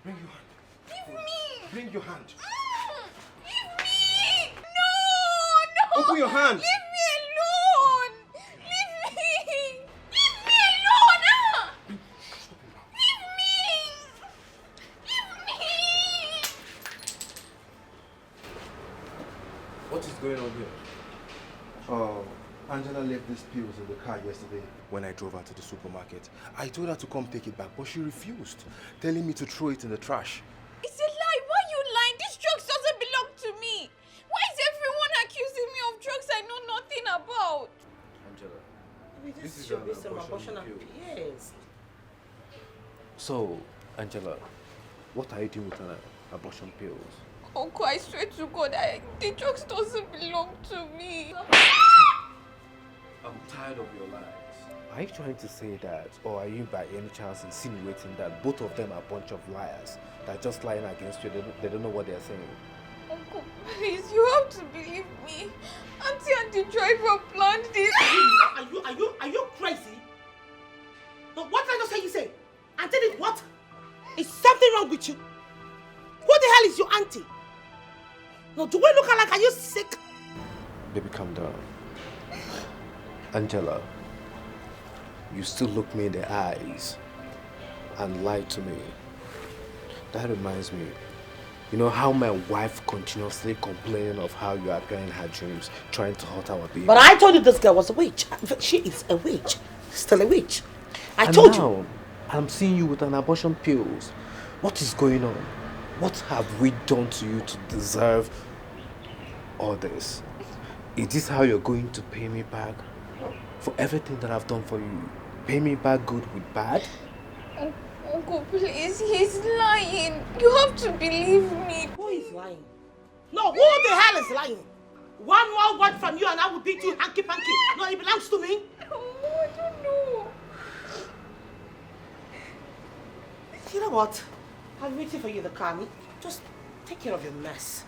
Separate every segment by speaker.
Speaker 1: Bring your hand.
Speaker 2: Leave me!
Speaker 1: Bring your hand.
Speaker 2: Leave me! No!
Speaker 1: Open your hand.
Speaker 2: Leave me alone! Leave me! Leave me alone! Leave me! Leave me!
Speaker 1: What is going on here?
Speaker 3: Oh, Angela left these pills in the car yesterday.
Speaker 1: When I drove her to the supermarket, I told her to come take it back, but she refused, telling me to throw it in the trash.
Speaker 2: It's a lie. Why are you lying? This drugs doesn't belong to me. Why is everyone accusing me of drugs I know nothing about?
Speaker 1: Angela,
Speaker 4: I mean,
Speaker 1: this is
Speaker 4: should
Speaker 1: an
Speaker 4: be some
Speaker 1: abortion
Speaker 4: abortion
Speaker 1: pill.
Speaker 4: Yes.
Speaker 1: So, Angela, what are you doing with an abortion pills?
Speaker 2: Uncle, I swear to God, the drugs doesn't belong to me.
Speaker 1: I'm tired of your lies. Are you trying to say that, or are you by any chance insinuating that both of them are a bunch of liars that are just lying against you? They don't know what they're saying.
Speaker 2: Uncle, please, you have to believe me. Auntie and the driver planned this.
Speaker 4: Are you crazy? No, what did I just say you say? Auntie did what? Is something wrong with you? Who the hell is your auntie? No, do we look like, are you sick?
Speaker 1: Baby, calm down. Angela, you still look me in the eyes and lie to me. That reminds me, you know how my wife continuously complaining of how you appear in her dreams, trying to hurt our baby.
Speaker 4: But I told you this girl was a witch. She is a witch. Still a witch. I told you.
Speaker 1: I'm seeing you with an abortion pills. What is going on? What have we done to you to deserve all this? Is this how you're going to pay me back for everything that I've done for you? Pay me back good with bad?
Speaker 2: Uncle, please, he's lying. You have to believe me.
Speaker 4: Who is lying? No, who the hell is lying? One more word from you and I will beat you hanky-panky. No, it belongs to me.
Speaker 2: Oh, I don't know.
Speaker 4: You know what? I'm waiting for you in the car. Just take care of your mess.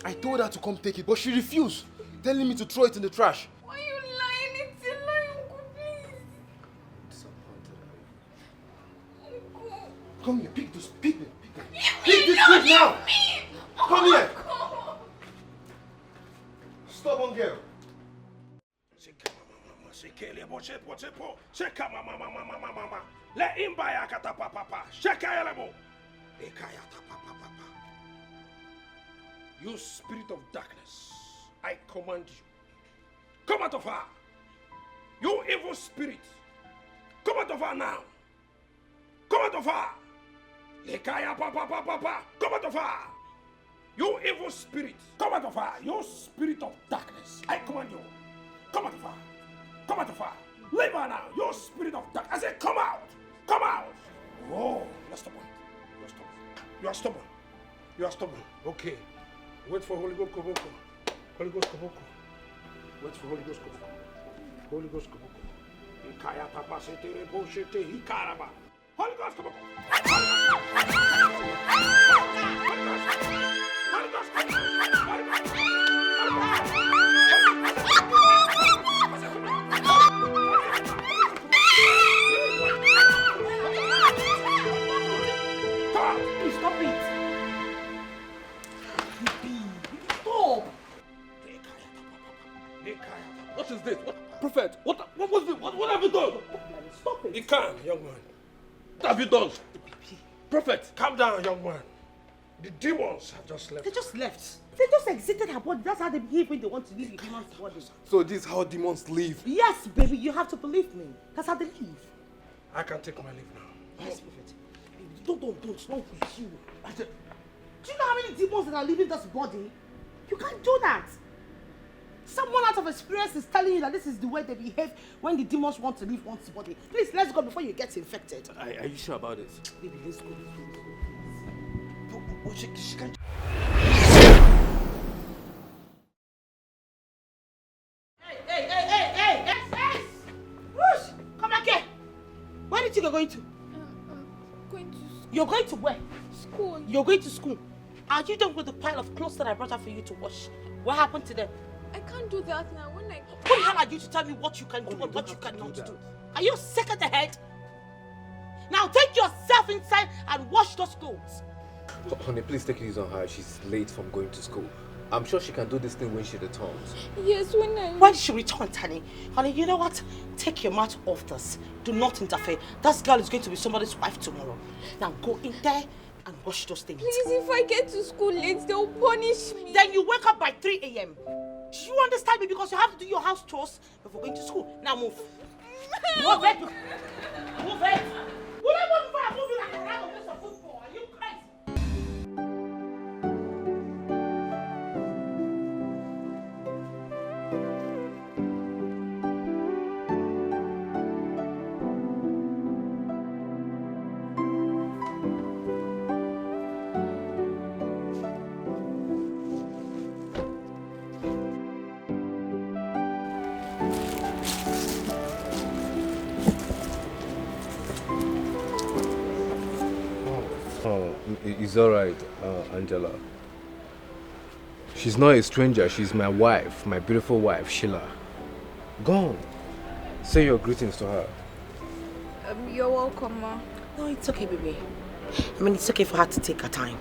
Speaker 1: I told her to come take it, but she refused, telling me to throw it in the trash.
Speaker 2: Why are you lying? It's a lie, Uncle, please. Uncle.
Speaker 1: Come here, pick this, pick it.
Speaker 2: Leave me,
Speaker 1: Pick now!
Speaker 2: me.
Speaker 1: Come here!
Speaker 2: God.
Speaker 1: Stubborn girl.
Speaker 5: Let him buy a catapapa. Shekayalabo. You spirit of darkness, I command you. Come out of her. You evil spirit. Come out of her now. Come out of her. Lekaya papa. Come out of her. You evil spirit. Come out of her. You spirit of darkness. I command you. Come out of her. Come out of her. Leave her now. You spirit of darkness. I said, come out. Come out. Oh, you're stubborn. You're stubborn. You are stubborn. You are stubborn. Okay. Wait for Holy Ghost Koboko. Holy Ghost Koboko. Wait for Holy Ghost Koboko. Holy Ghost Koboko. Ikaya tapa setere boshete hikaraba. Holy Ghost Koboko. Holy Ghost Koboko.
Speaker 4: Stop it.
Speaker 5: What is this? What, prophet? What was this? What have you done?
Speaker 4: Stop it.
Speaker 5: You can't, young man. What have you done? Prophet, calm down, young man. The demons have just left.
Speaker 4: They just left. They just exited her body. That's how they behave when they want to leave the demon's body.
Speaker 1: So this is how demons live.
Speaker 4: Yes, baby, you have to believe me. That's how they leave.
Speaker 5: I can take my leave now.
Speaker 4: Yes, prophet. Don't with you. Do you know how many demons that are leaving this body? You can't do that. Someone out of experience is telling you that this is the way they behave when the demons want to leave one's body. Please, let's go before you get infected.
Speaker 1: Are you sure about this?
Speaker 4: Baby, let's go.
Speaker 1: She can't.
Speaker 4: Hey! Whoosh! Come back here. Where do you think you're going to?
Speaker 2: I'm going to school.
Speaker 4: You're going to where?
Speaker 2: School.
Speaker 4: You're going to school. Are you done with the pile of clothes that I brought out for you to wash? What happened to them?
Speaker 2: I can't do that now. When I
Speaker 4: Who the hell are you to tell me what you can do and what you cannot do? Are you sick at the head? Now take yourself inside and wash those clothes.
Speaker 1: Honey, please take it easy on her. She's late from going to school. I'm sure she can do this thing when she returns.
Speaker 2: Yes,
Speaker 4: When she returns, honey. Honey, you know what? Take your mouth off this. Do not interfere. That girl is going to be somebody's wife tomorrow. Now go in there and wash those things.
Speaker 2: Please, if I get to school late, they'll punish me.
Speaker 4: Then you wake up by 3 a.m. Do you understand me? Because you have to do your house chores before going to school. Now move. Move it. Move it. Will I move if I move you like a rag against a football? Are you crazy?
Speaker 1: Oh, it's alright, Angela. She's not a stranger. She's my wife, my beautiful wife, Sheila. Go on. Say your greetings to her.
Speaker 2: You're welcome, Ma.
Speaker 4: No, it's okay, baby. I mean, it's okay for her to take her time.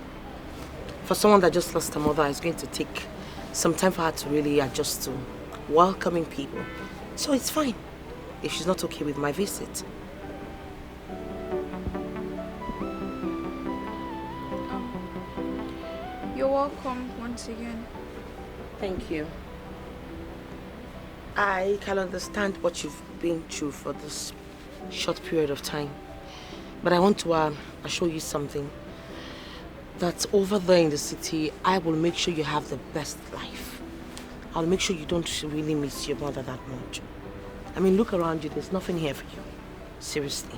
Speaker 4: For someone that just lost her mother, it's going to take some time for her to really adjust to welcoming people. So it's fine if she's not okay with my visit.
Speaker 2: You're welcome once again.
Speaker 4: Thank you. I can understand what you've been through for this short period of time. But I want to assure you something. That over there in the city, I will make sure you have the best life. I'll make sure you don't really miss your mother that much. I mean, look around you. There's nothing here for you. Seriously.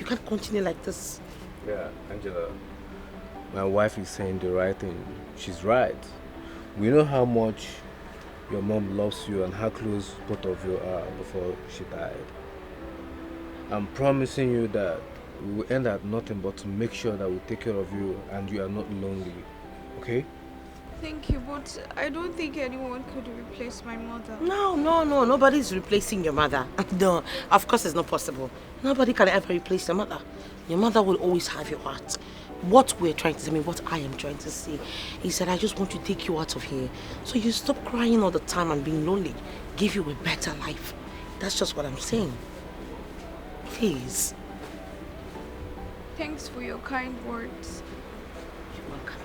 Speaker 4: You can't continue like this.
Speaker 1: Yeah, Angela. My wife is saying the right thing. She's right. We know how much your mom loves you and how close both of you are before she died. I'm promising you that we will end at nothing but to make sure that we take care of you and you are not lonely. Okay?
Speaker 2: Thank you, but I don't think anyone could replace my mother.
Speaker 4: No. Nobody's replacing your mother. No, of course it's not possible. Nobody can ever replace your mother. Your mother will always have your heart. What we're trying to say, what I am trying to say, is that I just want to take you out of here. So you stop crying all the time and being lonely. Give you a better life. That's just what I'm saying. Please.
Speaker 2: Thanks for your kind words.
Speaker 4: You're welcome.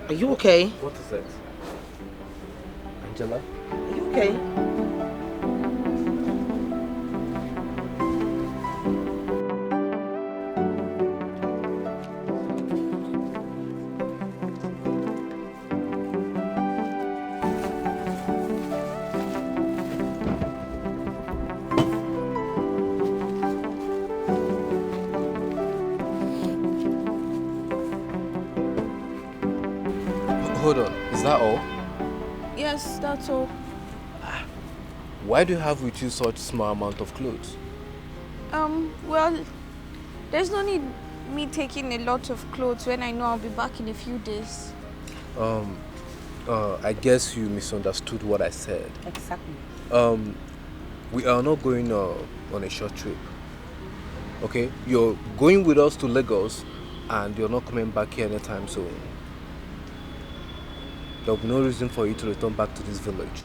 Speaker 4: Are you okay?
Speaker 1: What is that? Angela?
Speaker 4: Are you okay?
Speaker 1: Hold on. Is that all?
Speaker 2: Yes, that's all.
Speaker 1: Why do you have with you such small amount of clothes?
Speaker 2: Well, there's no need me taking a lot of clothes when I know I'll be back in a few days.
Speaker 1: I guess you misunderstood what I said.
Speaker 4: Exactly.
Speaker 1: We are not going on a short trip. Okay? You're going with us to Lagos and you're not coming back here anytime soon. There'll be no reason for you to return back to this village.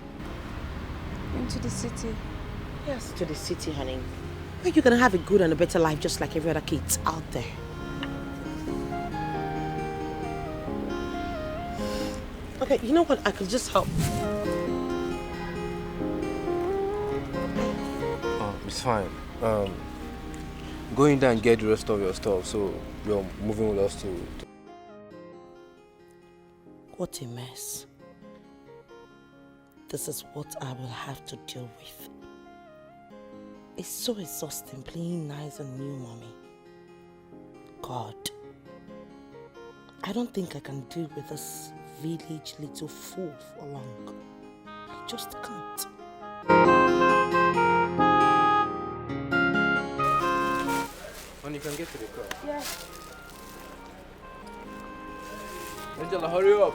Speaker 2: Into the city.
Speaker 4: Yes, to the city, honey. Where you're gonna have a good and a better life just like every other kids out there. Okay, you know what? I could just help.
Speaker 1: It's fine. Go in there and get the rest of your stuff. So you're moving with us to...
Speaker 4: What a mess. This is what I will have to deal with. It's so exhausting playing nice and new, mommy. God. I don't think I can deal with this village little fool for long. I just can't.
Speaker 1: Honey, you can get to the car.
Speaker 4: Yeah.
Speaker 1: Angela, hurry up.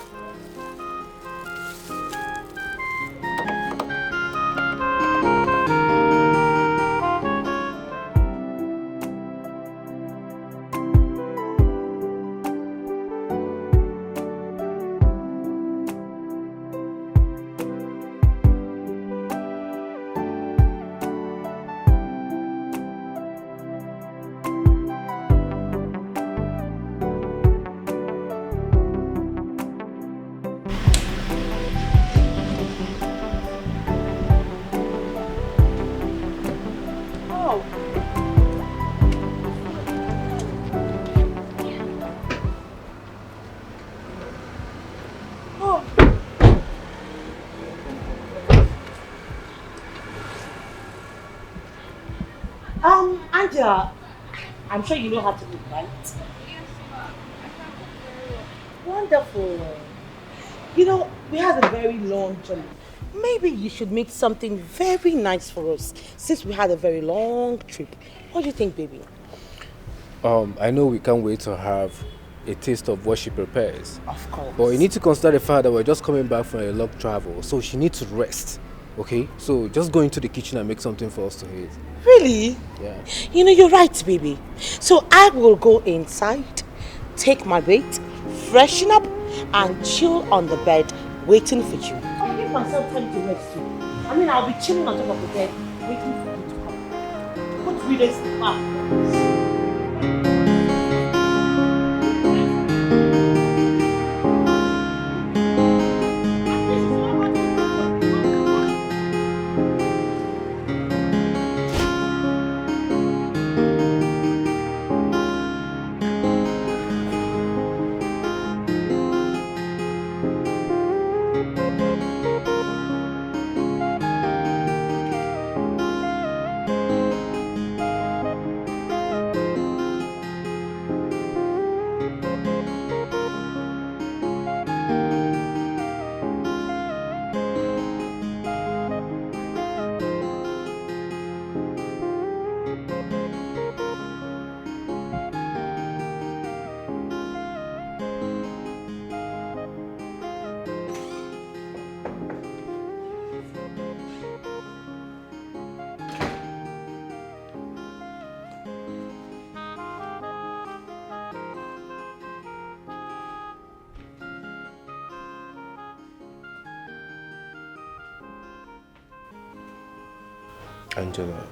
Speaker 4: Angela, I'm sure you know how to cook, right?
Speaker 2: Yes, ma. I can cook very well.
Speaker 4: Wonderful. You know, we had a very long journey. Maybe you should make something very nice for us since we had a very long trip. What do you think, baby?
Speaker 1: I know we can't wait to have a taste of what she prepares.
Speaker 4: Of course.
Speaker 1: But you need to consider the fact that we're just coming back from a long travel, so she needs to rest. Okay? So just go into the kitchen and make something for us to eat.
Speaker 4: Really?
Speaker 1: Yeah.
Speaker 4: You know, you're right, baby. So I will go inside, take my bait, freshen up, and chill on the bed, waiting for you. I'll give myself time to rest too. I mean, I'll be chilling on top of the bed, waiting for you to come. What we rest up?
Speaker 1: Angela.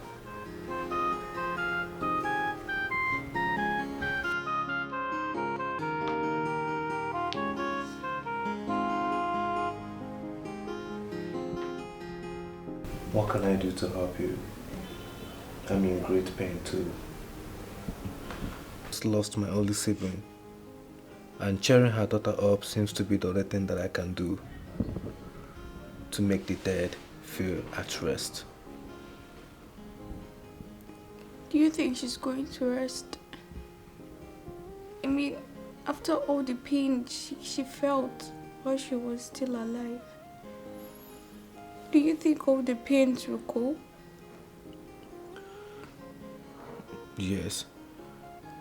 Speaker 1: What can I do to help you? I'm in great pain too. Just lost my only sibling. And cheering her daughter up seems to be the only thing that I can do to make the dead feel at rest.
Speaker 2: Do you think she's going to rest? I mean, after all the pain she felt while she was still alive, do you think all the pains will go?
Speaker 1: Yes,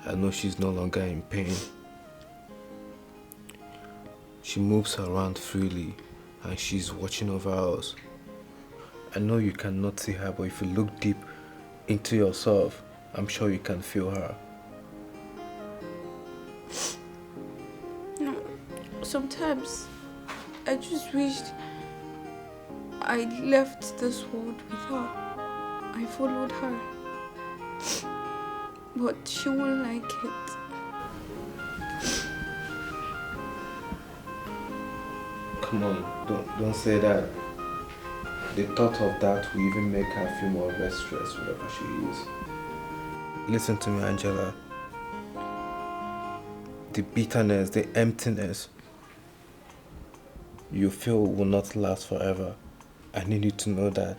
Speaker 1: I know she's no longer in pain. She moves around freely and she's watching over us. I know you cannot see her, but if you look deep into yourself, I'm sure you can feel her.
Speaker 2: No, sometimes I just wished I left this world with her. I followed her. But she won't like it.
Speaker 1: Come on, don't say that. The thought of that will even make her feel more restless wherever she is. Listen to me, Angela. The bitterness, the emptiness you feel will not last forever. I need you to know that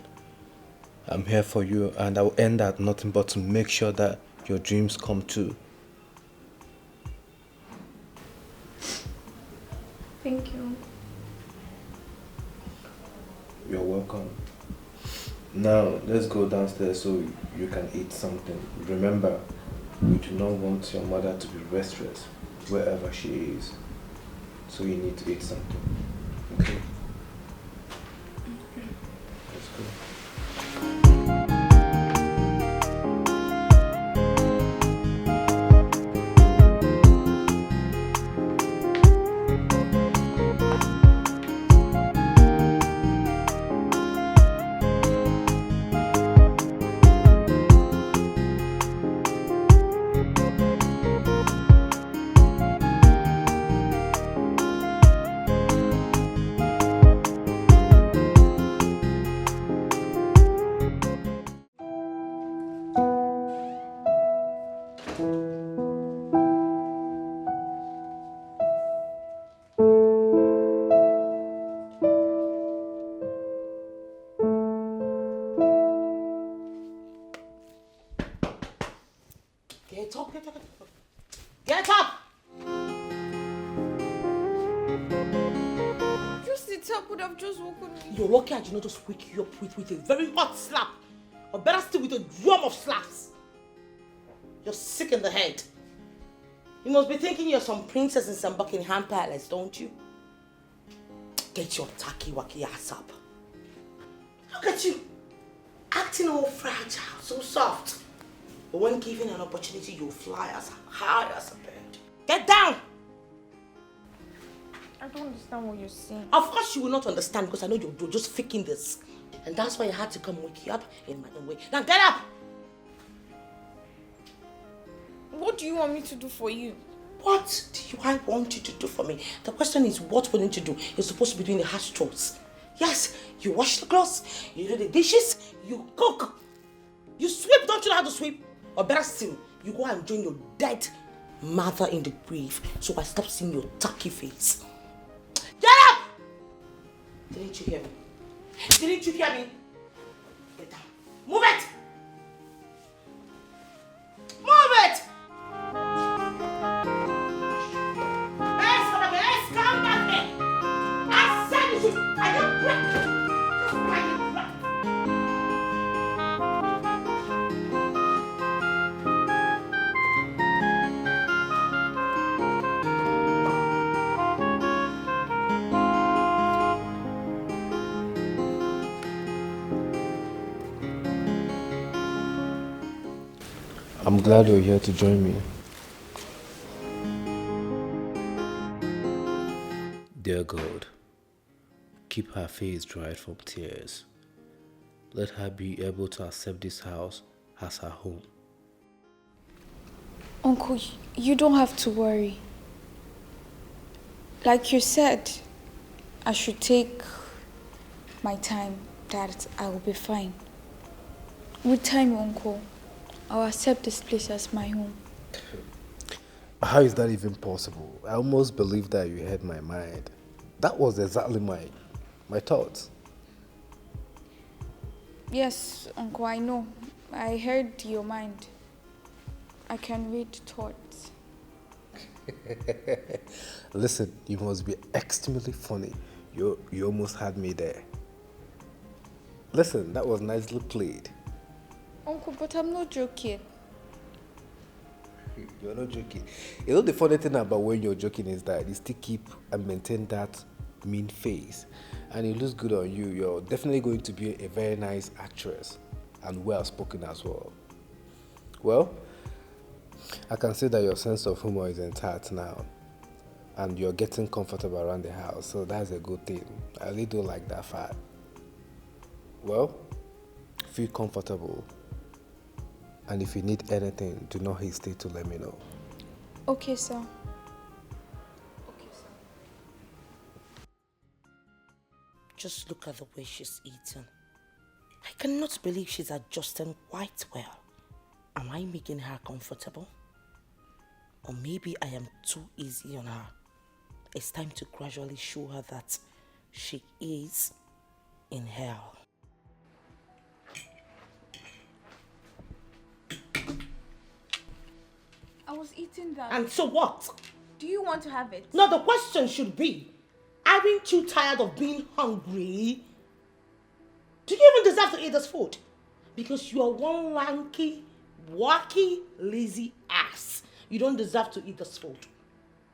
Speaker 1: I'm here for you, and I will end at nothing but to make sure that your dreams come true.
Speaker 2: Thank you.
Speaker 1: You're welcome. Now, let's go downstairs so you can eat something. Remember, we do not want your mother to be restless wherever she is. So you need to eat something. Okay? Let's go.
Speaker 4: Get up, get up, get up. Get up!
Speaker 2: Just the tap would have just woken me.
Speaker 4: You're lucky I did not just wake you up with a very hot slap. Or better still with a drum of slaps. You're sick in the head. You must be thinking you're some princess in some Buckingham Palace, don't you? Get your tacky-wacky ass up. Look at you. Acting all fragile, so soft. But when given an opportunity, you'll fly as high as a bird. Get down!
Speaker 2: I don't understand what you're saying.
Speaker 4: Of course you will not understand because I know you're just faking this. And that's why I had to come wake you up in my own way. Now get up!
Speaker 2: What do you want me to do for you?
Speaker 4: What do I want you to do for me? The question is what we need to do. You're supposed to be doing the house chores. Yes, you wash the clothes, you do the dishes, you cook, you sweep. Don't you know how to sweep? Or better still, you go and join your dead mother in the grave so I stop seeing your tacky face. Get up! Didn't you hear me? Didn't you hear me? Get down. Move it! Move it! Let's come back here. Let's come back here. I said you should. I don't break. Just break it.
Speaker 1: I'm glad you're here to join me. Dear God, keep her face dried from tears. Let her be able to accept this house as her home.
Speaker 2: Uncle, you don't have to worry. Like you said, I should take my time, that I will be fine. With time, Uncle, I'll accept this place as my home.
Speaker 1: How is that even possible? I almost believe that you had my mind. That was exactly my thoughts.
Speaker 2: Yes, Uncle, I know. I heard your mind. I can read thoughts.
Speaker 1: Listen, you must be extremely funny. You almost had me there. Listen, that was nicely played.
Speaker 2: Uncle, but I'm not joking.
Speaker 1: You're not joking. You know the funny thing about when you're joking is that you still keep and maintain that mean face. And it looks good on you. You're definitely going to be a very nice actress and well spoken as well. Well, I can see that your sense of humor is intact now. And you're getting comfortable around the house. So that's a good thing. I really do like that fact. Well, feel comfortable. And if you need anything, do not hesitate to let me know.
Speaker 2: Okay, sir.
Speaker 4: Just look at the way she's eating. I cannot believe she's adjusting quite well. Am I making her comfortable? Or maybe I am too easy on her. It's time to gradually show her that she is in hell.
Speaker 2: I was eating that.
Speaker 4: And so what?
Speaker 2: Do you want to have it?
Speaker 4: No, the question should be, aren't you tired of being hungry? Do you even deserve to eat this food? Because you are one lanky, wacky, lazy ass. You don't deserve to eat this food.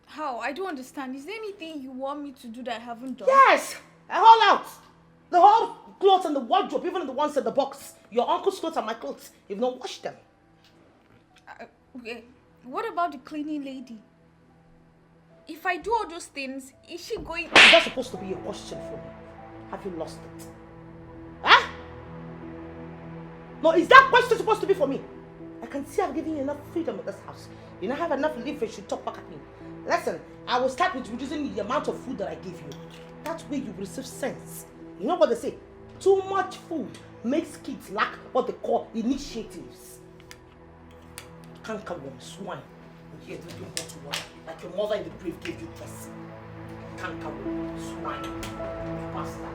Speaker 2: How? I don't understand. Is there anything you want me to do that I haven't done?
Speaker 4: Yes! All out! The whole clothes and the wardrobe, even the ones in the box. Your uncle's clothes and my clothes. You've not washed them.
Speaker 2: Okay. What about the cleaning lady? If I do all those things, is she going...
Speaker 4: Is that supposed to be a question for me? Have you lost it? Huh? No, is that question supposed to be for me? I can see I've given you enough freedom in this house. You don't have enough leverage to talk back at me. Listen, I will start with reducing the amount of food that I give you. That way you receive sense. You know what they say? Too much food makes kids lack what they call initiatives. Can't come on, swine. And here drinking hot water like your mother in the grave gave you this. Can't come on, swine. Bastard.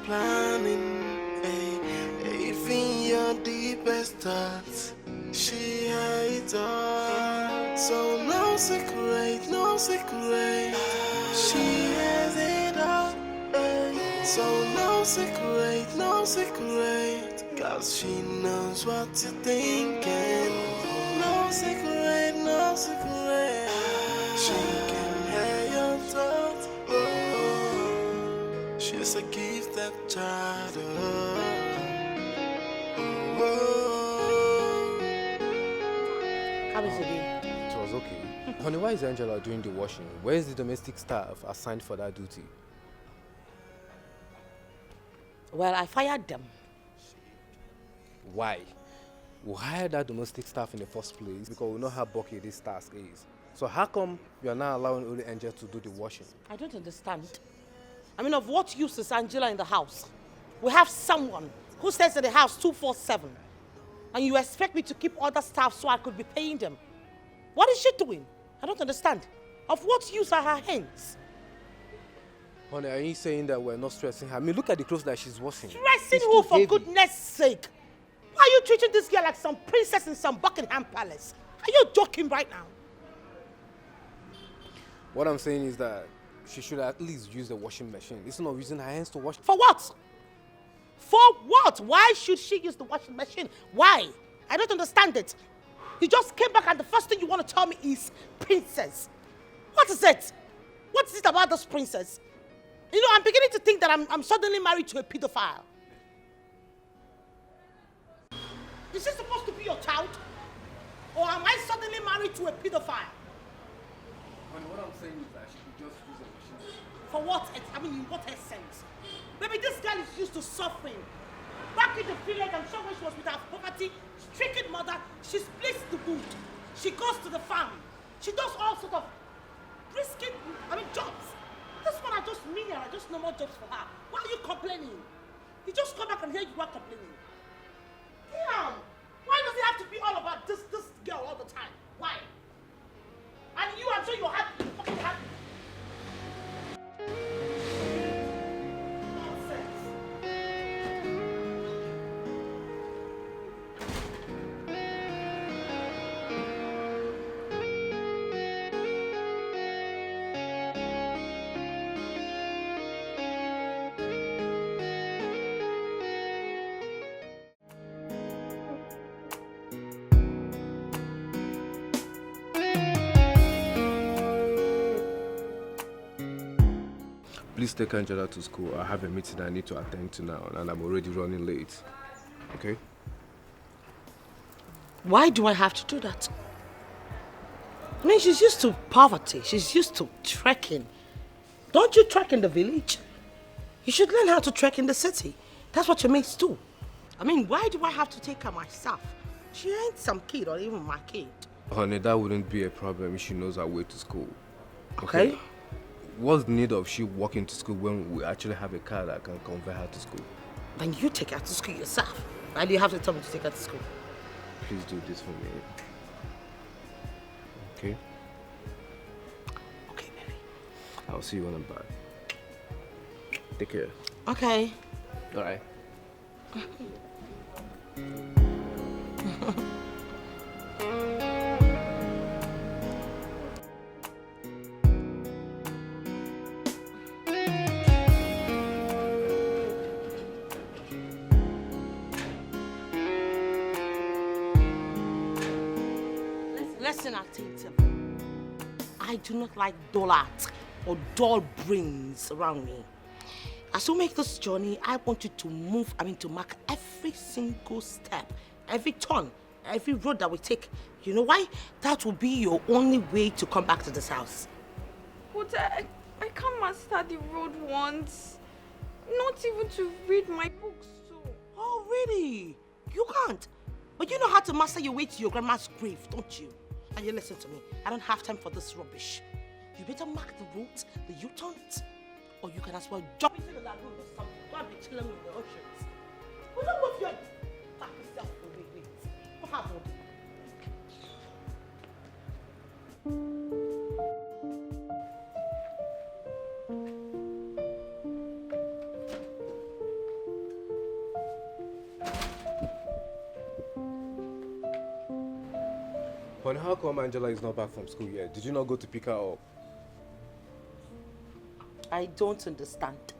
Speaker 6: planning. Even your deepest thoughts, she hates all. So no secret, no secret. She has it all. So no secret, no secret. Cause she knows what you're thinking. No secret, no secret. She can hear your thoughts. Oh, she's a gifted child.
Speaker 4: How is it again?
Speaker 1: It was okay. Honey, why is Angela doing the washing? Where is the domestic staff assigned for that duty?
Speaker 4: Well, I fired them.
Speaker 1: Why? We hired that domestic staff in the first place because we know how bulky this task is. So how come you are now allowing only Angela to do the washing?
Speaker 4: I don't understand. I mean, of what use is Angela in the house? We have someone who stays in the house 24/7. And you expect me to keep other staff so I could be paying them. What is she doing? I don't understand. Of what use are her hands?
Speaker 1: Honey, are you saying that we're not stressing her? I mean, look at the clothes that she's washing.
Speaker 4: Stressing who, for goodness sake? Why are you treating this girl like some princess in some Buckingham Palace? Are you joking right now?
Speaker 1: What I'm saying is that she should at least use the washing machine. It's not using her hands to wash.
Speaker 4: For what? For what? Why should she use the washing machine? Why? I don't understand it. You just came back and the first thing you want to tell me is princess. What is it? What is it about this princess? You know, I'm beginning to think that I'm suddenly married to a pedophile. Is she supposed to be your child? Or am I suddenly married to a pedophile?
Speaker 1: What I'm saying is that she could just use the machine.
Speaker 4: For what? I mean, in what sense? Maybe this girl is used to suffering. Back in the village, I'm sure when she was with her poverty-stricken mother, she splits the wood. She goes to the farm. She does all sorts of jobs. This one are just menial, are just normal jobs for her. Why are you complaining? You just come back and here you are complaining. Damn! Why does it have to be all about this girl all the time? Why? And you, I'm sure you're happy. You're fucking happy.
Speaker 1: Please take Angela to school. I have a meeting I need to attend to now and I'm already running late. Okay?
Speaker 4: Why do I have to do that? I mean, she's used to poverty. She's used to trekking. Don't you trek in the village? You should learn how to trek in the city. That's what your mates do. I mean, why do I have to take her myself? She ain't some kid or even my kid.
Speaker 1: Honey, that wouldn't be a problem if she knows her way to school.
Speaker 4: Okay?
Speaker 1: What's the need of she walking to school when we actually have a car that can convey her to school?
Speaker 4: Then you take her to school yourself. Why do you have to tell me to take her to school?
Speaker 1: Please do this for me. Okay?
Speaker 4: Okay, baby.
Speaker 1: I'll see you when I'm back. Take care.
Speaker 4: Okay.
Speaker 1: All right.
Speaker 4: Listen attentive. I do not like dull art or dull brains around me. As we make this journey, I want you to to mark every single step, every turn, every road that we take. You know why? That will be your only way to come back to this house.
Speaker 2: But I can't master the road once. Not even to read my books too.
Speaker 4: Oh, really? You can't? But you know how to master your way to your grandma's grave, don't you? And you listen to me. I don't have time for this rubbish. You better mark the route, the U-turns, or you can as well jump into the lagoon or something. Go and be chilling in the oceans. We don't move your back yourself away. Wait. What happened?
Speaker 1: come Angela is not back from school yet? Did you not go to pick her up?
Speaker 4: I don't understand.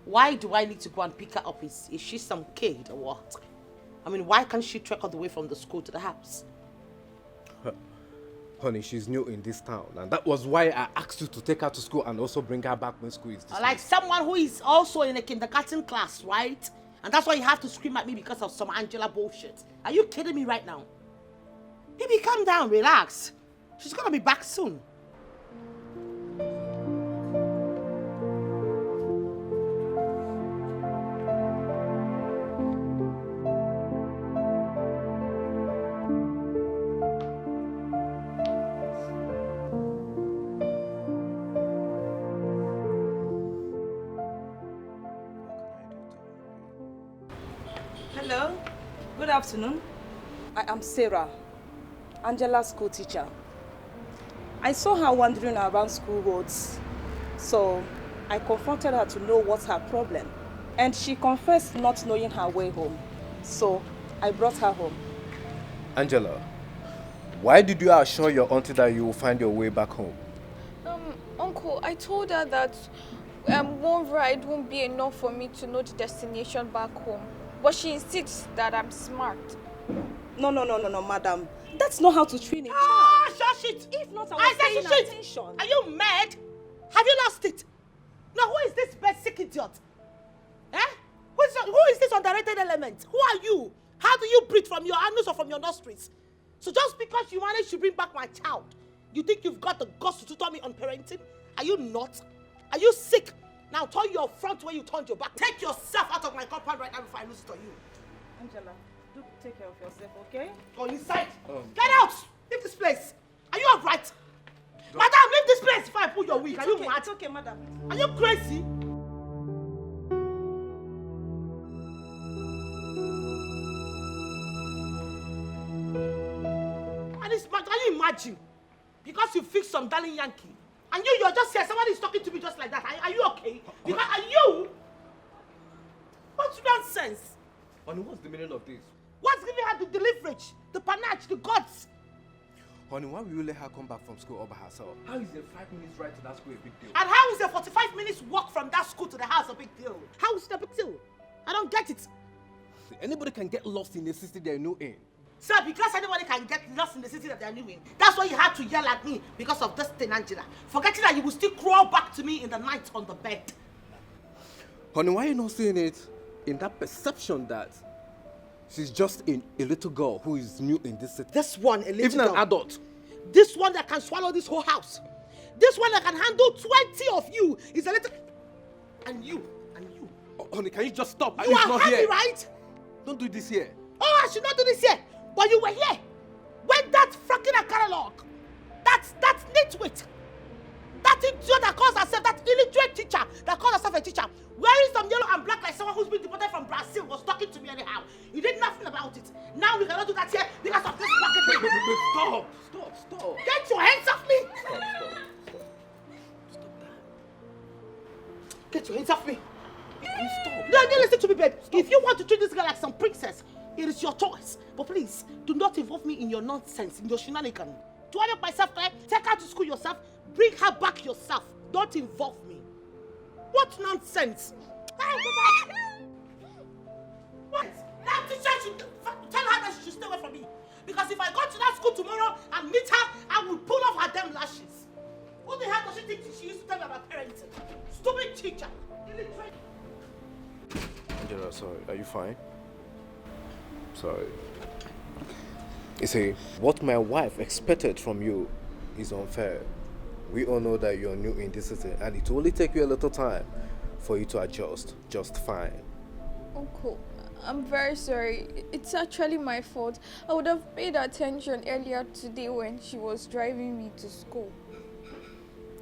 Speaker 4: Why do I need to go and pick her up? Is she some kid or what? I mean, why can't she trek all the way from the school to the house?
Speaker 1: Honey, she's new in this town, and that was why I asked you to take her to school and also bring her back when school is dismissed.
Speaker 4: Like someone who is also in a kindergarten class, right? And that's why you have to scream at me because of some Angela bullshit. Are you kidding me right now? Baby, calm down, relax. She's gonna be back soon.
Speaker 7: Hello, good afternoon. I am Sarah, Angela's school teacher. I saw her wandering around school roads, so I confronted her to know what's her problem. And she confessed not knowing her way home, so I brought her home.
Speaker 1: Angela, why did you assure your auntie that you will find your way back home?
Speaker 2: Uncle, I told her that one ride won't be enough for me to know the destination back home. But she insists that I'm smart.
Speaker 7: No, madam. That's not how to train a child.
Speaker 4: Ah, shush it!
Speaker 7: If not, I was paying attention.
Speaker 4: Are you mad? Have you lost it? Now, who is this basic idiot? Eh? Who is this underrated element? Who are you? How do you breathe from your anus or from your nostrils? So just because you managed to bring back my child, you think you've got the guts to tutor me on parenting? Are you not? Are you sick? Now turn your front where you turned your back. Take yourself out of my compound right now before I lose it on you.
Speaker 7: Angela, do take care of yourself, okay?
Speaker 4: Go inside. Get out! Leave this place. Are you alright? Madam, leave this place before I pull your wig. Are you mad?
Speaker 7: It's okay, madam.
Speaker 4: Are you crazy? And it's mad. Can you imagine? Because you fixed some darling Yankee. And you're just here. Somebody is talking to me just like that. Are you okay? Because are you? What's nonsense?
Speaker 1: Honey, what's the meaning of this?
Speaker 4: What's giving her the leverage, the panache, the guts?
Speaker 1: Honey, why will you let her come back from school all by herself? How is a 5 minutes ride to that school a big deal?
Speaker 4: And how is a 45 minutes walk from that school to the house a big deal? How is it a big deal? I don't get it.
Speaker 1: See, anybody can get lost in the city they're new in.
Speaker 4: Sir, because anybody can get lost in the city that they're new in, that's why you had to yell at me because of this thing, Angela. Forgetting that you will still crawl back to me in the night on the bed.
Speaker 1: Honey, why are you not seeing it in that perception that she's just a little girl who is new in this city?
Speaker 4: This one, a little
Speaker 1: Even
Speaker 4: girl.
Speaker 1: an adult.
Speaker 4: This one that can swallow this whole house. This one that can handle 20 of you is a little... And you.
Speaker 1: Oh, honey, can you just stop?
Speaker 4: You
Speaker 1: It's
Speaker 4: are
Speaker 1: not
Speaker 4: happy,
Speaker 1: here.
Speaker 4: right?
Speaker 1: Don't do this here.
Speaker 4: Oh, I should not do this here. But you were here. When that fucking catalog, that nitwit, that idiot that calls herself, that illiterate teacher that calls herself a teacher, wearing some yellow and black like someone who's been deported from Brazil, was talking to me anyhow. You did nothing about it. Now we cannot do that here because of this fucking thing.
Speaker 1: Stop.
Speaker 4: Get your hands off me.
Speaker 1: Stop that.
Speaker 4: Get your hands off me. Stop. No, listen to me, babe. If you want to treat this girl like some princess, it is your choice. But please, do not involve me in your nonsense, in your shenanigans. Do I make myself clear? Take her to school yourself. Bring her back yourself. Don't involve me. What nonsense? What? That teacher should tell her that she should stay away from me. Because if I go to that school tomorrow and meet her, I will pull off her damn lashes. What the hell does she think she used to tell me about parenting? Stupid teacher.
Speaker 1: Angela, sorry. Are you fine? Sorry. You see, what my wife expected from you is unfair. We all know that you're new in this city and it will only take you a little time for you to adjust just fine.
Speaker 2: Uncle, I'm very sorry. It's actually my fault. I would have paid attention earlier today when she was driving me to school.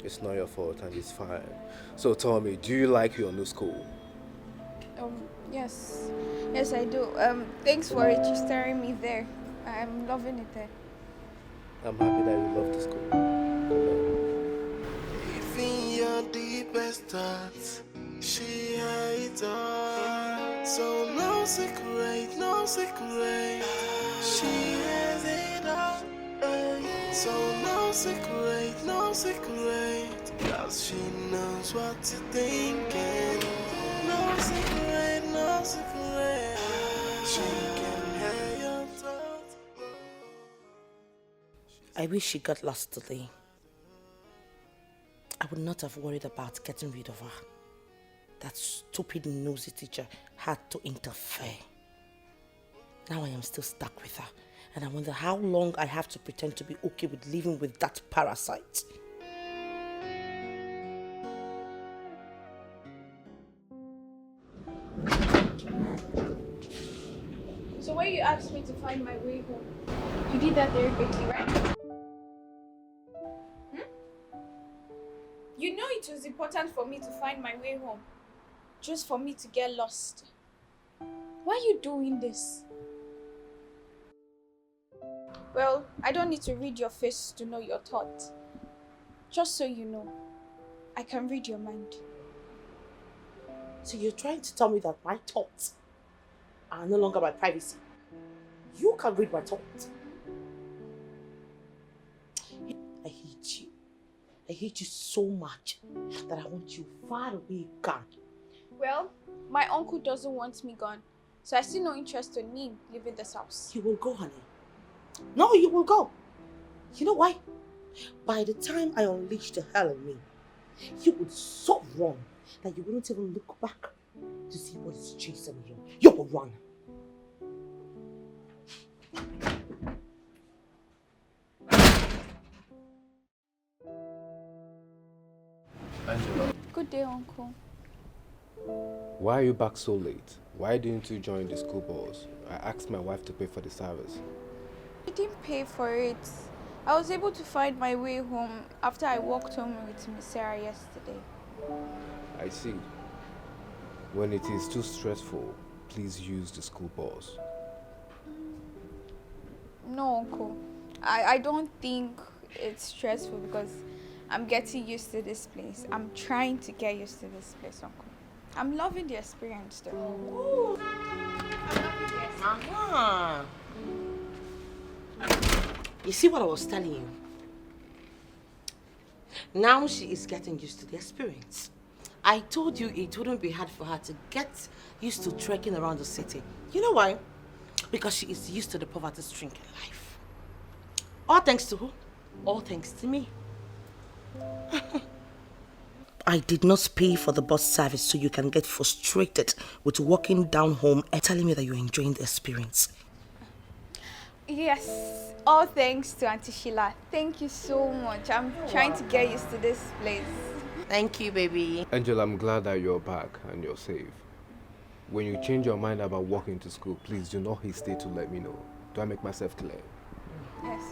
Speaker 1: It's not your fault and it's fine. So tell me, do you like your new school?
Speaker 2: Yes. Yes, I do. Thanks for registering me there. I'm loving it there.
Speaker 1: I'm happy that you love the school.
Speaker 6: Even your deepest thoughts, she hides all. So no secret, she has it all. So no secret, no secret, cause she knows what you're thinking. No secret, no secret, she can hear your thoughts.
Speaker 4: I wish she got lost today. I would not have worried about getting rid of her. That stupid nosy teacher had to interfere. Now I am still stuck with her, and I wonder how long I have to pretend to be okay with living with that parasite.
Speaker 2: So when you asked me to find my way home, you did that very quickly, right? You know it was important for me to find my way home, just for me to get lost. Why are you doing this? Well, I don't need to read your face to know your thoughts. Just so you know, I can read your mind.
Speaker 4: So you're trying to tell me that my thoughts are no longer my privacy? You can read my thoughts. I hate you. I hate you so much that I want you far away, gone.
Speaker 2: Well, my uncle doesn't want me gone, so I see no interest in me leaving this house.
Speaker 4: You will go, honey. No, you will go. You know why? By the time I unleash the hell in me, you would so run that you wouldn't even look back to see what is chasing you. You will run.
Speaker 1: Angela,
Speaker 2: Good day, uncle.
Speaker 1: why are you back so late? Why didn't you join the school bus? I asked my wife to pay for the service.
Speaker 2: I didn't pay for it. I was able to find my way home after I walked home with Miss Sarah yesterday.
Speaker 1: I see. When it is too stressful, please use the school bus.
Speaker 2: No, uncle. I don't think it's stressful because I'm getting used to this place. I'm trying to get used to this place, uncle. I'm loving the experience though.
Speaker 4: Ooh.
Speaker 2: I'm loving the experience.
Speaker 4: Uh-huh. You see what I was telling you? Now she is getting used to the experience. I told you it wouldn't be hard for her to get used to trekking around the city. You know why? Because she is used to the poverty-stricken life. All thanks to who? All thanks to me. I did not pay for the bus service so you can get frustrated with walking down home and telling me that you're enjoying the experience.
Speaker 2: Yes, all thanks to Auntie Sheila. Thank you so much. I'm trying to get used to this place.
Speaker 4: Thank you, baby.
Speaker 1: Angela, I'm glad that you're back and you're safe. When you change your mind about walking to school, please do not hesitate to let me know. Do I make myself clear?
Speaker 2: Yes.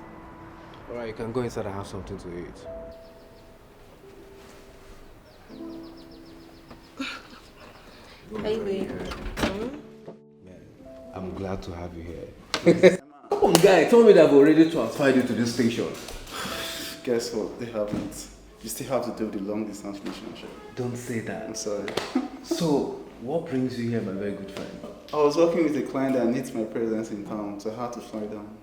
Speaker 1: Alright, you can go inside and have something to eat.
Speaker 4: Hey, babe.
Speaker 1: I'm glad to have you here. Come on, guy, tell me that I've already transferred you to this station.
Speaker 3: Guess what? They haven't. You still have to do the long distance relationship.
Speaker 1: Don't say that.
Speaker 3: I'm sorry.
Speaker 1: So, what brings you here, my very good friend?
Speaker 3: I was working with a client that needs my presence in town, so I had to fly down.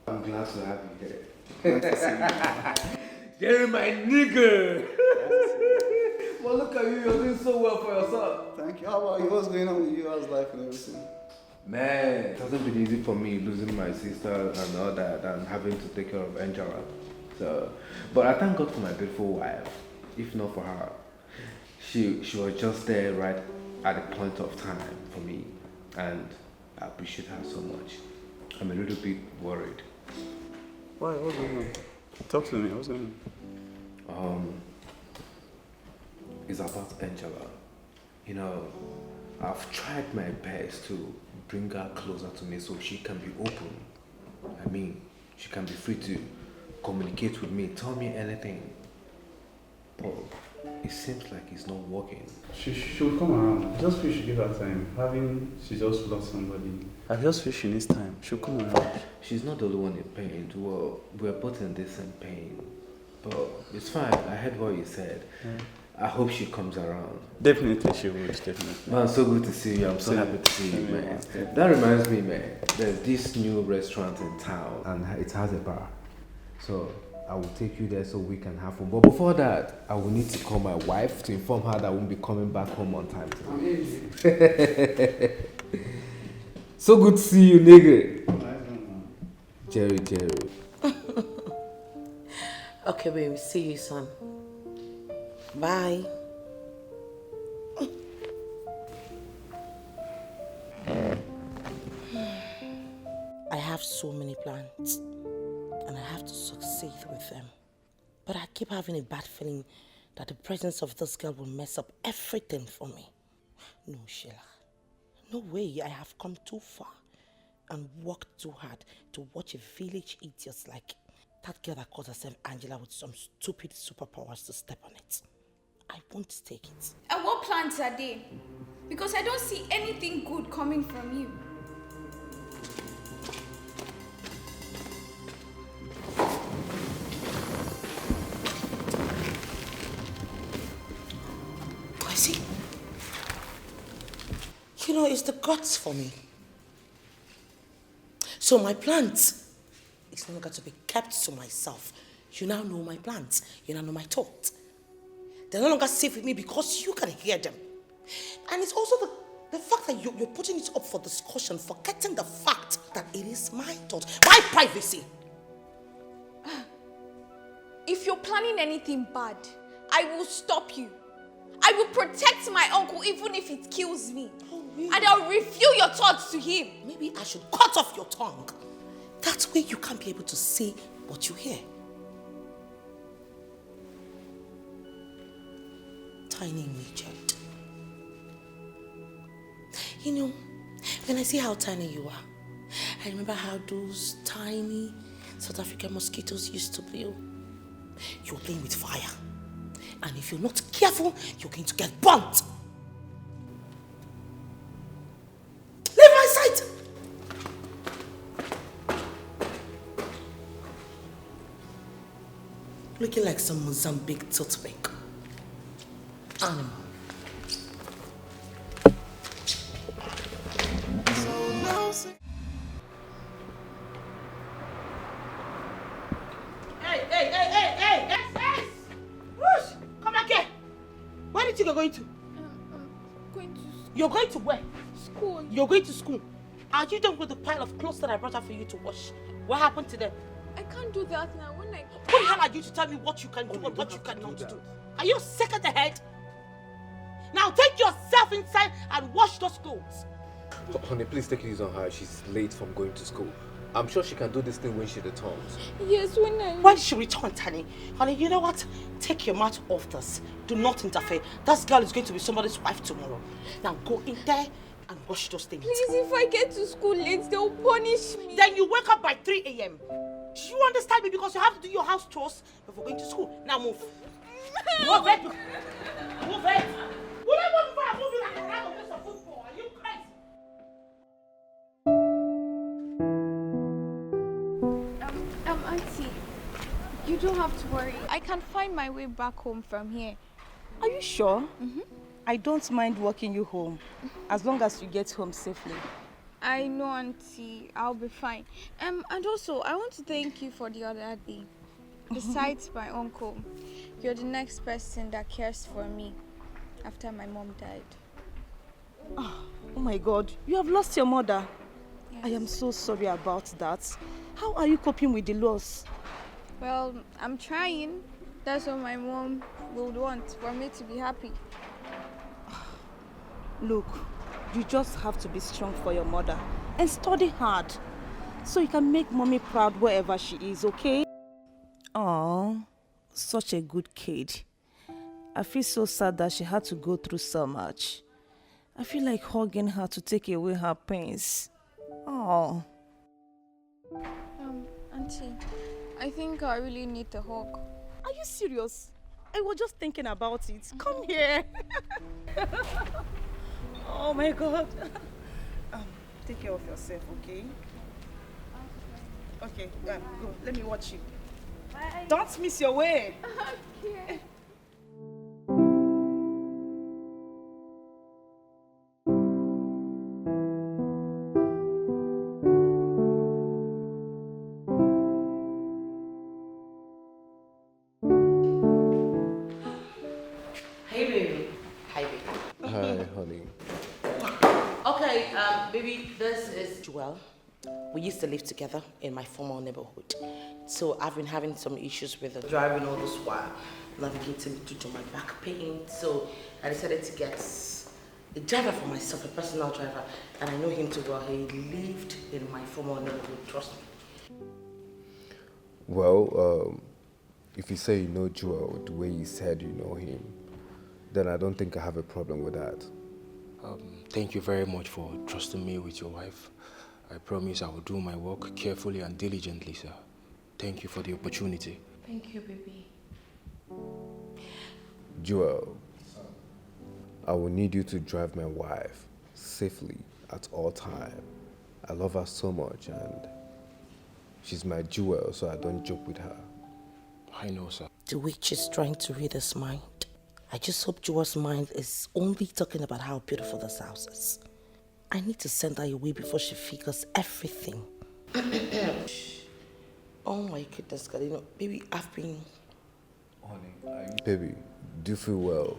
Speaker 1: I'm glad to have you here.
Speaker 3: Nice to see you.
Speaker 1: Jerry, my nigga! Well, look at you, you're doing so well for yourself.
Speaker 3: Thank you. How about you? What's going on with you? How's life and everything?
Speaker 1: Man, it hasn't been easy for me losing my sister and all that and having to take care of Angela. So, but I thank God for my beautiful wife. If not for her, she was just there right at the point of time for me, and I appreciate her so much. I'm a little bit worried.
Speaker 3: Why? What's going on? Talk to me. What's going
Speaker 1: on? It's about Angela. You know, I've tried my best to bring her closer to me so she can be open. I mean, she can be free to communicate with me, tell me anything. But it seems like it's not working.
Speaker 3: She'll come around. I just feel she give her time. She just lost somebody. I just feel she needs time. She'll come around.
Speaker 1: She's not the only one in pain. Well, we're both in the same pain. But it's fine. I heard what you said. Yeah. I hope she comes around.
Speaker 3: Definitely she would, definitely.
Speaker 1: Man, so good to see you. I'm so happy to see you, man. That reminds me, man. There's this new restaurant in town and it has a bar. So I will take you there so we can have fun. But before that, I will need to call my wife to inform her that I won't be coming back home on time today. So good to see you, nigga. Jerry.
Speaker 4: Okay, baby, see you, son. Bye. I have so many plans, and I have to succeed with them. But I keep having a bad feeling that the presence of this girl will mess up everything for me. No, Sheila. No way. I have come too far and worked too hard to watch a village idiot like that girl that calls herself Angela with some stupid superpowers to step on it. I won't take it.
Speaker 2: And what plans are they? Because I don't see anything good coming from you.
Speaker 4: I see. You know, it's the gods for me. So my plans is no longer to be kept to myself. You now know my plans. You now know my thoughts. They're no longer safe with me because you can hear them. And it's also the fact that you're putting it up for discussion, forgetting the fact that it is my thought, my privacy.
Speaker 2: If you're planning anything bad, I will stop you. I will protect my uncle even if it kills me.
Speaker 4: Oh, really?
Speaker 2: And I'll reveal your thoughts to him.
Speaker 4: Maybe I should cut off your tongue. That way you can't be able to say what you hear. Tiny midget. You know, when I see how tiny you are, I remember how those tiny South African mosquitoes used to build. You're playing with fire. And if you're not careful, you're going to get burnt. Leave my sight! Looking like some Mozambique toothpick. Animal. Hey! Rush! Come back here! Where do you think you're going to?
Speaker 2: I'm going to school.
Speaker 4: You're going to where?
Speaker 2: School.
Speaker 4: You're going to school. Are you done with the pile of clothes that I brought out for you to wash? What happened to them?
Speaker 2: I can't do that now. When I...
Speaker 4: Who the hell are you to tell me what you can do and what you cannot do? Are you sick at the head? Now take yourself inside and wash those clothes.
Speaker 1: Honey, please take it easy on her. She's late from going to school. I'm sure she can do this thing when she returns.
Speaker 2: Yes,
Speaker 4: When she returns, honey. Honey, you know what? Take your mouth off this. Do not interfere. That girl is going to be somebody's wife tomorrow. Now go in there and wash those things.
Speaker 2: Please, if I get to school late, they'll punish me.
Speaker 4: Then you wake up by 3 a.m. Do you understand me? Because you have to do your house chores before going to school. Now move. Move it. Move it. Will I move before I move you like a rag against a football? Are you crazy?
Speaker 2: Auntie, you don't have to worry. I can find my way back home from here.
Speaker 7: Are you sure?
Speaker 2: Mm-hmm.
Speaker 7: I don't mind walking you home, as long as you get home safely.
Speaker 2: I know, Auntie. I'll be fine. And also, I want to thank you for the other day. Besides my uncle, you're the next person that cares for me after my mom died.
Speaker 7: Oh my God, you have lost your mother.
Speaker 2: Yes.
Speaker 7: I am so sorry about that. How are you coping with the loss?
Speaker 2: Well, I'm trying. That's what my mom would want, for me to be happy.
Speaker 7: Look, you just have to be strong for your mother and study hard so you can make mommy proud wherever she is, okay? Oh, such a good kid. I feel so sad that she had to go through so much. I feel like hugging her to take away her pains. Oh.
Speaker 2: Auntie, I think I really need a hug.
Speaker 7: Are you serious? I was just thinking about it. Come here. Oh my God. Take care of yourself, okay? Okay, go. Let me watch you. Bye. Don't miss your way.
Speaker 2: Okay.
Speaker 1: honey.
Speaker 8: Okay, baby, this is Joelle. We used to live together in my former neighborhood. So I've been having some issues with the driving all this while, navigating due to my back pain. So I decided to get a driver for myself, a personal driver. And I know him too well. He lived in my former neighborhood, trust me.
Speaker 1: Well, if you say you know Joel the way you said you know him, then I don't think I have a problem with that.
Speaker 5: Thank you very much for trusting me with your wife. I promise I will do my work carefully and diligently, sir. Thank you for the opportunity.
Speaker 2: Thank you, baby.
Speaker 1: Joel, I will need you to drive my wife safely at all times. I love her so much and she's my jewel, so I don't joke with her.
Speaker 5: I know, sir.
Speaker 8: The witch is trying to read his mind. I just hope Joel's mind is only talking about how beautiful this house is. I need to send her away before she figures everything. Oh my goodness, God, you know, baby, I've been...
Speaker 1: Honey, baby, do you feel well?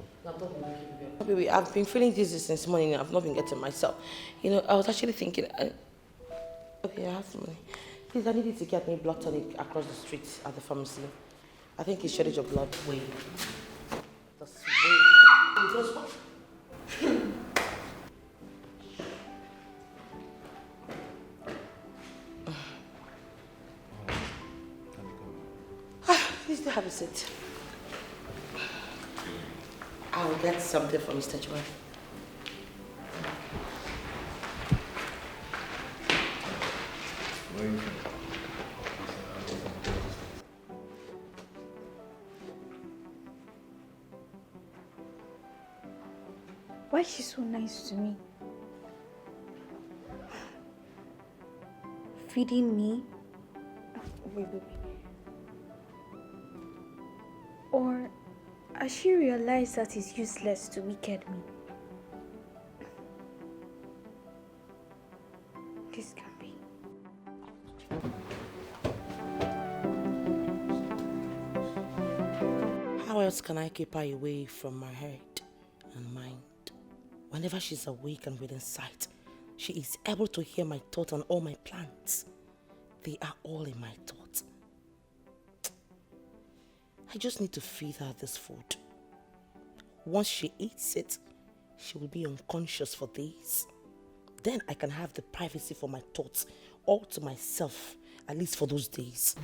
Speaker 8: Baby, I've been feeling dizzy since morning. I've not been getting myself. You know, I was actually thinking... okay, I have some money. Please, I need you to get me blood tonic across the street at the pharmacy. I think it's shortage of blood. Wait. That's way. Please do have a seat. I'll get something for Mr. Joel.
Speaker 2: Why is she so nice to me? Feeding me? Wait. Or has she realized that it's useless to wicked me? This can be.
Speaker 8: How else can I keep her away from my head and mind? Whenever she's awake and within sight, she is able to hear my thoughts and all my plans. They are all in my thoughts. I just need to feed her this food. Once she eats it, she will be unconscious for days. Then I can have the privacy for my thoughts all to myself, at least for those days.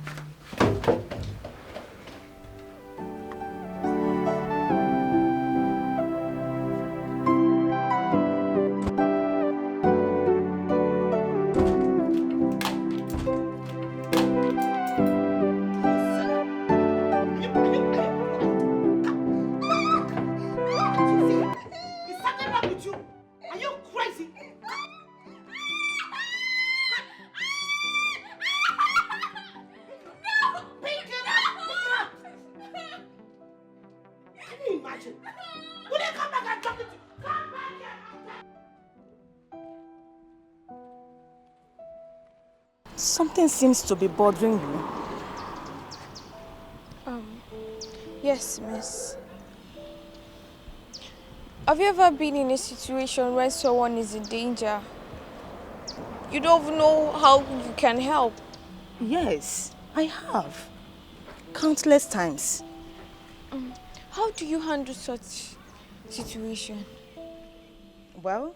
Speaker 7: Something seems to be bothering you.
Speaker 2: Yes, miss. Have you ever been in a situation where someone is in danger? You don't even know how you can help.
Speaker 7: Yes, I have. Countless times.
Speaker 2: How do you handle such situation?
Speaker 7: Well,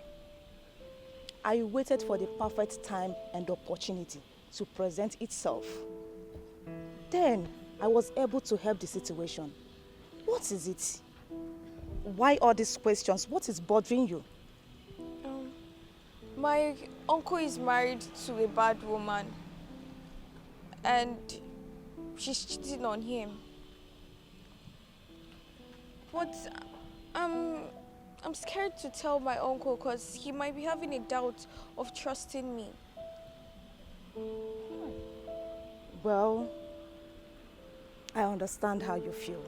Speaker 7: I waited for the perfect time and opportunity to present itself. Then I was able to help the situation. What is it? Why all these questions? What is bothering you?
Speaker 2: My uncle is married to a bad woman and she's cheating on him. But I'm scared to tell my uncle because he might be having a doubt of trusting me.
Speaker 7: Well, I understand how you feel.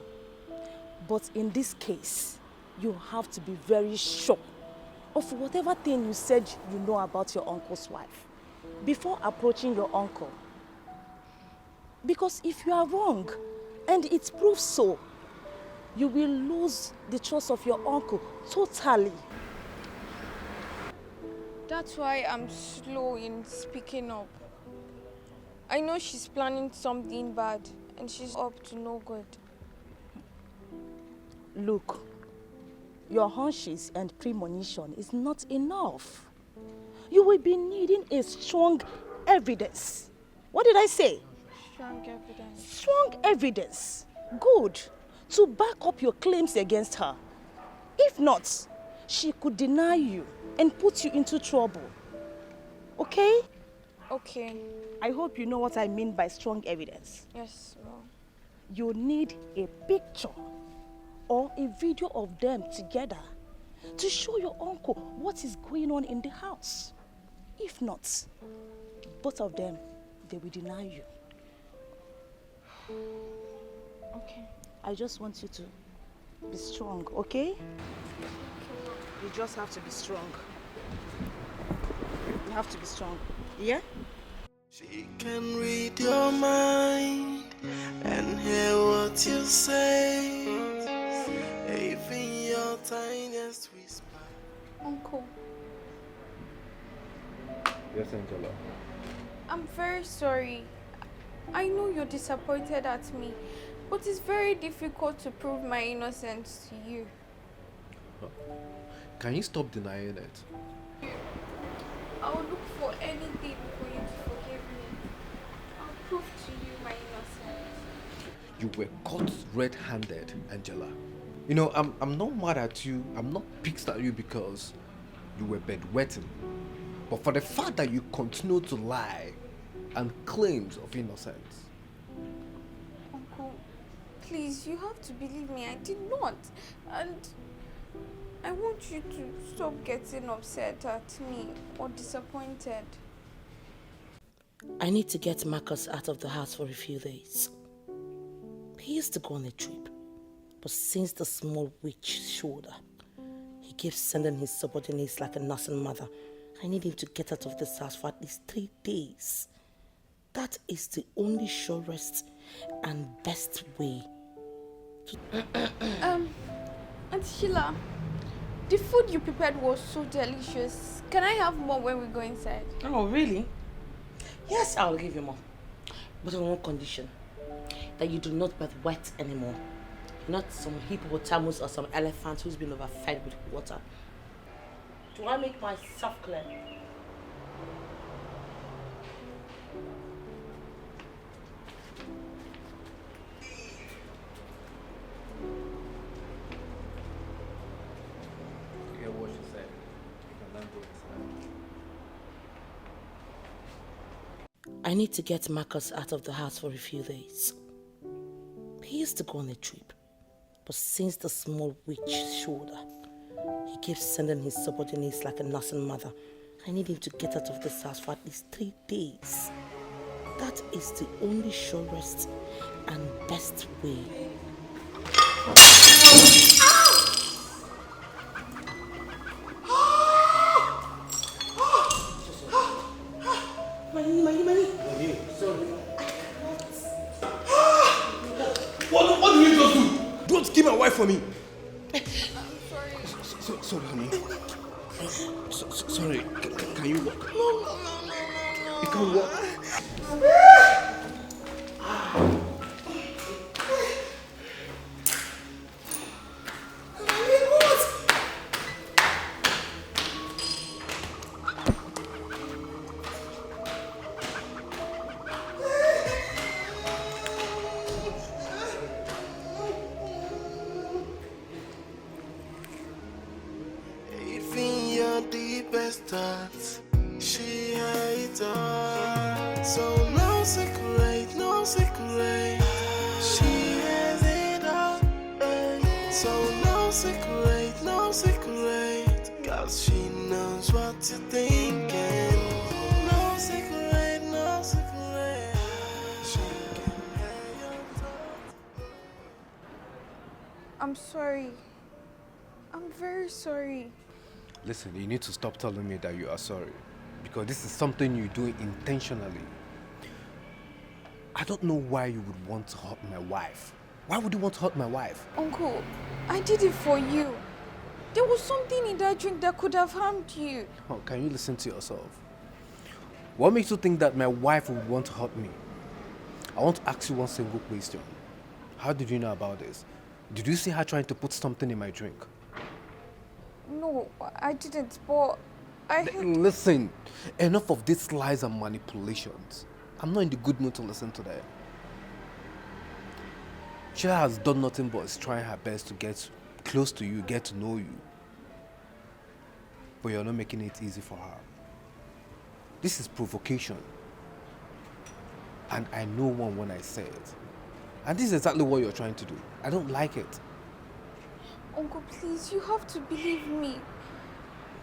Speaker 7: But in this case, you have to be very sure of whatever thing you said you know about your uncle's wife before approaching your uncle. Because if you are wrong and it proves so, you will lose the trust of your uncle totally.
Speaker 2: That's why I'm slow in speaking up. I know she's planning something bad and she's up to no good.
Speaker 7: Look, your hunches and premonition is not enough. You will be needing a strong evidence. What did I say?
Speaker 2: Strong evidence.
Speaker 7: Strong evidence. Good. To back up your claims against her. If not, she could deny you and put you into trouble. Okay?
Speaker 2: Okay.
Speaker 7: I hope you know what I mean by strong evidence.
Speaker 2: Yes, Mom.
Speaker 7: You need a picture or a video of them together to show your uncle what is going on in the house. If not, both of them, they will deny you.
Speaker 2: Okay.
Speaker 7: I just want you to be strong, okay? You just have to be strong. You have to be strong. Yeah?
Speaker 6: She can read your mind and hear what you say, even your tiniest whisper.
Speaker 2: Uncle,
Speaker 1: Yes, Angela.
Speaker 2: I'm very sorry. I know you're disappointed at me, but it's very difficult to prove my innocence to you.
Speaker 1: Can you stop denying it?
Speaker 2: I'll look for anything for you to forgive me. I'll prove to you my innocence.
Speaker 1: You were caught red-handed, Angela. You know, I'm not mad at you. I'm not pissed at you because you were bedwetting. But for the fact that you continue to lie and claims of innocence.
Speaker 2: Uncle, please, you have to believe me. I did not. And I want you to stop getting upset at me or disappointed.
Speaker 8: I need to get Marcus out of the house for a few days. He used to go on a trip, but since the small witch showed up, he keeps sending his subordinates like a nursing mother. I need him to get out of this house for at least 3 days. That is the only surest and best way to...
Speaker 2: Auntie Sheila, the food you prepared was so delicious. Can I have more when we go inside?
Speaker 8: Oh, really? Yes, I'll give you more. But on one condition. That you do not bathe wet anymore. Not some hippopotamus or some elephant who's been overfed with water. Do I make myself clear?
Speaker 1: You hear what she said? You can then go inside.
Speaker 8: I need to get Marcus out of the house for a few days. He used to go on a trip, but since the small witch showed up, he keeps sending his subordinates like a nursing mother. I need him to get out of this house for at least 3 days. That is the only surest and best way.
Speaker 5: What did you just do? Don't kill my wife for me.
Speaker 2: I'm sorry.
Speaker 1: Sorry, honey. Sorry. Can you walk?
Speaker 6: No.
Speaker 1: You can walk.
Speaker 6: Even your deepest thoughts, she hides all. So no secret, no secret. She has it all. So no secret, no secret. Cause she knows what you're thinking. No secret, no secret. She can hear your thoughts.
Speaker 2: I'm sorry. I'm very sorry.
Speaker 1: Listen, you need to stop telling me that you are sorry. Because this is something you do intentionally. I don't know why you would want to hurt my wife. Why would you want to hurt my wife?
Speaker 2: Uncle, I did it for you. There was something in that drink that could have harmed you.
Speaker 1: Oh, can you listen to yourself? What makes you think that my wife would want to hurt me? I want to ask you one single question. How did you know about this? Did you see her trying to put something in my drink?
Speaker 2: No, I didn't, but I heard...
Speaker 1: Listen, enough of these lies and manipulations. I'm not in the good mood to listen to that. She has done nothing but is trying her best to get close to you, get to know you. But you're not making it easy for her. This is provocation. And I know one when I say it. And this is exactly what you're trying to do. I don't like it.
Speaker 2: Uncle, please, you have to believe me.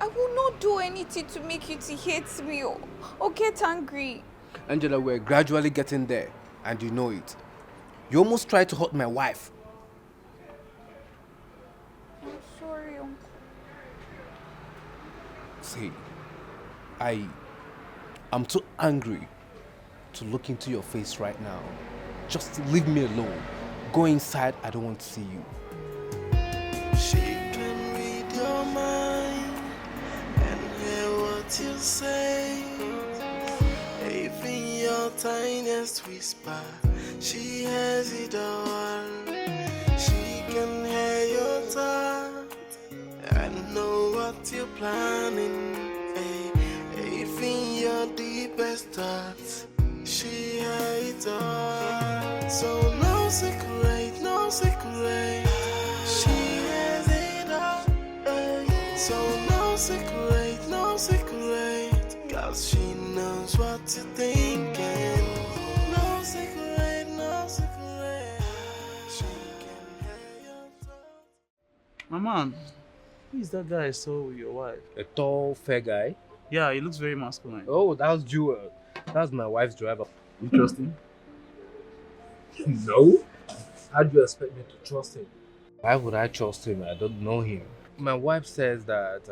Speaker 2: I will not do anything to make you to hate me or get angry.
Speaker 1: Angela, we're gradually getting there, and you know it. You almost tried to hurt my wife.
Speaker 2: I'm sorry, Uncle.
Speaker 1: See, I'm too angry to look into your face right now. Just leave me alone. Go inside, I don't want to see you.
Speaker 6: She can read your mind and hear what you say. Even your tiniest whisper, she has it all. She can hear your thoughts and know what you're planning. Even your deepest thoughts, she has it all. So no secret, no secret. She has it all. So no secret, no secret. 'Cause she knows what you're thinking. No secret, no secret. She can hear your thoughts.
Speaker 3: Mama, who is that guy I saw with your wife?
Speaker 1: A tall, fair guy?
Speaker 3: Yeah, he looks very masculine.
Speaker 1: Oh, that's Jewel. That's my wife's driver.
Speaker 3: You trust him?
Speaker 1: No. How do you expect me to trust him? Why would I trust him? I don't know him. My wife says that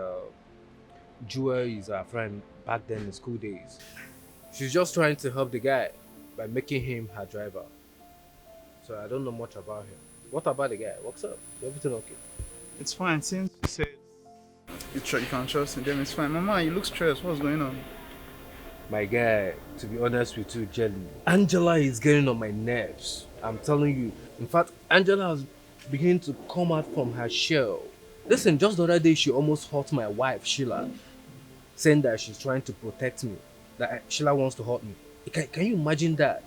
Speaker 1: Jewel is our friend back then in school days. She's just trying to help the guy by making him her driver. So I don't know much about him. What about the guy? What's up? Everything okay?
Speaker 3: It's fine. Since you said you can trust him, then it's fine. Mama, you look stressed. What's going on?
Speaker 1: My guy, to be honest with you, Jelly, Angela is getting on my nerves. I'm telling you. In fact, Angela is beginning to come out from her shell. Listen, just the other day, she almost hurt my wife, Sheila, saying that she's trying to protect me, that Sheila wants to hurt me. Can you imagine that?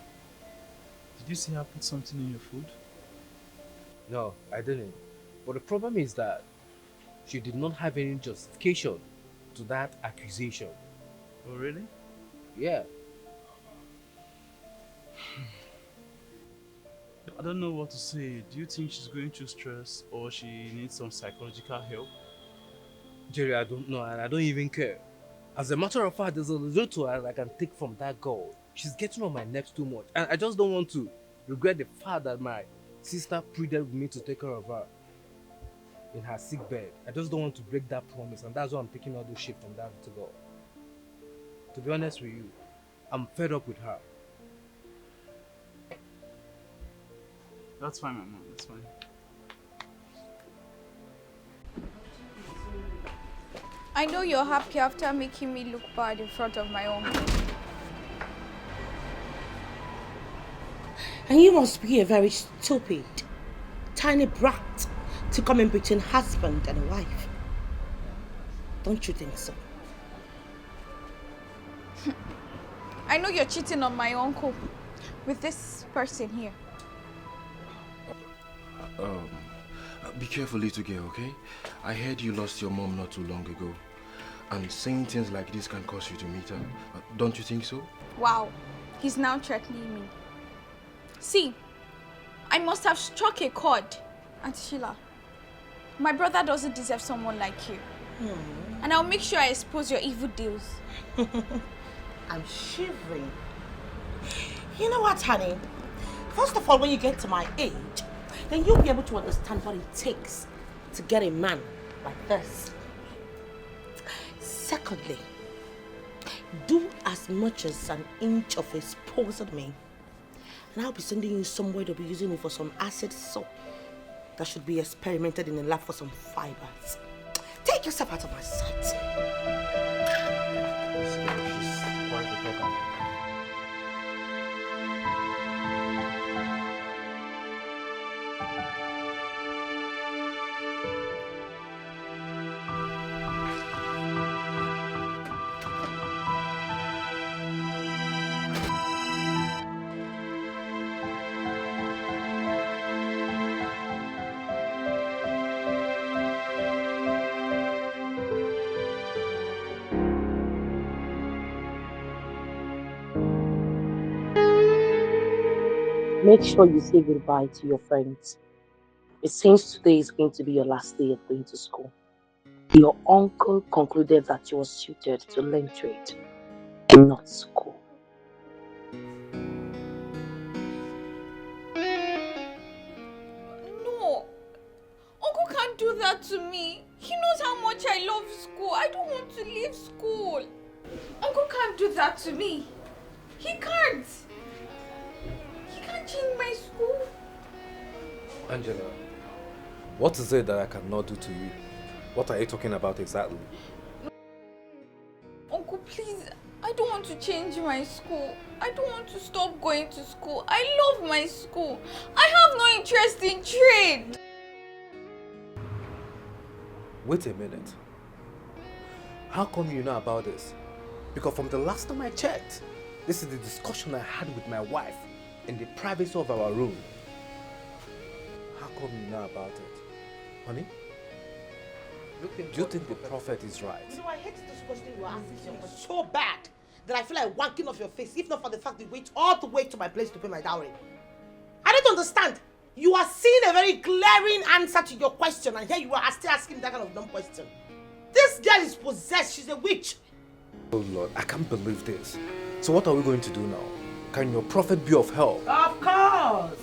Speaker 3: Did you see her put something in your food?
Speaker 1: No, I didn't. But the problem is that she did not have any justification to that accusation.
Speaker 3: Oh, really?
Speaker 1: Yeah.
Speaker 3: I don't know what to say. Do you think she's going through stress or she needs some psychological help?
Speaker 1: Jerry, I don't know, and I don't even care. As a matter of fact, there's a little I can take from that girl. She's getting on my nerves too much, and I just don't want to regret the fact that my sister pleaded with me to take care of her in her sick bed. I just don't want to break that promise, and that's why I'm taking all this shit from that little girl. To be honest with you, I'm fed up with her.
Speaker 3: That's fine, Mama. That's fine.
Speaker 2: I know you're happy after making me look bad in front of my uncle.
Speaker 8: And you must be a very stupid, tiny brat to come in between husband and wife. Don't you think so?
Speaker 2: I know you're cheating on my uncle with this person here.
Speaker 9: Be careful, little girl, okay? I heard you lost your mom not too long ago. And saying things like this can cause you to meet her. Don't you think so?
Speaker 2: Wow, he's now threatening me. See, I must have struck a chord, Auntie Sheila. My brother doesn't deserve someone like you. And I'll make sure I expose your evil deals.
Speaker 8: I'm shivering. You know what, honey? First of all, when you get to my age, then you'll be able to understand what it takes to get a man like this. Secondly, do as much as an inch of exposing me, and I'll be sending you somewhere to be using me for some acid soap that should be experimented in the lab for some fibers.
Speaker 4: Take yourself out of my sight.
Speaker 1: She's quite a talker.
Speaker 10: Make sure you say goodbye to your friends. It seems today is going to be your last day of going to school. Your uncle concluded that you were suited to learn trade, not school.
Speaker 2: No. Uncle can't do that to me. He knows how much I love school. I don't want to leave school. Uncle can't do that to me. He can't. He can't change my school.
Speaker 1: Angela, what is it that I cannot do to you? What are you talking about exactly?
Speaker 2: Uncle, please, I don't want to change my school. I don't want to stop going to school. I love my school. I have no interest in trade.
Speaker 1: Wait a minute. How come you know about this? Because from the last time I checked, this is the discussion I had with my wife in the privacy of our room. How come you know about it? Honey? Do you think the prophet is right?
Speaker 4: You know, I hate this question you are asking so bad that I feel like wanking off your face, if not for the fact that you wait all the way to my place to pay my dowry. I don't understand. You are seeing a very glaring answer to your question, and here you are still asking that kind of dumb question. This girl is possessed. She's a witch.
Speaker 1: Oh Lord, I can't believe this. So what are we going to do now? Can your prophet be of help?
Speaker 4: Of course.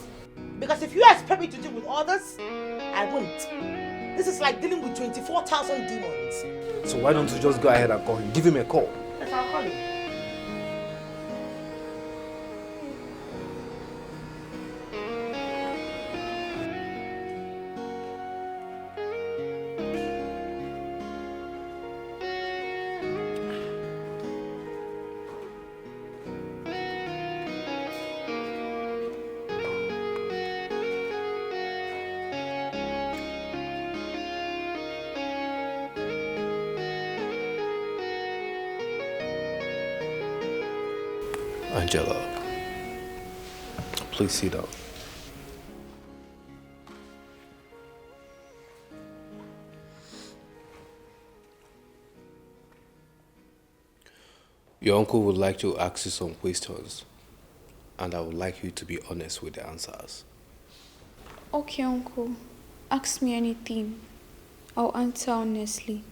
Speaker 4: Because if you expect me to deal with others, I won't. This is like dealing with 24,000 demons.
Speaker 1: So why don't you just go ahead and call him? Give him a call.
Speaker 4: Yes, I'll call him.
Speaker 1: Angela, please sit down. Your uncle would like to ask you some questions, and I would like you to be honest with the answers.
Speaker 2: Okay, Uncle. Ask me anything. I'll answer honestly.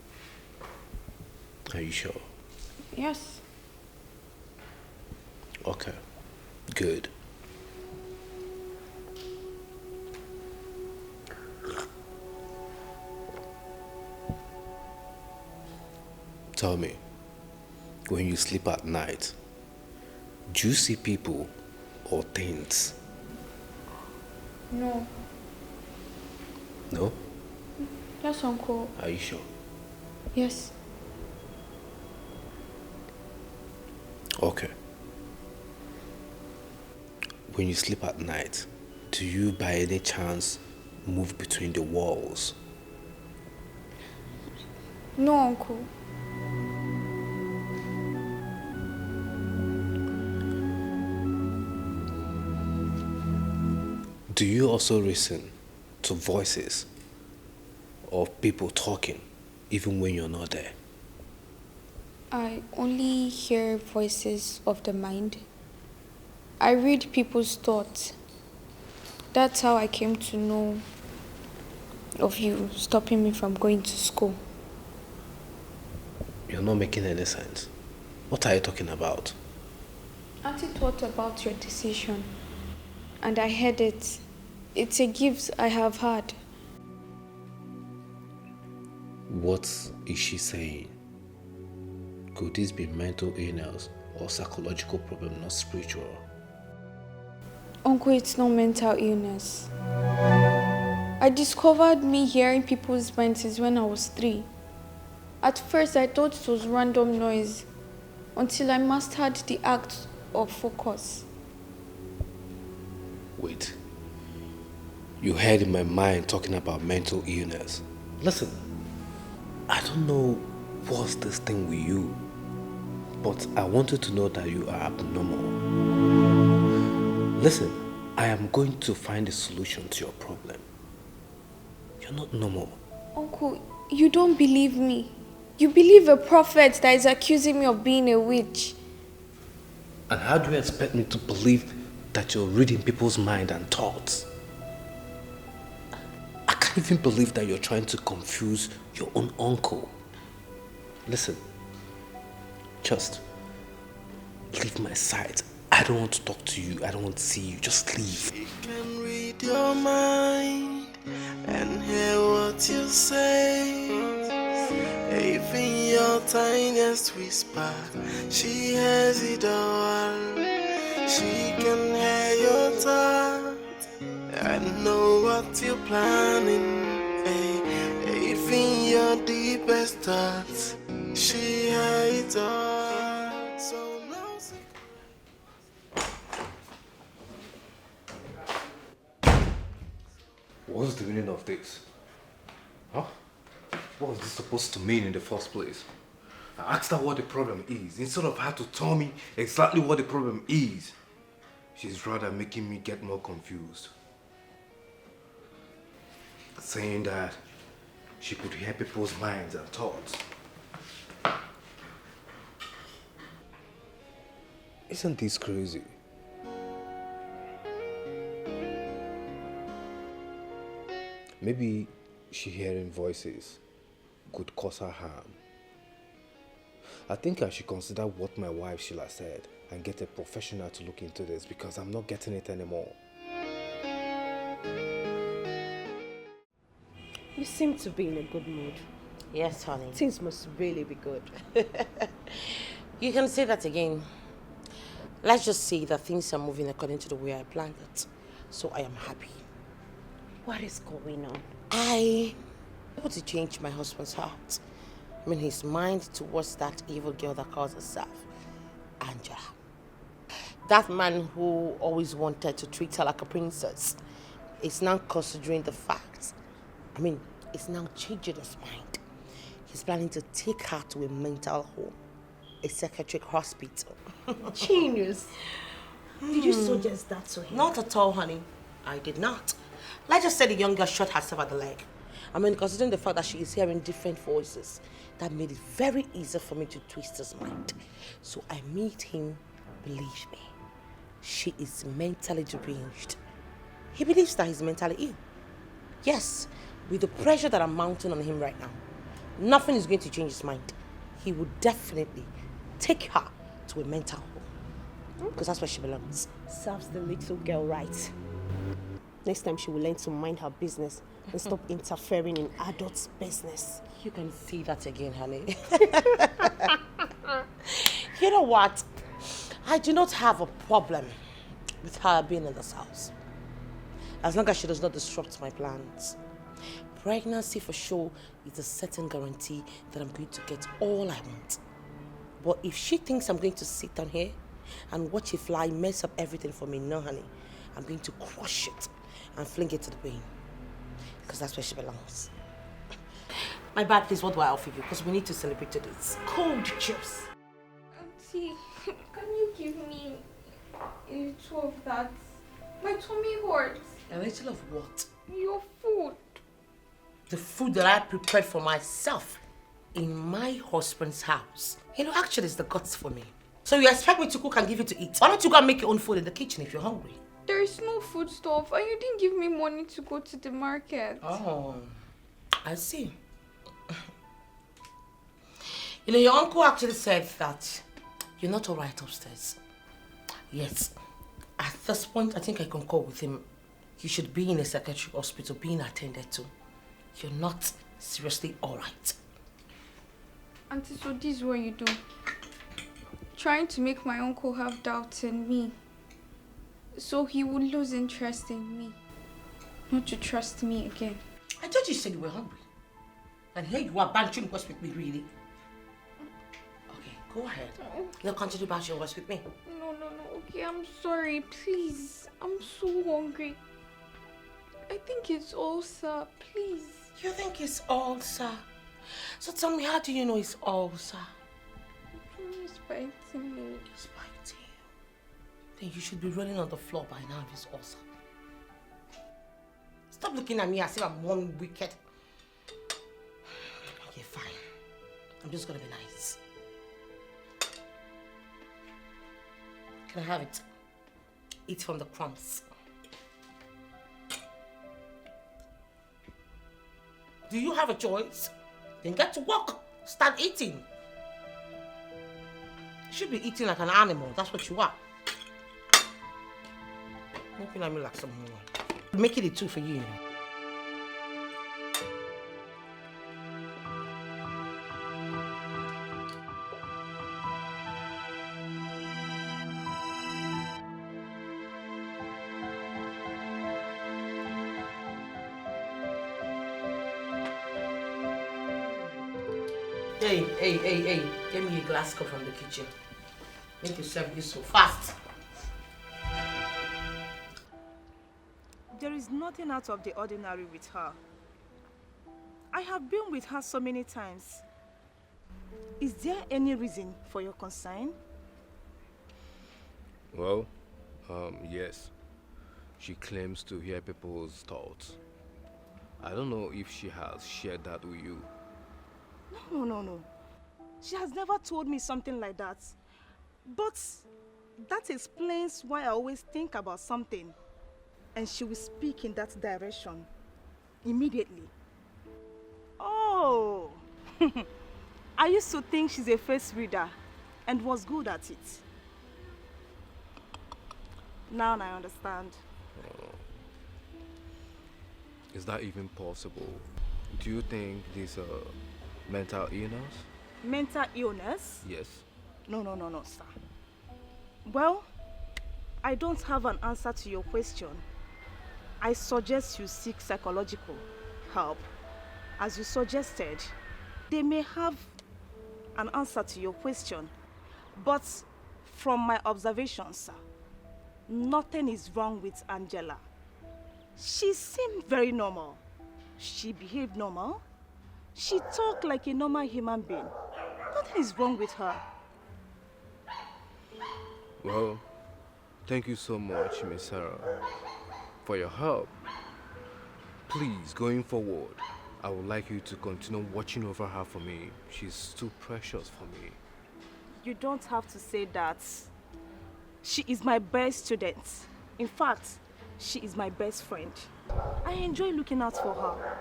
Speaker 1: Are you sure?
Speaker 2: Yes.
Speaker 1: Okay, good. Tell me, when you sleep at night, do you see people or things?
Speaker 2: No.
Speaker 1: No?
Speaker 2: Yes, Uncle.
Speaker 1: Are you sure?
Speaker 2: Yes.
Speaker 1: Okay. When you sleep at night, do you by any chance move between the walls?
Speaker 2: No, Uncle.
Speaker 1: Do you also listen to voices of people talking even when you're not there?
Speaker 2: I only hear voices of the mind. I read people's thoughts. That's how I came to know of you stopping me from going to school.
Speaker 1: You're not making any sense. What are you talking about?
Speaker 2: Auntie thought about your decision, and I heard it. It's a gift I have had.
Speaker 1: What is she saying? Could this be mental illness or psychological problem, not spiritual?
Speaker 2: Uncle, it's not mental illness. I discovered me hearing people's minds when I was 3. At first, I thought it was random noise until I mastered the act of focus.
Speaker 1: Wait. You heard in my mind talking about mental illness. Listen, I don't know what's this thing with you, but I wanted to know that you are abnormal. Listen, I am going to find a solution to your problem. You're not normal.
Speaker 2: Uncle, you don't believe me. You believe a prophet that is accusing me of being a witch.
Speaker 1: And how do you expect me to believe that you're reading people's mind and thoughts? I can't even believe that you're trying to confuse your own uncle. Listen, just leave my side. I don't want to talk to you. I don't want to see you. Just leave.
Speaker 6: She can read your mind and hear what you say. Even your tiniest whisper, she hears it all. She can hear your thoughts and know what you're planning. Even your deepest thoughts, she hears it all. So no
Speaker 1: What's the meaning of this? Huh? What was this supposed to mean in the first place? I asked her what the problem is, instead of her to tell me exactly what the problem is. She's rather making me get more confused. Saying that she could hear people's minds and thoughts. Isn't this crazy? Maybe she hearing voices could cause her harm. I think I should consider what my wife Sheila said and get a professional to look into this because I'm not getting it anymore.
Speaker 11: You seem to be in a good mood.
Speaker 8: Yes, honey.
Speaker 11: Things must really be good.
Speaker 8: You can say that again. Let's just say that things are moving according to the way I planned it. So I am happy.
Speaker 11: What is going on?
Speaker 8: I able to change my husband's heart. I mean, his mind towards that evil girl that calls herself Angela. That man who always wanted to treat her like a princess is now considering the facts. I mean, it's now changing his mind. He's planning to take her to a mental home, a psychiatric hospital.
Speaker 11: Genius. Did you suggest that to him?
Speaker 8: Not at all, honey. I did not. Let's just say the young girl shot herself at the leg. I mean, considering the fact that she is hearing different voices, that made it very easy for me to twist his mind. So I made him believe me. She is mentally deranged. He believes that he's mentally ill. Yes, with the pressure that I'm mounting on him right now, nothing is going to change his mind. He would definitely take her to a mental home. Because that's where she belongs.
Speaker 11: Serves the little girl right. Next time she will learn to mind her business and stop interfering in adults' business.
Speaker 8: You can see that again, honey. You know what? I do not have a problem with her being in this house. As long as she does not disrupt my plans. Pregnancy for sure is a certain guarantee that I'm going to get all I want. But if she thinks I'm going to sit down here and watch a fly mess up everything for me, no, honey. I'm going to crush it and fling it to the bin. Because that's where she belongs. My bad, please, what do I offer you? Because we need to celebrate this.
Speaker 11: Cold juice.
Speaker 2: Auntie, can you give me a little of that? My tummy hurts.
Speaker 8: A little of what?
Speaker 2: Your food.
Speaker 8: The food that I prepared for myself in my husband's house. You know, actually, it's the guts for me. So you expect me to cook and give you to eat? Why don't you go and make your own food in the kitchen if you're hungry?
Speaker 2: There is no food stuff and you didn't give me money to go to the market.
Speaker 8: Oh, I see. You know, your uncle actually said that you're not all right upstairs. Yes. At this point, I think I concur with him. You should be in a psychiatric hospital being attended to. You're not seriously all right.
Speaker 2: Auntie, so this is what you do. Trying to make my uncle have doubts in me. So he would lose interest in me. Not to trust me again.
Speaker 8: I thought you said you were hungry. And here you are bantering words with me, really? Okay, go ahead. Now continue bantering words with me.
Speaker 2: No. Okay, I'm sorry. Please. I'm so hungry. I think it's ulcer. Please.
Speaker 8: You think it's ulcer? So tell me, how do you know it's ulcer?
Speaker 2: It's biting me.
Speaker 8: It's biting you. Then you should be rolling on the floor by now if it's ulcer. Stop looking at me as if I'm one wicked. Okay, fine. I'm just gonna be nice. Can I have it? Eat from the crumbs. Do you have a choice? Then get to work. Start eating. You should be eating like an animal. That's what you are. Looking at me like some more. Make it a two for you. Hey, get me a glass cup from the kitchen. Make you serve this so fast.
Speaker 7: There is nothing out of the ordinary with her. I have been with her so many times. Is there any reason for your concern?
Speaker 1: Well, yes. She claims to hear people's thoughts. I don't know if she has shared that with you.
Speaker 7: No. She has never told me something like that. But that explains why I always think about something. And she will speak in that direction immediately. Oh! I used to think she's a face reader and was good at it. Now I understand.
Speaker 1: Is that even possible? Do you think this mental illness?
Speaker 7: Mental illness?
Speaker 1: Yes.
Speaker 7: No, sir. Well, I don't have an answer to your question. I suggest you seek psychological help. As you suggested, they may have an answer to your question. But from my observations, sir, nothing is wrong with Angela. She seemed very normal. She behaved normal. She talked like a normal human being. Nothing is wrong with her.
Speaker 1: Well, thank you so much, Miss Sarah, for your help. Please, going forward, I would like you to continue watching over her for me. She's too precious for me.
Speaker 7: You don't have to say that. She is my best student. In fact, she is my best friend. I enjoy looking out for her.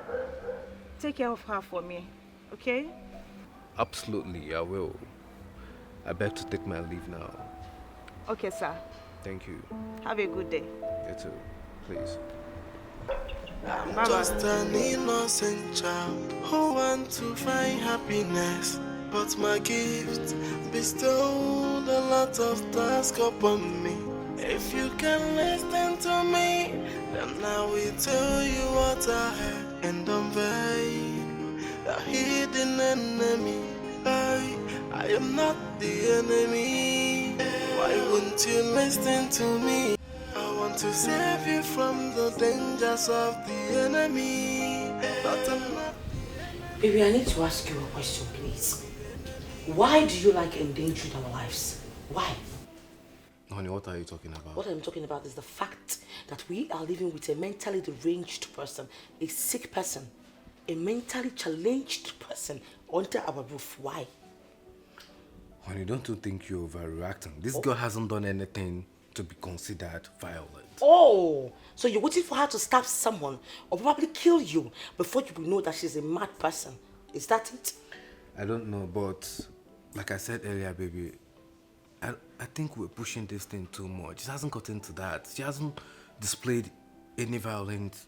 Speaker 7: Take care of her for me, okay?
Speaker 1: Absolutely, I will. I beg to take my leave now.
Speaker 7: Okay, sir.
Speaker 1: Thank you.
Speaker 7: Have a good day.
Speaker 1: You too. Please.
Speaker 7: Bye-bye.
Speaker 6: Just an innocent child who wants to find happiness. But my gift bestowed a lot of tasks upon me. If you can listen to me, then I will tell you what I have. And unveil the hidden enemy. I am not the enemy. Why won't you listen to me? I want to save you from the dangers of the enemy. But I'm not.
Speaker 8: Baby, I need to ask you a question, please. Why do you like endangering our lives? Why?
Speaker 1: Honey, what are you talking about?
Speaker 8: What I'm talking about is the fact that we are living with a mentally deranged person, a sick person, a mentally challenged person under our roof. Why?
Speaker 1: Honey, don't you think you're overreacting? This girl hasn't done anything to be considered violent.
Speaker 8: Oh, so you're waiting for her to stab someone or probably kill you before you will know that she's a mad person. Is that it?
Speaker 1: I don't know, but like I said earlier, baby, I think we're pushing this thing too much. It hasn't gotten to that. She hasn't displayed any violent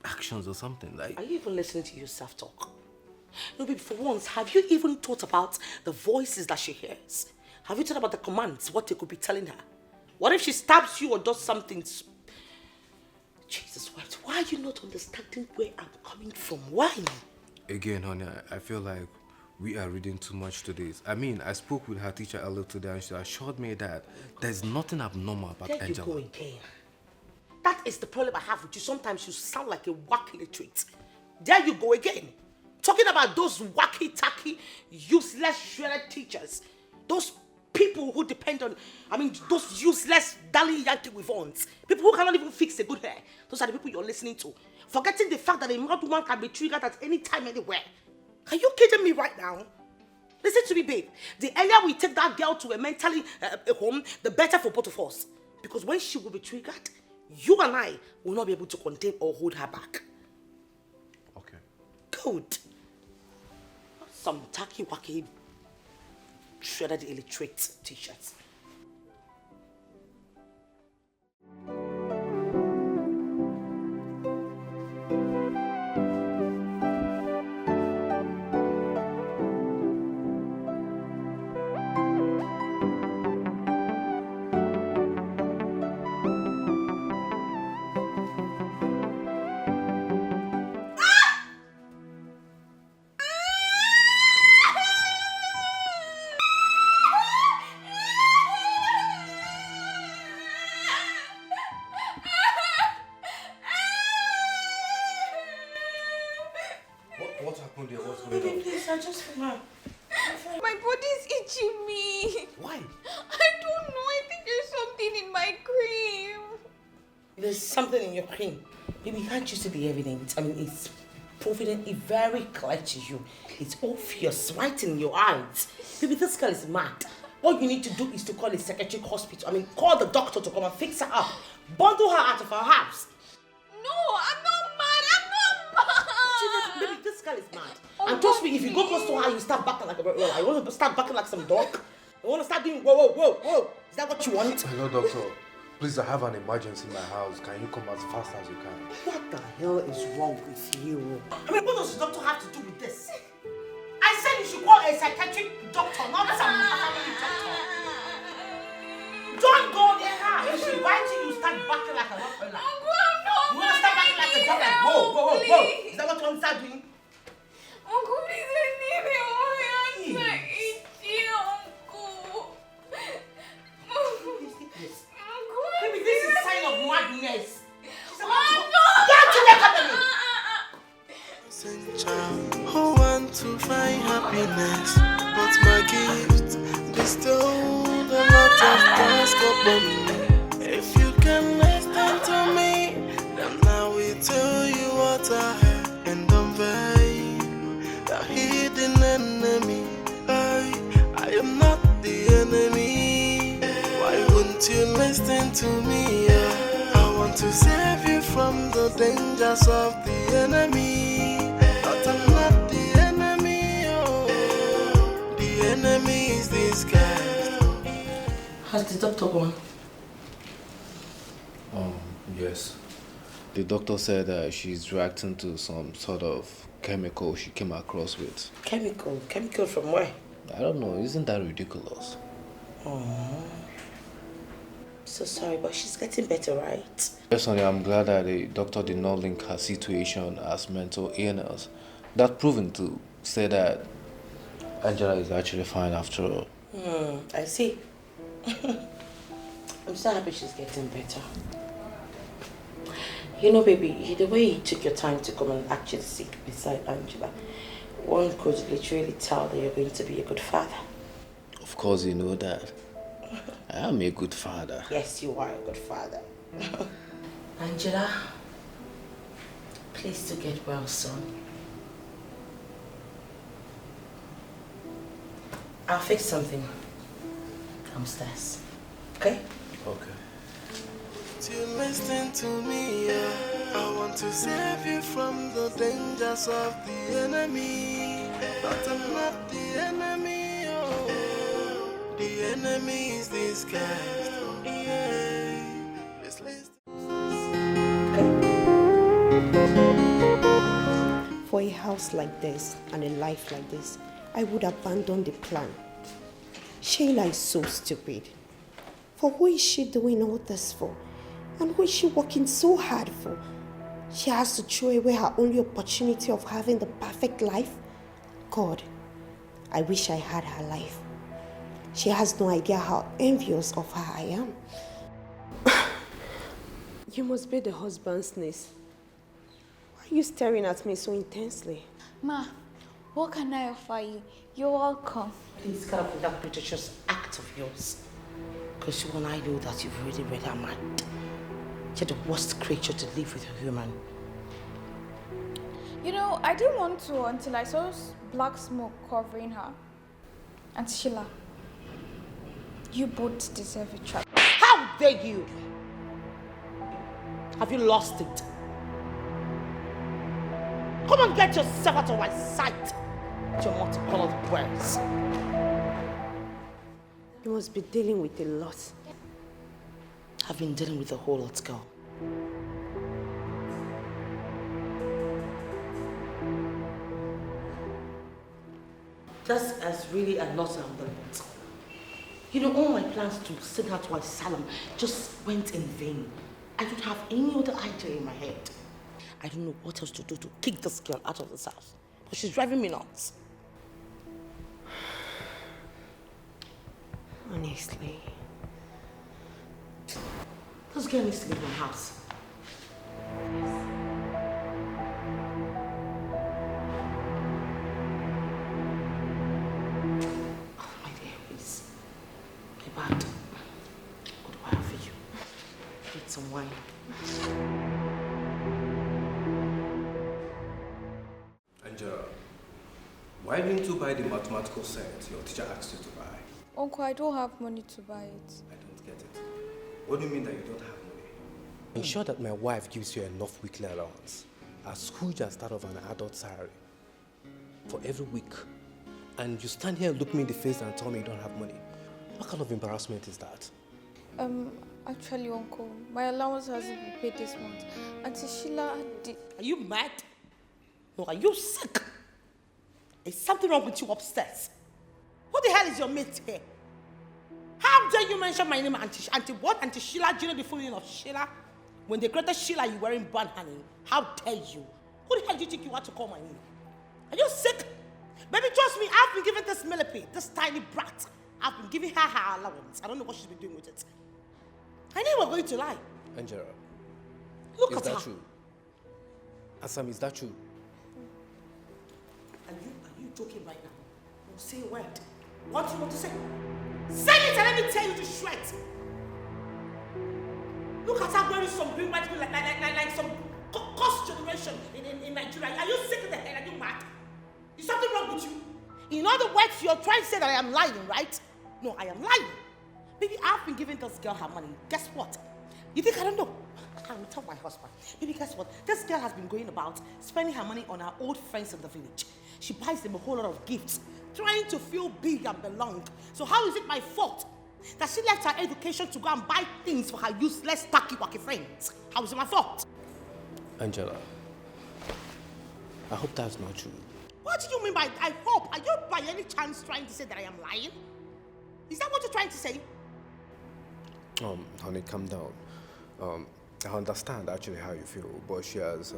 Speaker 1: actions or something. Like.
Speaker 8: Are you even listening to yourself talk? No, baby, for once, have you even thought about the voices that she hears? Have you thought about the commands, what they could be telling her? What if she stabs you or does something? Jesus, why are you not understanding where I'm coming from? Why?
Speaker 1: Again, honey, I feel like we are reading too much to this. I mean, I spoke with her teacher earlier today and she assured me that there's nothing abnormal about
Speaker 8: There
Speaker 1: Angela.
Speaker 8: you go again. That is the problem I have with you. Sometimes you sound like a whack illiterate. There you go again. Talking about those wacky-tacky, useless, shredded teachers. Those people who depend on, those useless, darling Yankee with horns. People who cannot even fix a good hair. Those are the people you're listening to. Forgetting the fact that a mad woman can be triggered at any time, anywhere. Are you kidding me right now? Listen to me, babe. The earlier we take that girl to a mentally home, the better for both of us. Because when she will be triggered, you and I will not be able to contain or hold her back.
Speaker 1: Okay.
Speaker 8: Good. Some tacky-wacky, shredded illiterate t-shirts.
Speaker 1: What happened here? What's going on?
Speaker 8: Please, I just feel my
Speaker 2: body's itching me.
Speaker 8: Why?
Speaker 2: I don't know. I think there's something in my cream.
Speaker 8: There's something in your cream. Baby, can't you see the evidence? It's providently very clear to you. It's obvious, right in your eyes. Baby, this girl is mad. All you need to do is to call a psychiatric hospital. Call the doctor to come and fix her up. Bundle her out of her house.
Speaker 2: No, I'm not mad.
Speaker 8: Baby, this girl is mad. And trust me, if you go close to her, you start backing like a you want to start backing like some dog? You want to start doing whoa? Is that what you want?
Speaker 1: Hello, doctor. Please, I have an emergency in my house. Can you come as fast as you can?
Speaker 8: What the hell is wrong with you? What does the doctor have to do with this? I said you should call a psychiatric doctor, not some family doctor. Don't go there. If she bites you, you start backing like a rottweiler. You want to start backing like a dog like whoa. Is that what you want to start doing?
Speaker 2: Uncle, please, I need help. My hands are itchy, Uncle.
Speaker 8: Baby, this is a sign of madness.
Speaker 6: Who want to find happiness, but my gift bestowed a lot of task upon me. If you can listen to me, then I will tell you what I have and unveil the hidden enemy. I am not the enemy. Why won't you listen to me? I want to save you from the dangers of the enemy. But I'm not the enemy. The enemy is this guy.
Speaker 8: Has the doctor gone?
Speaker 1: Yes. The doctor said that she's reacting to some sort of chemical she came across with.
Speaker 8: Chemical? Chemical from where?
Speaker 1: I don't know. Isn't that ridiculous?
Speaker 8: Oh. So sorry, but she's getting better, right?
Speaker 1: Yes, honey, I'm glad that the doctor did not link her situation as mental illness. That proven to say that Angela is actually fine after all.
Speaker 8: I see. I'm so happy she's getting better. You know, baby, the way you took your time to come and actually sit beside Angela, one could literally tell that you're going to be a good father.
Speaker 1: Of course you know that. I am a good father.
Speaker 8: Yes, you are a good father. Angela, please do get well soon. I'll fix something downstairs. Okay?
Speaker 1: Okay.
Speaker 6: You listen to me, I want to save you from the dangers of the enemy. But I'm not the enemy. The enemy is this guy. Just listen.
Speaker 11: For a house like this and a life like this, I would abandon the plan. Shayla is so stupid. For who is she doing all this for? And who is she working so hard for? She has to throw away her only opportunity of having the perfect life. God, I wish I had her life. She has no idea how envious of her I am. You must be the husband's niece. Why are you staring at me so intensely?
Speaker 2: Ma, what can I offer you? You're welcome.
Speaker 8: Please cut off with that pretentious act of yours. Because when I know that you've already read her mind. You're the worst creature to live with a human.
Speaker 2: You know, I didn't want to until I saw black smoke covering her. And Sheila, you both deserve a trap.
Speaker 8: How dare you? Have you lost it? Come and get yourself out of my sight. Your multicolored words.
Speaker 11: You must be dealing with a lot.
Speaker 8: I've been dealing with a whole lot, girl. This is really a lot of the lot. You know, all my plans to send her to asylum just went in vain. I don't have any other idea in my head. I don't know what else to do to kick this girl out of this house. But she's driving me nuts.
Speaker 11: Honestly.
Speaker 8: This girl needs to leave my house. Oh, my dear, please. My bad. What do I have for you? Get some wine.
Speaker 1: Angela, why didn't you buy the mathematical set your teacher asked you to buy?
Speaker 2: Uncle, I don't have money to buy it.
Speaker 1: I don't get it. What do you mean that you don't have money? Ensure that my wife gives you enough weekly allowance, as huge as that of an adult salary, for every week. And you stand here and look me in the face and tell me you don't have money. What kind of embarrassment is that?
Speaker 2: Actually, Uncle, my allowance hasn't been paid this month. Auntie Sheila did...
Speaker 8: Are you mad? No, are you sick? Is something wrong with you upstairs? Who the hell is your mate here? How dare you mention my name, Auntie what? Auntie Sheila? Do you know the full name of Sheila? When they created Sheila, you were in bad honey. How dare you? Who the hell do you think you are to call my name? Are you sick? Baby, trust me, I've been giving this millipede, this tiny brat. I've been giving her her allowance. I don't know what she's been doing with it. I knew you were going to lie.
Speaker 1: Angela,
Speaker 8: Look at
Speaker 1: is that
Speaker 8: her.
Speaker 1: true? Asam, is that true?
Speaker 8: Are you talking right now? No, say a word. What do you want to say? Say it and let me tell you to shred. Look at her wearing some green white like some cost generation in Nigeria. Are you sick in the head? Are you mad? Is something wrong with you? In other words, you're trying to say that I am lying, right? No, I am lying. Baby, I've been giving this girl her money. Guess what? You think I don't know? I will tell my husband. Baby, guess what? This girl has been going about spending her money on her old friends in the village. She buys them a whole lot of gifts, trying to feel big and belong. So how is it my fault that she left her education to go and buy things for her useless tacky-wacky friends? How is it my fault?
Speaker 1: Angela, I hope that's not true.
Speaker 8: What do you mean by I hope? Are you by any chance trying to say that I am lying? Is that what you're trying to say?
Speaker 1: Honey, calm down. I understand actually how you feel, but she has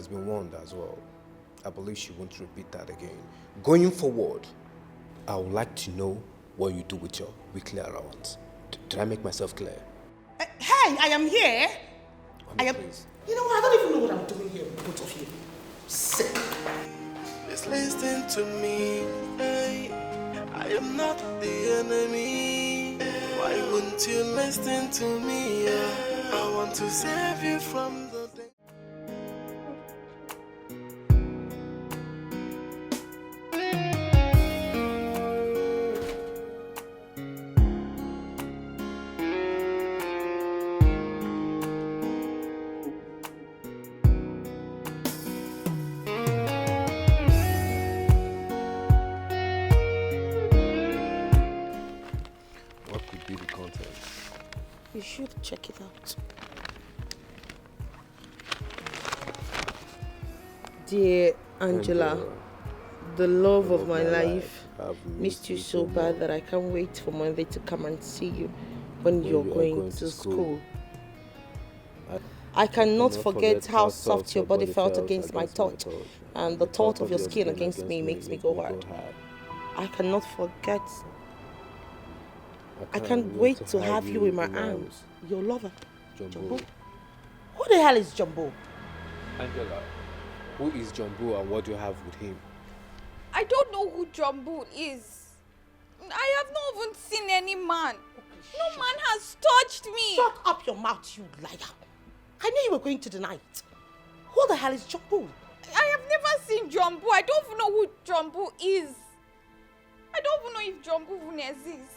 Speaker 1: been warned as well. I believe she won't repeat that again. Going forward, I would like to know what you do with your weekly allowance. Did I make myself clear?
Speaker 8: Hey, I am here.
Speaker 1: Honey, please.
Speaker 8: You know what? I don't even know what I'm doing here with both of you. Sick.
Speaker 6: Please listen to me. Hey, I am not the enemy. Why wouldn't you listen to me? I want to save you from the day.
Speaker 1: What could be the content?
Speaker 8: You should check it out. Dear Angela, the love of my life,
Speaker 1: I've
Speaker 8: missed you so bad that I can't wait for Monday to come and see you when you're going to school. I cannot forget how soft your body felt against my touch, and the thought of your skin against me makes me go hard. I cannot forget. I can't wait to have you in my arms. Your lover, Jumbo. Who the hell is Jumbo?
Speaker 1: Angela, who is Jumbo and what do you have with him?
Speaker 2: I don't know who Jumbo is. I have not even seen any man. No man has touched me.
Speaker 8: Shut up your mouth, you liar. I knew you were going to deny it. Who the hell is Jumbo?
Speaker 2: I have never seen Jumbo. I don't even know who Jumbo is. I don't even know if Jumbo even exists.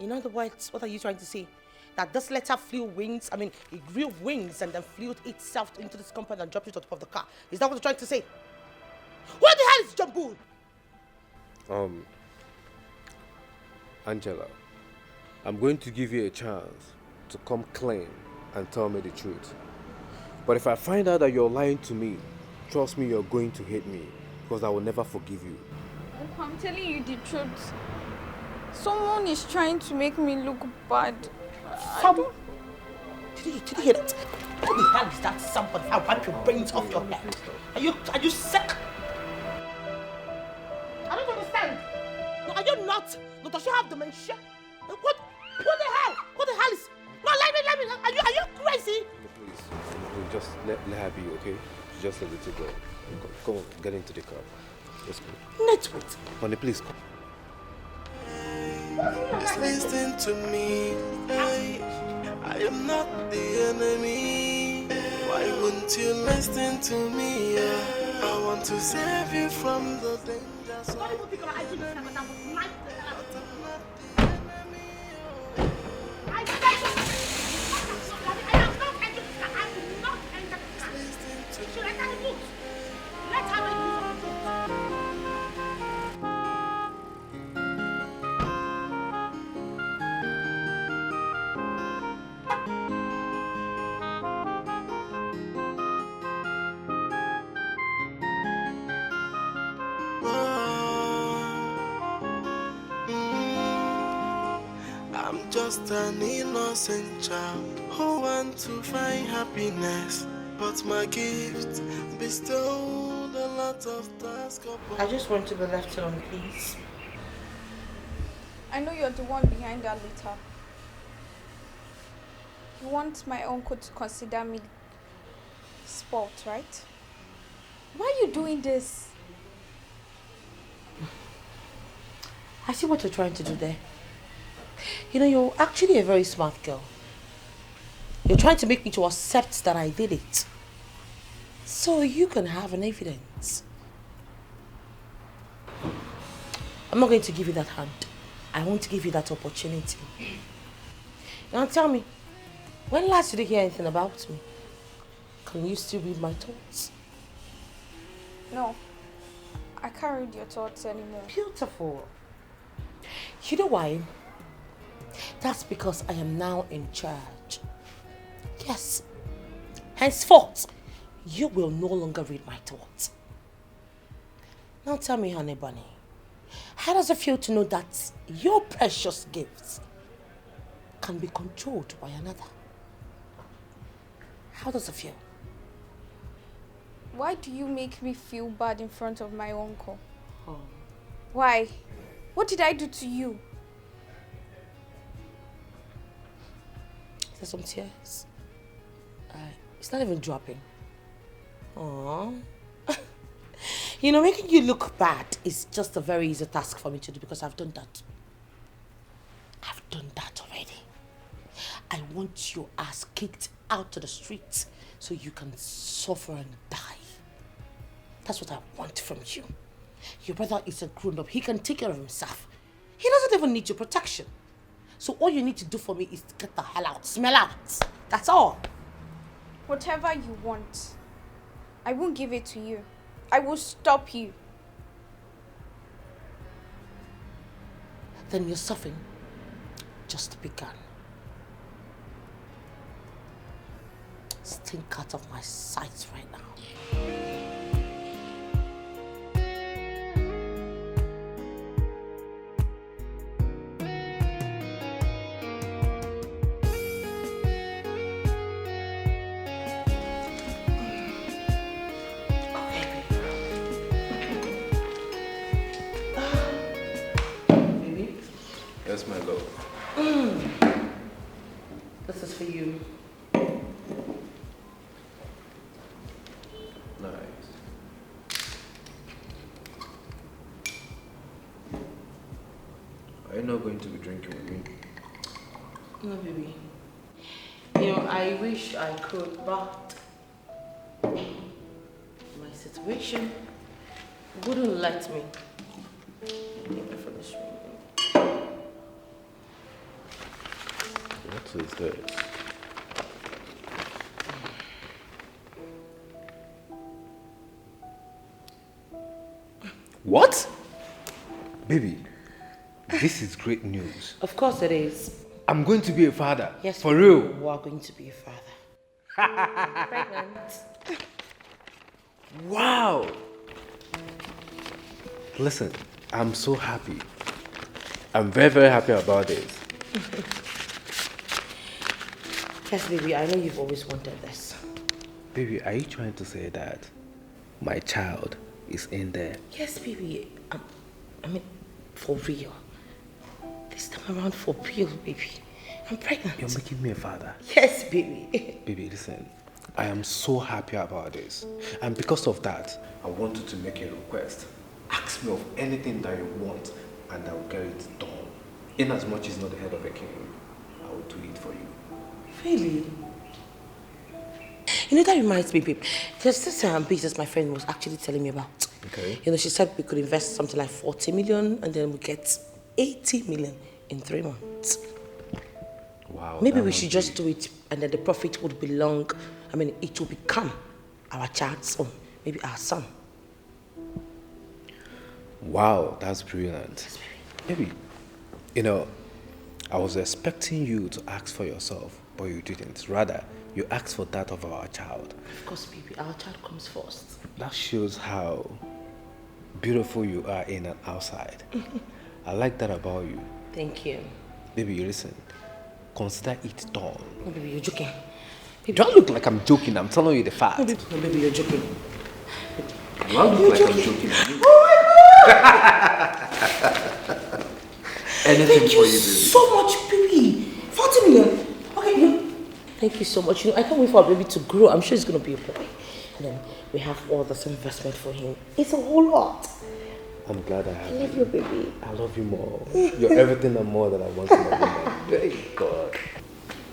Speaker 8: In other words, what are you trying to say? That this letter it grew wings and then flew itself into this compound and dropped it on top of the car. Is that what you're trying to say? What the hell is Jumbo?
Speaker 1: Angela, I'm going to give you a chance to come clean and tell me the truth. But if I find out that you're lying to me, trust me, you're going to hate me because I will never forgive you.
Speaker 2: I'm telling you the truth. Someone is trying to make me look bad.
Speaker 8: Did you hear that? Who the hell is that somebody? I'll wipe your brains off your head. Are you sick? I don't understand. No, are you not? No, does she have dementia? What the hell? What the hell is? No, let me. Are you crazy?
Speaker 1: No, please, just let her be, okay? Just let it go. Come on, get into the car. Let's go.
Speaker 8: Network.
Speaker 1: Honey, please come.
Speaker 6: Just listen to me. I am not the enemy. Why wouldn't you listen to me? I want to save you from the danger zone. I'm just an innocent child who wants to find happiness, but my gift bestowed a lot of tasks upon.
Speaker 8: I just want to be left alone, please.
Speaker 2: I know you're the one behind that letter. You want my uncle to consider me spoiled, right? Why are you doing this?
Speaker 8: I see what you're trying to do there. You know, you're actually a very smart girl. You're trying to make me to accept that I did it, so you can have an evidence. I'm not going to give you that hand. I won't give you that opportunity. Now tell me, when last did you hear anything about me? Can you still read my thoughts?
Speaker 2: No, I can't read your thoughts anymore.
Speaker 8: Beautiful. You know why? That's because I am now in charge. Yes. Henceforth, you will no longer read my thoughts. Now tell me, honey bunny, how does it feel to know that your precious gifts can be controlled by another? How does it feel?
Speaker 2: Why do you make me feel bad in front of my uncle?
Speaker 8: Oh.
Speaker 2: Why? What did I do to you?
Speaker 8: There's some tears. It's not even dropping. Aww. You know, making you look bad is just a very easy task for me to do because I've done that. I've done that already. I want your ass kicked out to the streets so you can suffer and die. That's what I want from you. Your brother is a grown-up. He can take care of himself. He doesn't even need your protection. So all you need to do for me is to get the hell out. Smell out. That's all.
Speaker 2: Whatever you want, I won't give it to you. I will stop you.
Speaker 8: Then your suffering just begun. Stink out of my sight right now.
Speaker 1: Yes, my love.
Speaker 8: This is for you.
Speaker 1: Nice. Are you not going to be drinking with me?
Speaker 8: No, baby. You know, I wish I could, but my situation wouldn't let me. Thank you for this ring.
Speaker 1: What is this? What? Baby, this is great news.
Speaker 8: Of course it is.
Speaker 1: I'm going to be a father.
Speaker 8: Yes,
Speaker 1: for real.
Speaker 8: You are going to be a father. I'm pregnant.
Speaker 1: Wow. Listen, I'm so happy. I'm very, very happy about this.
Speaker 8: Yes, baby, I know you've always wanted this.
Speaker 1: Baby, are you trying to say that my child is in there?
Speaker 8: Yes, baby. I mean, for real. This time around, for real, baby. I'm pregnant.
Speaker 1: You're making me a father?
Speaker 8: Yes, baby.
Speaker 1: Baby, listen. I am so happy about this. And because of that, I wanted to make a request. Ask me of anything that you want and I will get it done. In as much as not the head of Ekene, I will do it for you.
Speaker 8: Really? You know, that reminds me, babe. There's this business my friend was actually telling me about.
Speaker 1: Okay.
Speaker 8: You know, she said we could invest something like 40 million and then we get 80 million in 3 months.
Speaker 1: Wow.
Speaker 8: Maybe we should just do it and then the profit would belong, it will become our child's own, maybe our son.
Speaker 1: Wow, that's brilliant. Maybe, you know, I was expecting you to ask for yourself, but you didn't. Rather, you asked for that of our child.
Speaker 8: Of course, baby, our child comes first.
Speaker 1: That shows how beautiful you are in and outside. I like that about you.
Speaker 8: Thank you.
Speaker 1: Baby, you listen. Consider it done.
Speaker 8: No, baby, you're joking.
Speaker 1: Baby, don't look like I'm joking. I'm telling you the fact.
Speaker 8: No, baby, you're joking.
Speaker 1: Do I look like I'm joking?
Speaker 8: Oh my God!
Speaker 1: Anything
Speaker 8: Thank
Speaker 1: for
Speaker 8: you
Speaker 1: you, baby.
Speaker 8: so much, baby. 40 million. Okay, thank you so much. You know, I can't wait for our baby to grow. I'm sure it's going to be a boy. And then we have all this investment for him. It's a whole lot.
Speaker 1: I'm glad I have
Speaker 8: I love you, baby.
Speaker 1: I love you more. You're everything and more that I want in a woman. Thank God.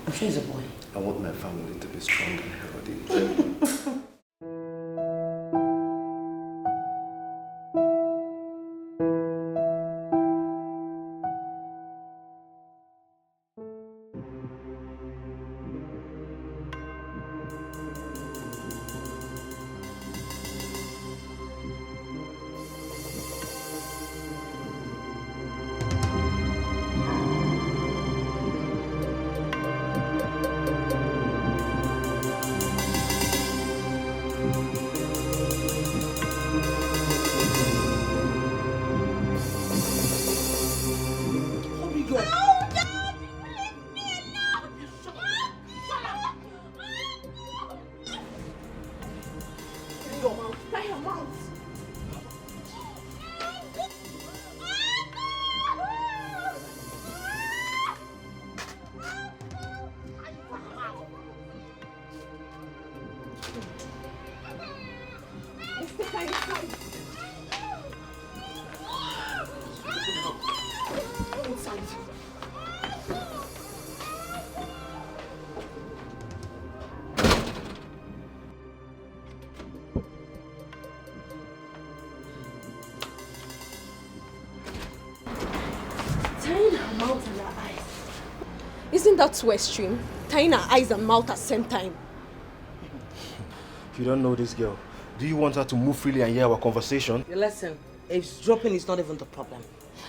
Speaker 8: I'm sure he's a boy.
Speaker 1: I want my family to be strong and healthy.
Speaker 11: Isn't that too extreme? Tying her eyes and mouth at the same time.
Speaker 9: You don't know this girl. Do you want her to move freely and hear our conversation?
Speaker 8: Listen, if dropping is not even the problem.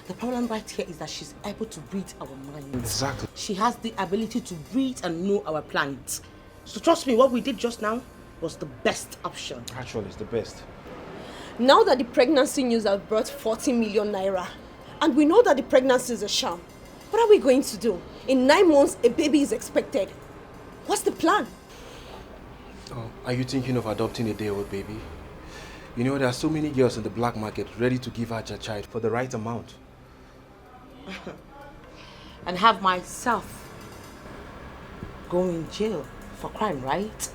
Speaker 8: The problem right here is that she's able to read our minds.
Speaker 9: Exactly.
Speaker 8: She has the ability to read and know our plans. So trust me, what we did just now was the best option.
Speaker 9: Actually, it's the best.
Speaker 11: Now that the pregnancy news has brought 40 million naira, and we know that the pregnancy is a sham, what are we going to do? In 9 months, a baby is expected. What's the plan?
Speaker 9: Oh, are you thinking of adopting a day-old baby? You know, there are so many girls in the black market ready to give her a child for the right amount.
Speaker 8: and have myself go in jail for crime, right?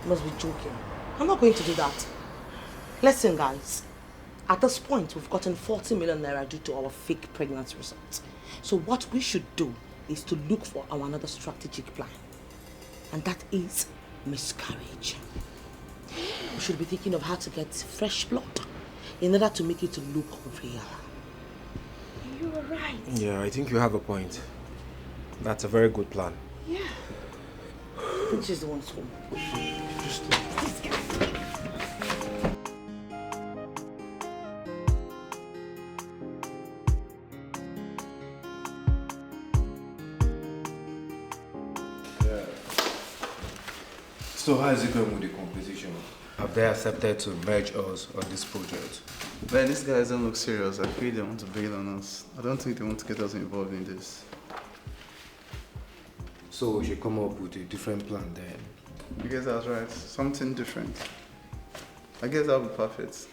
Speaker 8: You must be joking. I'm not going to do that. Listen, guys. At this point, we've gotten 40 million naira due to our fake pregnancy results. So what we should do is to look for our another strategic plan. And that is miscarriage. We should be thinking of how to get fresh blood in order to make it look real. You are right.
Speaker 9: Yeah, I think you have a point. That's a very good plan.
Speaker 8: Yeah. I think she's the one home. Just this guy.
Speaker 9: So how is it going with the competition?
Speaker 1: Have they accepted to merge us on this project?
Speaker 3: Man, these guys don't look serious. I feel they want to bail on us. I don't think they want to get us involved in this.
Speaker 1: So we should come up with a different plan then.
Speaker 3: I guess that's right. Something different. I guess that'll be perfect.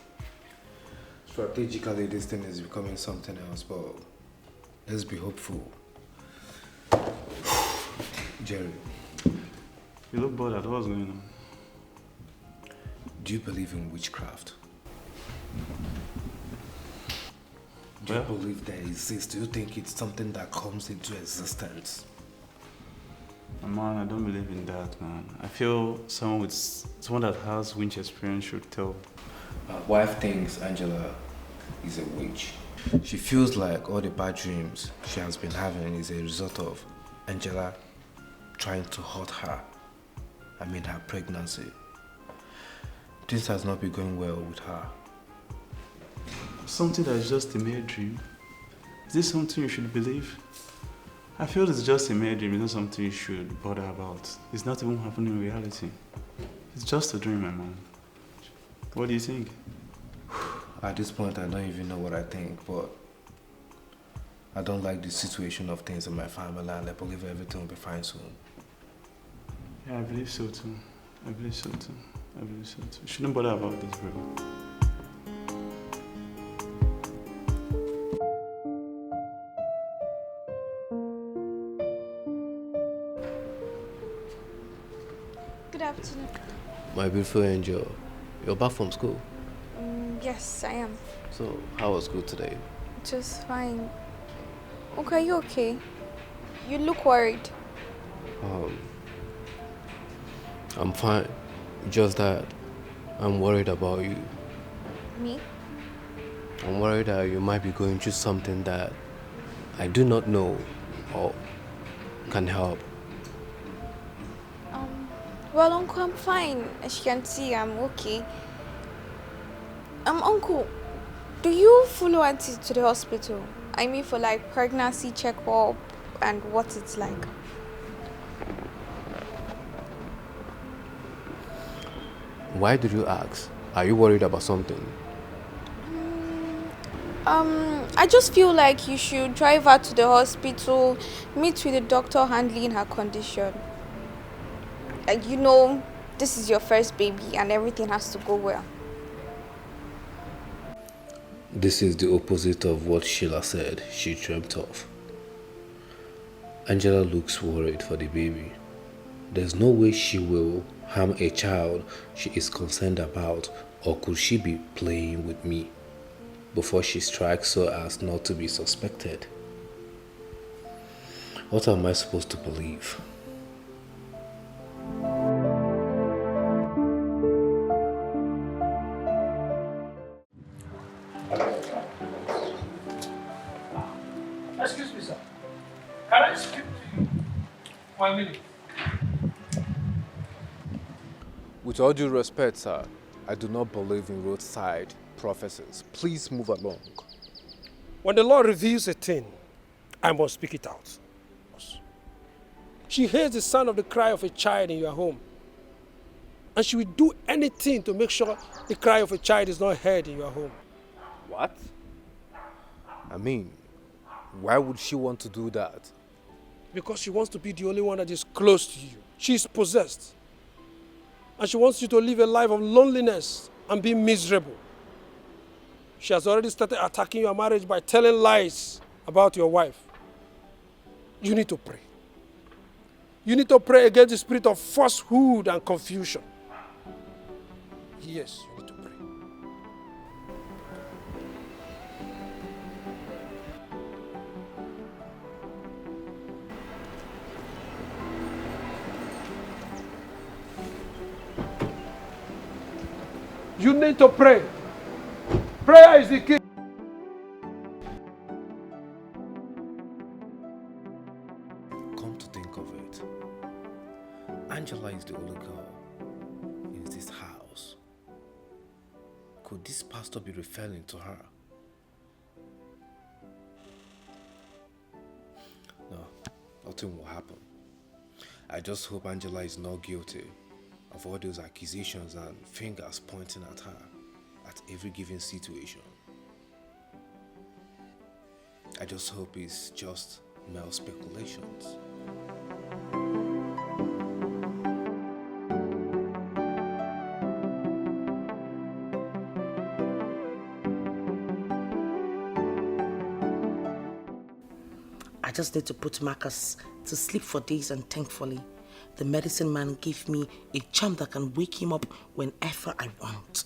Speaker 1: Strategically, this thing is becoming something else, but let's be hopeful. Jerry.
Speaker 3: You look bored at what's going on.
Speaker 1: Do you believe in witchcraft? Do you believe there exists? Do you think it's something that comes into existence?
Speaker 3: Man, I don't believe in that, man. I feel someone that has witch experience should tell.
Speaker 1: My wife thinks Angela is a witch. She feels like all the bad dreams she has been having is a result of Angela trying to hurt her. I mean her pregnancy. This has not been going well with her.
Speaker 3: Something that is just a mere dream? Is this something you should believe? I feel it's just a mere dream, it's not something you should bother about. It's not even happening in reality. It's just a dream, my man. What do you think?
Speaker 1: At this point, I don't even know what I think, but I don't like the situation of things in my family, and I believe everything will be fine soon.
Speaker 3: Yeah, I believe so too. I believe so too. I believe so too. You shouldn't bother about this, bro.
Speaker 2: Good afternoon.
Speaker 1: My beautiful angel, you're back from school?
Speaker 2: Yes, I am.
Speaker 1: So, how was school today?
Speaker 2: Just fine. Okay, are you okay? You look worried.
Speaker 1: I'm fine. Just that I'm worried about you.
Speaker 2: Me?
Speaker 1: I'm worried that you might be going through something that I do not know or can help.
Speaker 2: Well, Uncle, I'm fine. As you can see, I'm okay. Uncle, do you follow Auntie to the hospital? I mean for like pregnancy check-up and what it's like.
Speaker 1: Why did you ask? Are you worried about something?
Speaker 2: I just feel like you should drive her to the hospital, meet with the doctor handling her condition. Like, you know, this is your first baby and everything has to go well.
Speaker 1: This is the opposite of what Sheila said she dreamt of. Angela looks worried for the baby. There's no way she will harm a child she is concerned about, or could she be playing with me before she strikes so as not to be suspected? What am I supposed to believe?
Speaker 5: Excuse me, sir. Can I speak to you? 1 minute.
Speaker 1: With all due respect, sir, I do not believe in roadside prophecies. Please move along.
Speaker 5: When the Lord reveals a thing, I must speak it out. She hears the sound of the cry of a child in your home. And she will do anything to make sure the cry of a child is not heard in your home.
Speaker 1: What? I mean, why would she want to do that?
Speaker 5: Because she wants to be the only one that is close to you. She is possessed. And she wants you to live a life of loneliness and be miserable. She has already started attacking your marriage by telling lies about your wife. You need to pray. You need to pray against the spirit of falsehood and confusion. Yes, you need to pray. You need to pray. Prayer is the key.
Speaker 1: Come to think of it, Angela is the only girl in this house. Could this pastor be referring to her? No, nothing will happen. I just hope Angela is not guilty of all those accusations and fingers pointing at her at every given situation. I just hope it's just mere speculations.
Speaker 8: I just need to put Marcus to sleep for days, and thankfully, the medicine man gave me a charm that can wake him up whenever I want.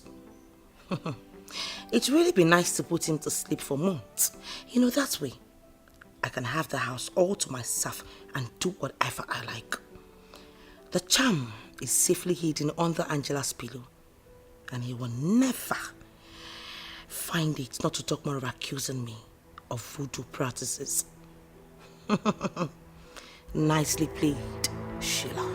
Speaker 8: It'd really be nice to put him to sleep for months. You know, that way, I can have the house all to myself and do whatever I like. The charm is safely hidden under Angela's pillow, and he will never find it, not to talk more of accusing me of voodoo practices. Nicely played, Sheila.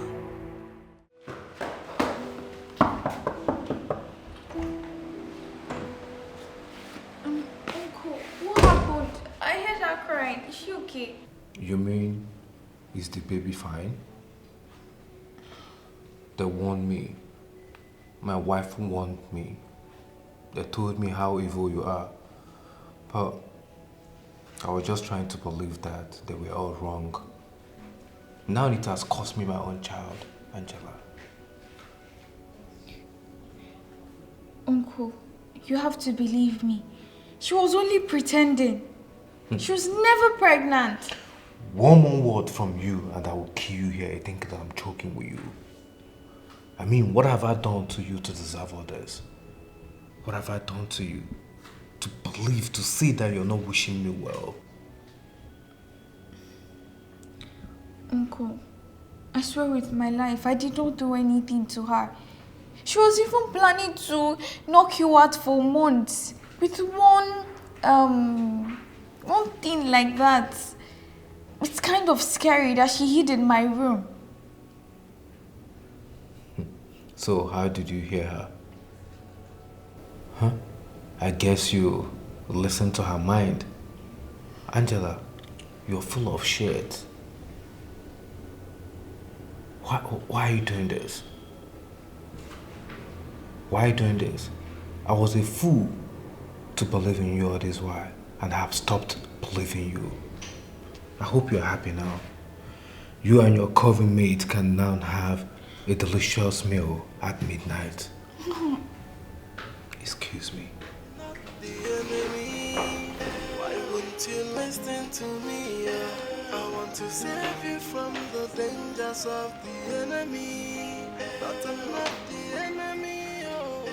Speaker 2: Uncle, what happened? I heard her crying. Is she okay?
Speaker 1: You mean, is the baby fine? They warned me. My wife warned me. They told me how evil you are. But I was just trying to believe that they were all wrong. Now it has cost me my own child, Angela.
Speaker 2: Uncle, you have to believe me. She was only pretending. She was never pregnant.
Speaker 1: One more word from you and I will kill you here. I think that I'm joking with you. I mean, what have I done to you to deserve all this? What have I done to you to believe, to see that you're not wishing me well?
Speaker 2: Uncle, I swear with my life, I did not do anything to her. She was even planning to knock you out for months with one thing like that. It's kind of scary that she hid in my room.
Speaker 1: So how did you hear her? Huh? I guess you listened to her mind. Angela, you're full of shit. Why are you doing this? Why are you doing this? I was a fool to believe in you all this while, and I have stopped believing you. I hope you're happy now. You and your coven mate can now have a delicious meal at midnight. Excuse me.
Speaker 6: Not the enemy. Why wouldn't you listen to me? I want to save you from the dangers of the enemy. But I'm not the enemy. Oh.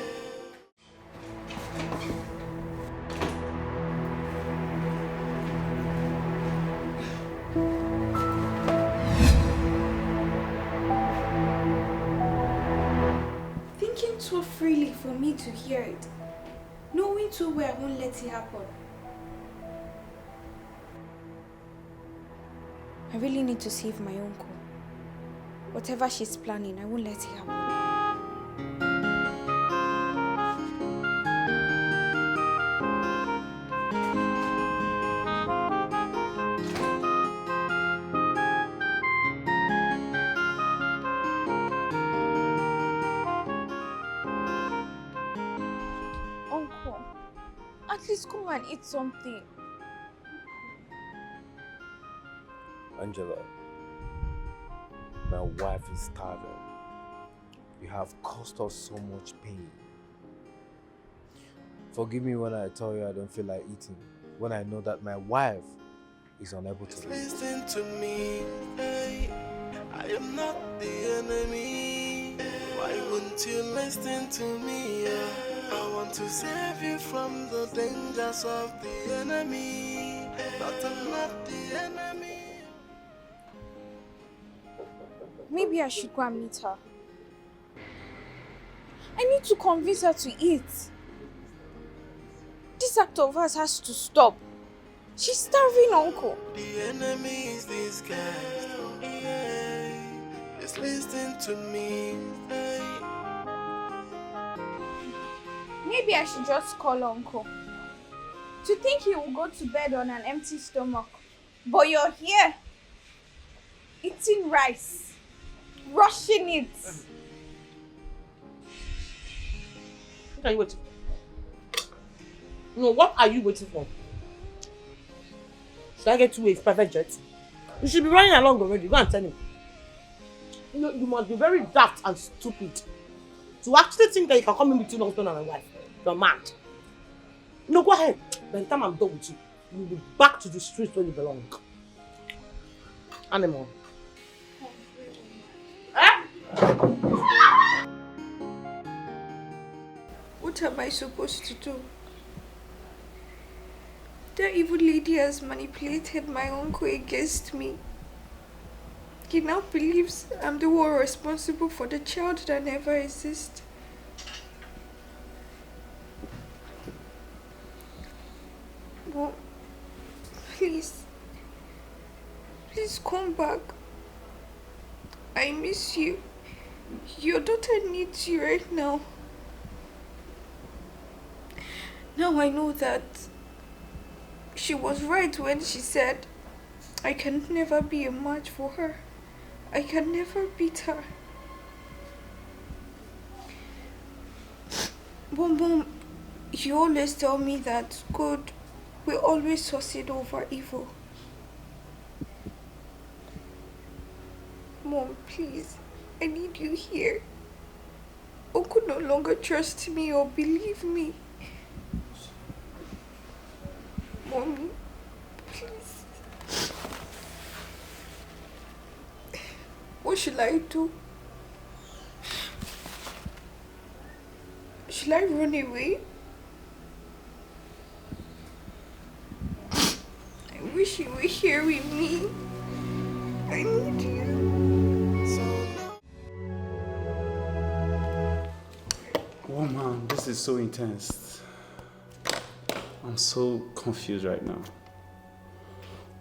Speaker 2: Thinking too freely for me to hear it. Knowing too well I won't let it happen. I really need to save my uncle. Whatever she's planning, I won't let it happen. Uncle, at least come and eat something.
Speaker 1: Angela, my wife is starving. You have caused us so much pain. Forgive me when I tell you I don't feel like eating, when I know that my wife is unable to leave.
Speaker 6: Listen to me, hey. I am not the enemy. Why wouldn't you listen to me? Yeah? I want to save you from the dangers of the enemy. But I'm not the enemy.
Speaker 2: Maybe I should go and meet her. I need to convince her to eat. This act of hers has to stop. She's starving, Uncle.
Speaker 6: The enemy is disguised. Yeah. Just listen to me. Hey.
Speaker 2: Maybe I should just call Uncle. To think he will go to bed on an empty stomach. But you're here, eating rice, rushing it.
Speaker 10: What are you waiting for? No, what are you waiting for? Should I get 2 ways, private jet? You should be running along already. Go and tell him. You know, you must be very daft and stupid to actually think that you can come in between husband and my wife. You're mad. No, go ahead. By the time I'm done with you, you'll be back to the streets where you belong. Animal.
Speaker 2: What am I supposed to do? The evil lady has manipulated my uncle against me. He now believes I'm the one responsible for the child that never exists. Mom, please come back. I miss you. Your daughter needs you right now. Now I know that she was right when she said I can never be a match for her. I can never beat her. Mom, you always tell me that good will always succeed over evil. Mom, please, I need you here. Uncle no longer trusts me or believe me. Mommy, please. What should I do? Should I run away? I wish you were here with me. I need you.
Speaker 3: Woman, this is so intense. I'm so confused right now.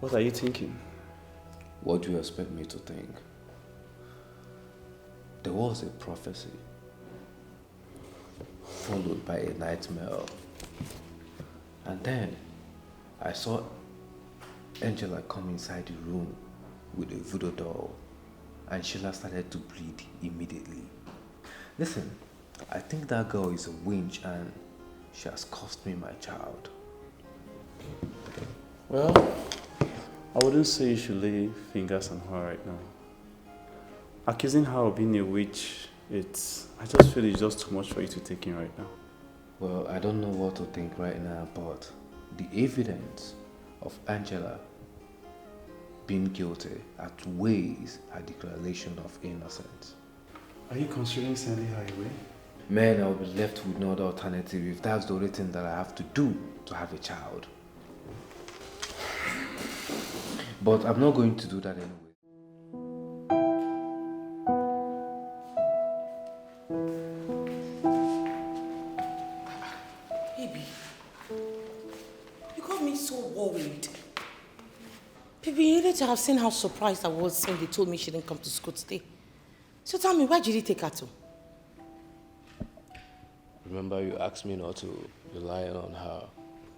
Speaker 3: What are you thinking?
Speaker 1: What do you expect me to think? There was a prophecy, followed by a nightmare. And then I saw Angela come inside the room with a voodoo doll, and Sheila started to bleed immediately. Listen, I think that girl is a witch and she has cost me my child.
Speaker 3: Well, I wouldn't say you should lay fingers on her right now. Accusing her of being a witch, I just feel it's just too much for you to take in right now.
Speaker 1: Well, I don't know what to think right now, but the evidence of Angela being guilty outweighs her declaration of innocence.
Speaker 3: Are you considering sending her away?
Speaker 1: Man, I'll be left with no other alternative if that's the only thing that I have to do to have a child. But I'm not going to do that anyway.
Speaker 10: Baby, you got me so worried. Baby, you needed to have seen how surprised I was when they told me she didn't come to school today. So tell me, where did you take her to?
Speaker 1: Remember you asked me not to rely on her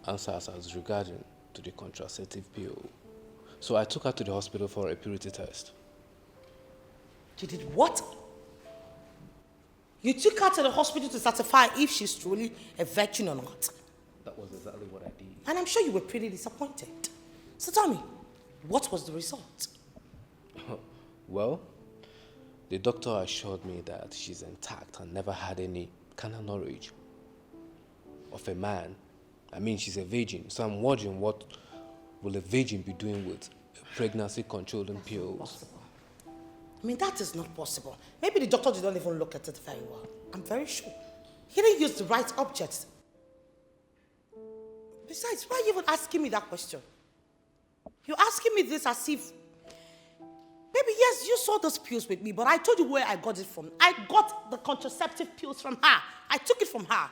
Speaker 1: answers as regarding to the contraceptive pill. So I took her to the hospital for a purity test.
Speaker 10: You did what? You took her to the hospital to certify if she's truly a virgin or not.
Speaker 1: That was exactly what I did.
Speaker 10: And I'm sure you were pretty disappointed. So tell me, what was the result?
Speaker 1: Well, the doctor assured me that she's intact and never had any carnal knowledge of a man. I mean, she's a virgin, so I'm wondering what will a virgin be doing with pregnancy-controlling pills?
Speaker 8: I mean, that is not possible. Maybe the doctor did not even look at it very well. I'm very sure. He didn't use the right objects. Besides, why are you even asking me that question? You're asking me this as if... Maybe, yes, you saw those pills with me, but I told you where I got it from. I got the contraceptive pills from her. I took it from her.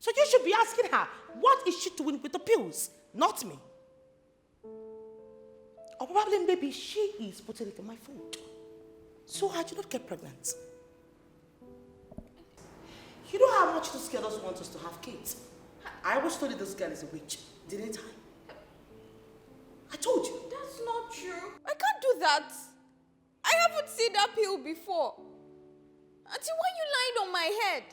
Speaker 8: So you should be asking her, what is she doing with the pills? Not me. Or probably maybe she is putting it in my food. So I do not get pregnant. You know how much this girl doesn't want us to have kids. I always told you this girl is a witch, didn't I? I told you.
Speaker 2: That's not true. I can't do that. I haven't seen that pill before. Auntie, why are you lying on my head?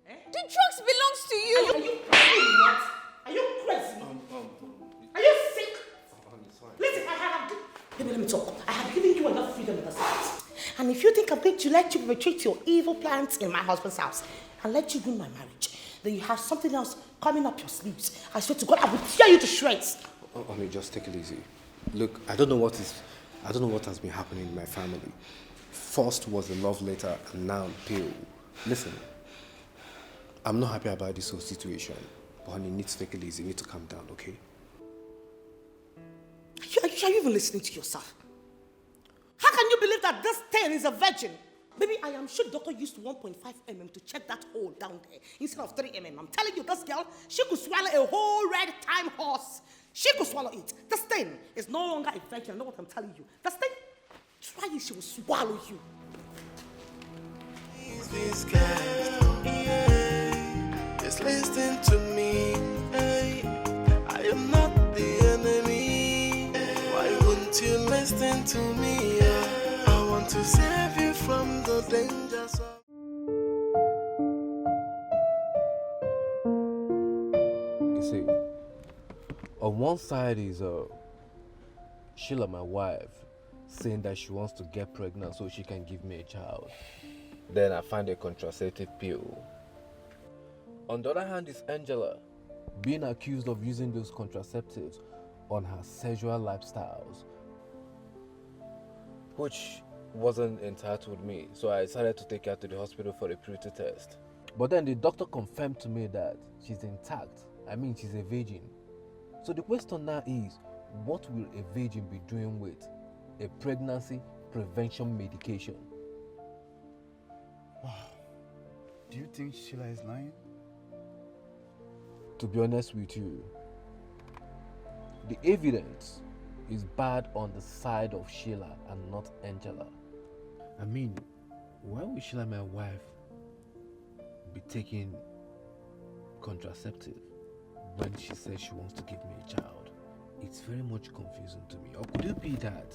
Speaker 2: The drugs belongs to you.
Speaker 8: Are you crazy? What? Are you crazy? Are you sick? Listen, let me talk. I have given you enough freedom in this house. And if you think I'm going to let you retreat your evil plans in my husband's house and let you ruin my marriage, then you have something else coming up your sleeves. I swear to God, I will tear you to shreds.
Speaker 1: Just take it easy. Look, I don't know what has been happening in my family. First was a love letter, and now pill. Listen, I'm not happy about this whole situation, but honey, you need to take it easy. You need to calm down, okay?
Speaker 8: Are you even listening to yourself? How can you believe that this thing is a virgin? Baby, I am sure the doctor used 1.5 mm to check that hole down there instead of 3 mm. I'm telling you, this girl, she could swallow a whole red time horse. She could swallow it. This thing is no longer a virgin. I know what I'm telling you. This thing, try it, she will swallow you.
Speaker 6: This girl, yeah, just listen to me. Hey, I am not the enemy. Why wouldn't you listen to me? Yeah, I want to save you from the dangers of...
Speaker 1: You see, on one side is Sheila, my wife, saying that she wants to get pregnant so she can give me a child. Then I find a contraceptive pill. On the other hand is Angela, being accused of using those contraceptives on her sexual lifestyles, which wasn't entitled me, so I decided to take her to the hospital for a purity test. But then the doctor confirmed to me that she's intact. I mean, she's a virgin. So the question now is, what will a virgin be doing with a pregnancy prevention medication?
Speaker 3: Do you think Sheila is lying?
Speaker 1: To be honest with you, the evidence is bad on the side of Sheila and not Angela. I mean, why would Sheila, my wife, be taking contraceptive when she says she wants to give me a child? It's very much confusing to me. Or could it be that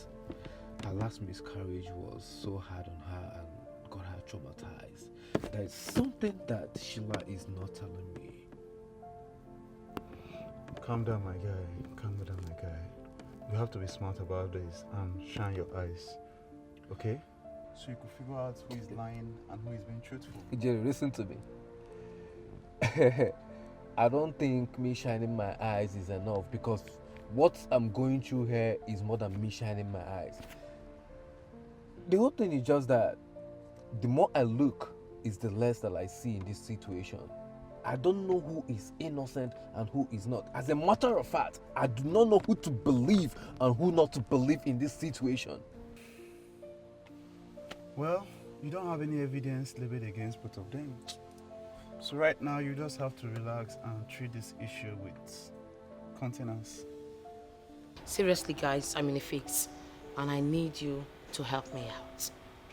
Speaker 1: her last miscarriage was so hard on her and got her traumatized? There is something that Sheila is not telling me.
Speaker 3: Calm down, my guy. Calm down, my guy. You have to be smart about this and shine your eyes. Okay? So you could figure out who is lying and who is being truthful.
Speaker 1: Jerry, listen to me. I don't think me shining my eyes is enough, because what I'm going through here is more than me shining my eyes. The whole thing is just that the more I look is the less that I see in this situation. I don't know who is innocent and who is not. As a matter of fact, I do not know who to believe and who not to believe in this situation.
Speaker 3: Well, you don't have any evidence labeled against both of them. So right now, you just have to relax and treat this issue with continence.
Speaker 8: Seriously, guys, I'm in a fix, and I need you to help me out.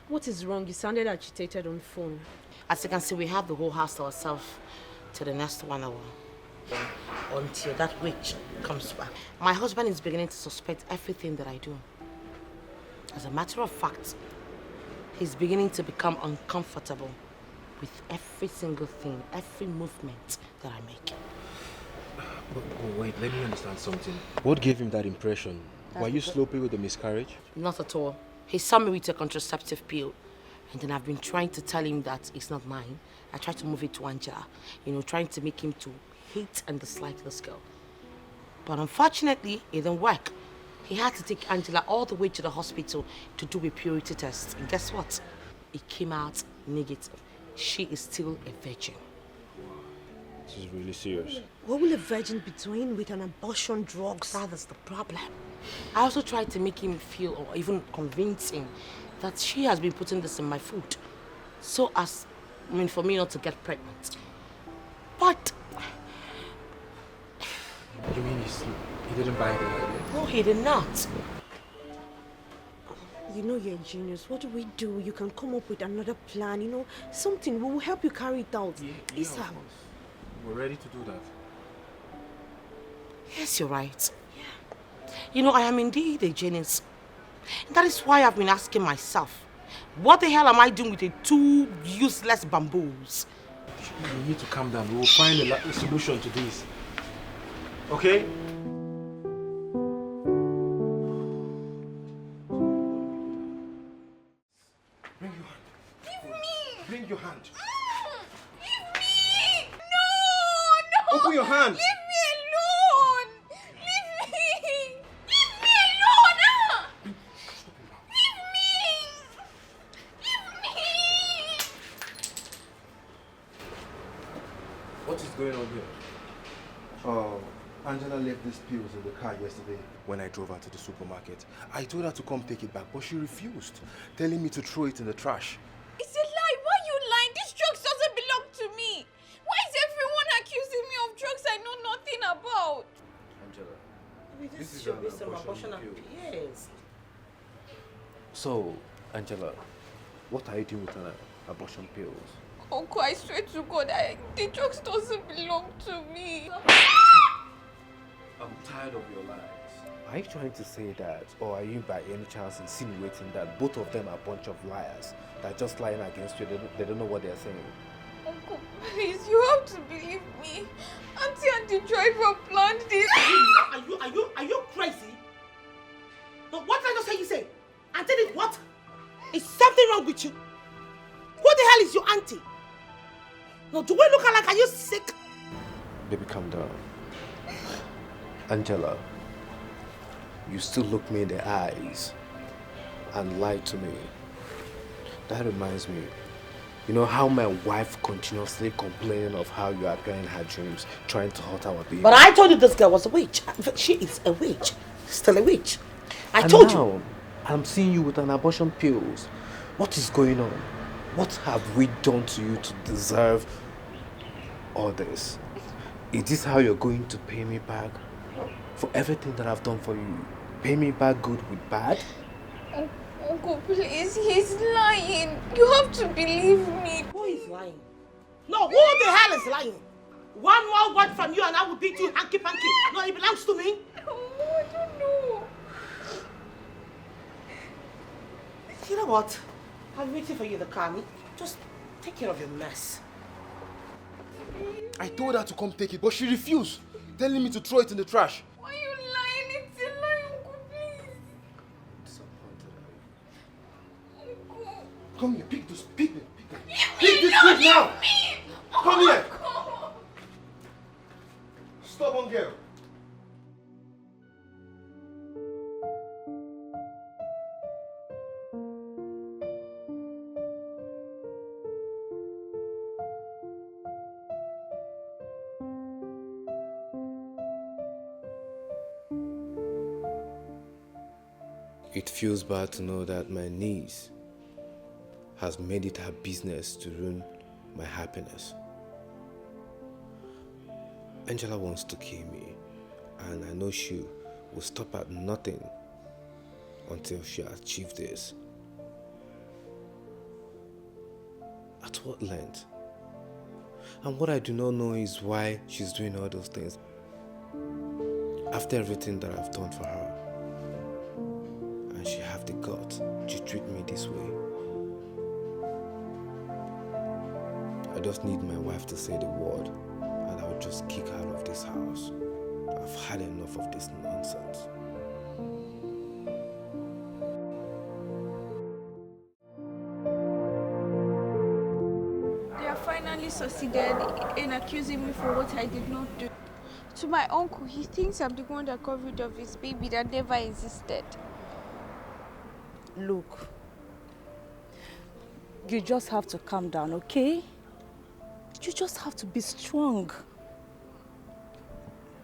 Speaker 10: What is wrong? You sounded agitated on the phone.
Speaker 8: As you can see, we have the whole house to ourselves till the next 1 hour. Until that witch comes back. My husband is beginning to suspect everything that I do. As a matter of fact, he's beginning to become uncomfortable with every single thing, every movement that I make.
Speaker 9: But wait, let me understand something. What gave him that impression? Were you sloppy with the miscarriage?
Speaker 8: Not at all. He saw me with a contraceptive pill, and then I've been trying to tell him that it's not mine. I tried to move it to Angela, trying to make him to hate and dislike this girl. But unfortunately, it didn't work. He had to take Angela all the way to the hospital to do a purity test. And guess what? It came out negative. She is still a virgin.
Speaker 9: This is really serious.
Speaker 11: What will a virgin be doing with an abortion drugs?
Speaker 8: That is the problem. I also tried to make him feel, or even convince him, that she has been putting this in my food. So as, for me not to get pregnant. But...
Speaker 9: You mean he didn't buy the idea?
Speaker 8: No, he did not.
Speaker 11: You know you're a genius. What do we do? You can come up with another plan, something. We will help you carry it out.
Speaker 9: Yeah, of course. We're ready to do that.
Speaker 8: Yes, you're right. Yeah. I am indeed a genius. And that is why I've been asking myself, what the hell am I doing with the two useless bamboos?
Speaker 9: You need to calm down. We will find a solution to this. Okay? Bring your hand.
Speaker 2: Give me!
Speaker 9: Bring your hand.
Speaker 2: Give me! No!
Speaker 9: Open your hand.
Speaker 2: Leave me alone! Leave me! Leave me alone! Leave me! Leave me!
Speaker 9: What is going on here? Oh, Angela left these pills in the car yesterday when I drove her to the supermarket. I told her to come take it back, but she refused, telling me to throw it in the trash.
Speaker 2: It's a lie. Why are you lying? This drugs doesn't belong to me. Why is everyone accusing me of drugs I know nothing about?
Speaker 9: Angela,
Speaker 8: This should be some abortion and yes.
Speaker 1: So, Angela, what are you doing with abortion pills?
Speaker 2: Uncle, I swear to God, the drugs doesn't belong to me.
Speaker 1: I'm tired of your lies. Are you trying to say that, or are you by any chance insinuating that both of them are a bunch of liars that are just lying against you? They don't know what they're saying.
Speaker 2: Uncle, please, you have to believe me. Auntie and the driver planned this.
Speaker 4: Are you crazy? No, what did I just say you say? Auntie did what? Is something wrong with you? Who the hell is your auntie? No, do we look like, are you sick?
Speaker 1: Baby, calm down. Angela, you still look me in the eyes and lie to me. That reminds me, you know how my wife continuously complaining of how you appear in her dreams, trying to hurt our baby.
Speaker 8: But I told you this girl was a witch. She is a witch. Still a witch. I told you.
Speaker 1: I'm seeing you with an abortion pills. What is going on? What have we done to you to deserve all this? Is this how you're going to pay me back for everything that I've done for you? Pay me back good with bad?
Speaker 2: Uncle, please, he's lying. You have to believe me.
Speaker 4: Who is lying? No, who the hell is lying? One more word from you and I will beat you hanky-panky. No, it belongs to me.
Speaker 2: No, I don't know.
Speaker 8: You know what? I'm waiting for you in the car. Just take care of your mess.
Speaker 9: I told her to come take it, but she refused, telling me to throw it in the trash.
Speaker 2: Why are you lying? It's a lie, Uncle, please. Uncle.
Speaker 9: Come here, pick this, pick it, pick it. Pick this quick now! Come here! Stubborn girl.
Speaker 1: It feels bad to know that my niece has made it her business to ruin my happiness. Angela wants to kill me, and I know she will stop at nothing until she achieves this. At what length? And what I do not know is why she's doing all those things. After everything that I've done for her, and she have the guts to treat me this way. I just need my wife to say the word, and I'll just kick her out of this house. I've had enough of this nonsense.
Speaker 2: They have finally succeeded in accusing me for what I did not do. To my uncle, he thinks I'm the one that got rid of his baby that never existed.
Speaker 7: Look, you just have to calm down, okay? You just have to be strong.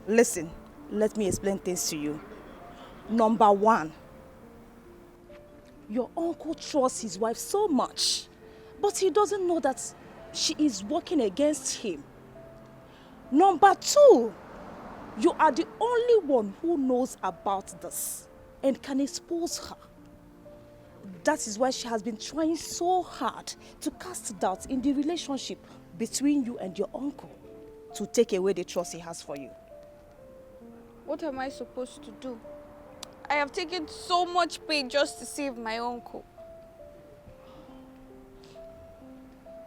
Speaker 7: Listen, let me explain things to you. Number one, your uncle trusts his wife so much, but he doesn't know that she is working against him. Number two, you are the only one who knows about this and can expose her. That is why she has been trying so hard to cast doubt in the relationship between you and your uncle to take away the trust he has for you.
Speaker 2: What am I supposed to do? I have taken so much pain just to save my uncle.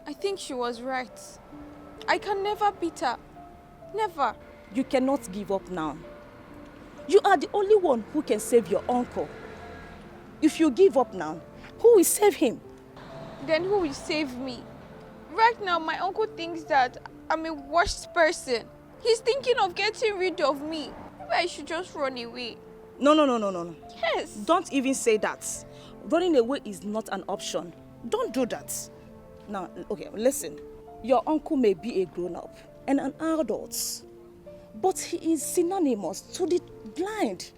Speaker 2: I think she was right. I can never beat her. Never.
Speaker 7: You cannot give up now. You are the only one who can save your uncle. If you give up now, who will save him?
Speaker 2: Then who will save me? Right now, my uncle thinks that I'm a worst person. He's thinking of getting rid of me. Maybe I should just run away.
Speaker 7: No.
Speaker 2: Yes.
Speaker 7: Don't even say that. Running away is not an option. Don't do that. Now, okay, listen. Your uncle may be a grown-up and an adult, but he is synonymous to the blind,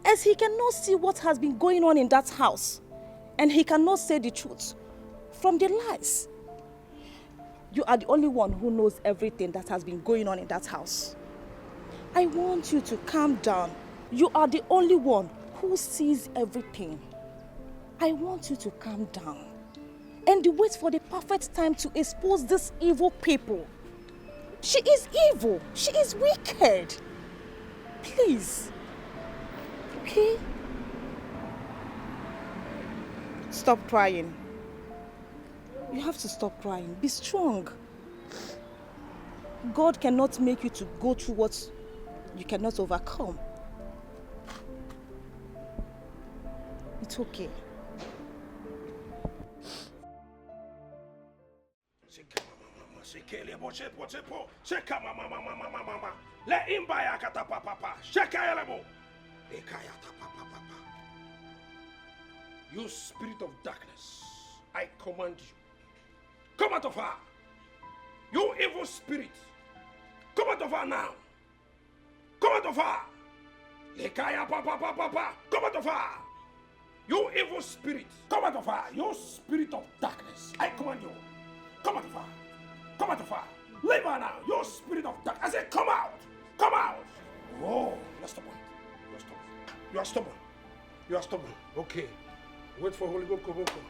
Speaker 7: as he cannot see what has been going on in that house, and he cannot say the truth from the lies. You are the only one who knows everything that has been going on in that house. I want you to calm down. You are the only one who sees everything. I want you to calm down and wait for the perfect time to expose these evil people. She is evil. She is wicked. Please. Okay? Stop crying. You have to stop crying. Be strong. God cannot make you to go through what you cannot overcome. It's okay.
Speaker 5: You spirit of darkness, I command you, come out of her. You evil spirit, come out of her now. Come out of her. Come out of her. You evil spirit, come out of her. You spirit of darkness, I command you, come out of her. Come out of her. Leave her now. You spirit of darkness. I said, come out. Come out. Oh, you're stubborn. You're stubborn. You are stubborn. You are stubborn. Okay. Wait for Holy Ghost Koboko.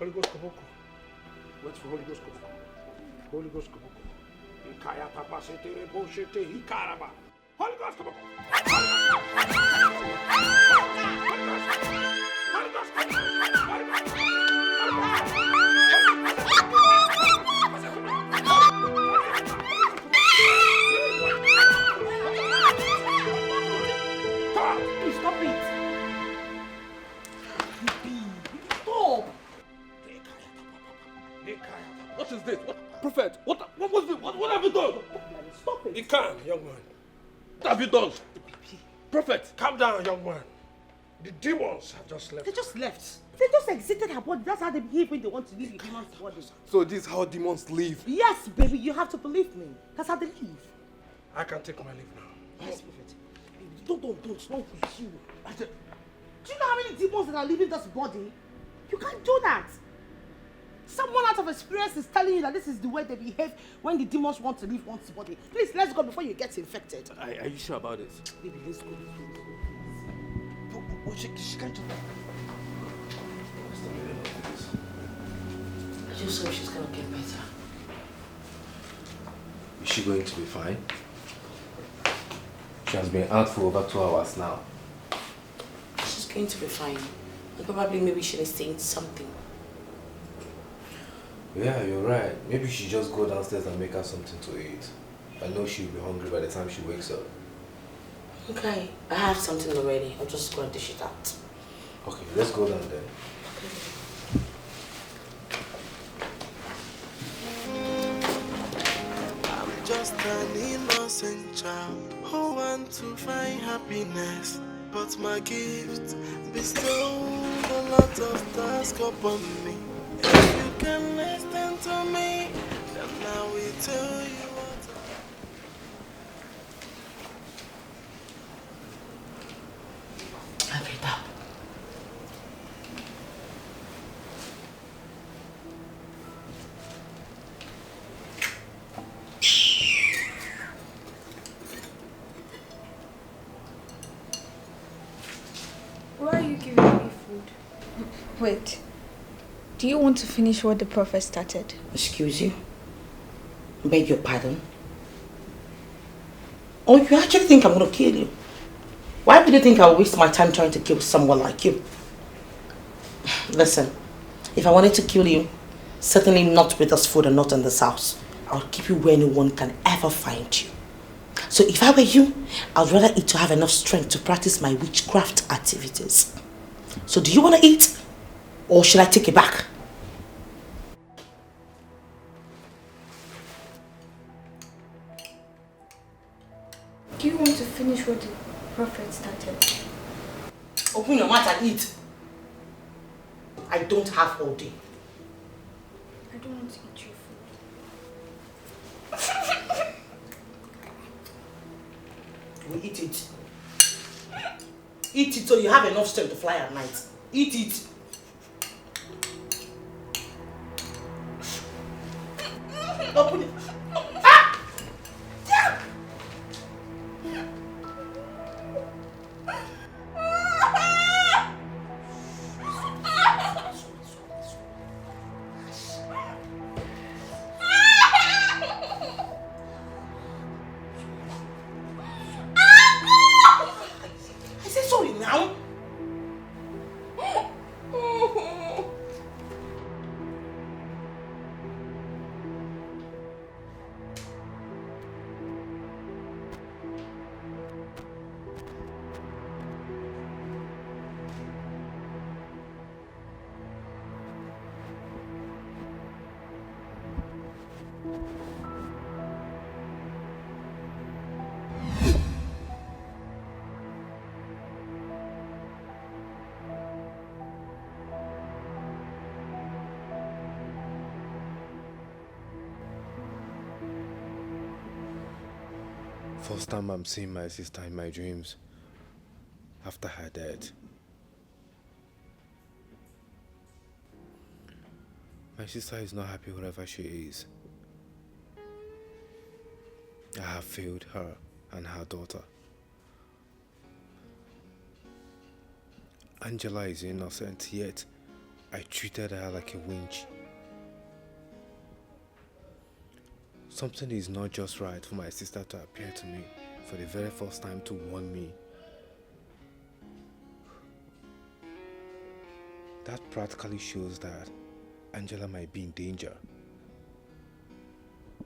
Speaker 5: Holy Ghost Koboko. Wait for Holy Ghost Koboko. Holy Ghost Koboko. Ikaya tapa setere boshete hikaraba. Holy Ghost Koboko. Holy Ghost Koboko.
Speaker 4: Stop it!
Speaker 5: What is this? What, Prophet? What was this? What have you done?
Speaker 4: Stop it!
Speaker 5: Be calm, young man. What have you done? Prophet, calm down, young man. The demons have just left.
Speaker 4: They just left. They just exited her body. That's how they behave when they want to leave the demon's body.
Speaker 9: So this is how demons live?
Speaker 4: Yes, baby, you have to believe me. That's how they leave.
Speaker 5: I can take my leave now.
Speaker 4: Yes, Prophet. Don't. Not with you. Do you know how many demons that are leaving this body? You can't do that. Someone out of experience is telling you that this is the way they behave when the demons want to leave one's body. Please, let's go before you get infected.
Speaker 1: Are you sure about it?
Speaker 4: Baby, let's go.
Speaker 1: She can't do that.
Speaker 8: I just hope she's gonna get better.
Speaker 1: Is she going to be fine? She has been out for over 2 hours now.
Speaker 8: She's going to be fine. And probably maybe she needs to eat something.
Speaker 1: Yeah, you're right. Maybe she just go downstairs and make her something to eat. I know she'll be hungry by the time she wakes up.
Speaker 8: Okay, I have something already. I'll just go and dish it out.
Speaker 1: Okay, let's go down then.
Speaker 6: I'm just an innocent innocent child who want to find happiness. But my gift bestowed a lot of task upon me. If you can listen to me, then I will tell you what.
Speaker 8: Have it up.
Speaker 2: Why are you giving me food? Wait. Do you want to finish what the prophet started?
Speaker 8: Excuse you? Beg your pardon? Oh, you actually think I'm gonna kill you? Why would you think I'll waste my time trying to kill someone like you? Listen, if I wanted to kill you, certainly not with this food and not in this house. I'll keep you where no one can ever find you. So if I were you, I'd rather eat to have enough strength to practice my witchcraft activities. So do you want to eat? Or should I take it back?
Speaker 2: Do you want to finish what the prophet started?
Speaker 8: Open your mouth and eat. I don't have all day.
Speaker 2: I don't want to eat your food.
Speaker 8: We eat it. Eat it so you have enough strength to fly at night. Eat it. Open it. Ah! Yeah. I said sorry now.
Speaker 9: First time I'm seeing my sister in my dreams after her death. My sister is not happy wherever she is. I have failed her and her daughter. Angela is innocent, yet I treated her like a winch. Something is not just right for my sister to appear to me for the very first time to warn me. That practically shows that Angela might be in danger.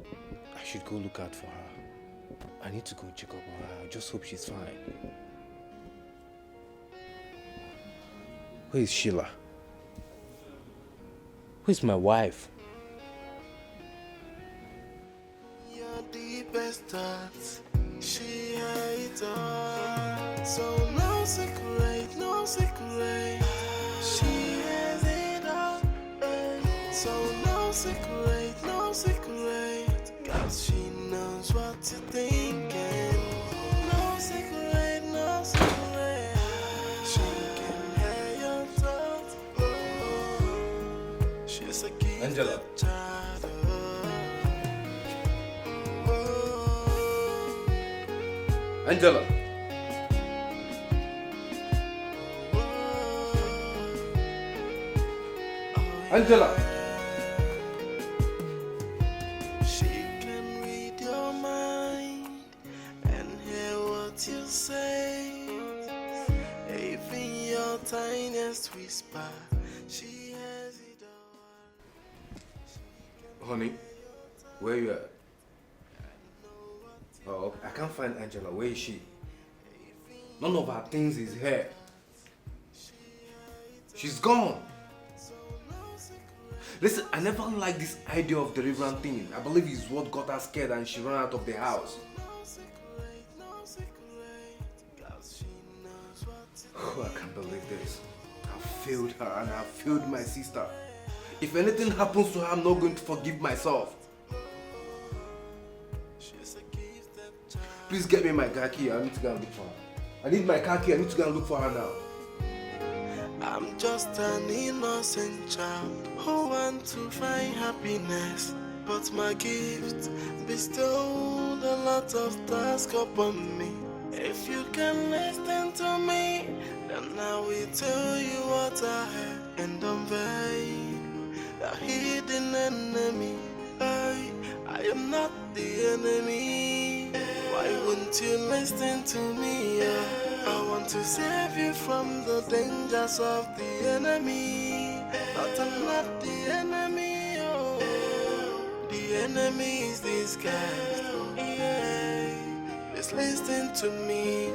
Speaker 9: I should go look out for her. I need to go check up on her. I just hope she's fine. Where is Sheila? Where's my wife?
Speaker 6: Your deepest thoughts, she hides all. So no secret, no secret. She has it all. So no secret, no secret. Cause she knows what you're thinking. No secret, no secret. She can hear your thoughts. Oh, she's a gift.
Speaker 9: Angela.
Speaker 6: Child.
Speaker 9: Angela. Angela.
Speaker 6: She can read your mind and hear what you say. Even your tiniest whisper, she has it all.
Speaker 9: Honey, where you at? Oh, okay. I can't find Angela. Where is she? None of her things is here. She's gone. Listen, I never liked this idea of the reverend thing. I believe it's what got her scared and she ran out of the house. failed her and I have failed my sister. If anything happens to her, I'm not going to forgive myself. Please get me my car key. I need to go and look for her. I need my car key. I need to go and look for her now.
Speaker 6: I'm just an innocent child who want to find happiness, but my gift bestowed a lot of tasks upon me. If you can listen to me, then I will tell you what I have and unveil the hidden enemy. I am not the enemy. Why won't you listen to me? I want to save you from the dangers of the enemy. But I'm not the enemy. Oh, the enemy is this guy. Yeah. Please listen to me.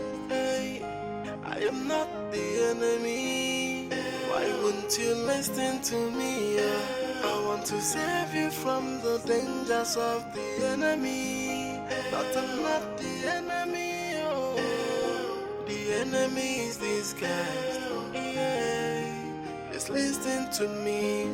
Speaker 6: I am not the enemy. Why won't you listen to me? I want to save you from the dangers of the enemy. But I'm not the enemy. Oh, the enemy is this guy. Yeah. Please listen to me.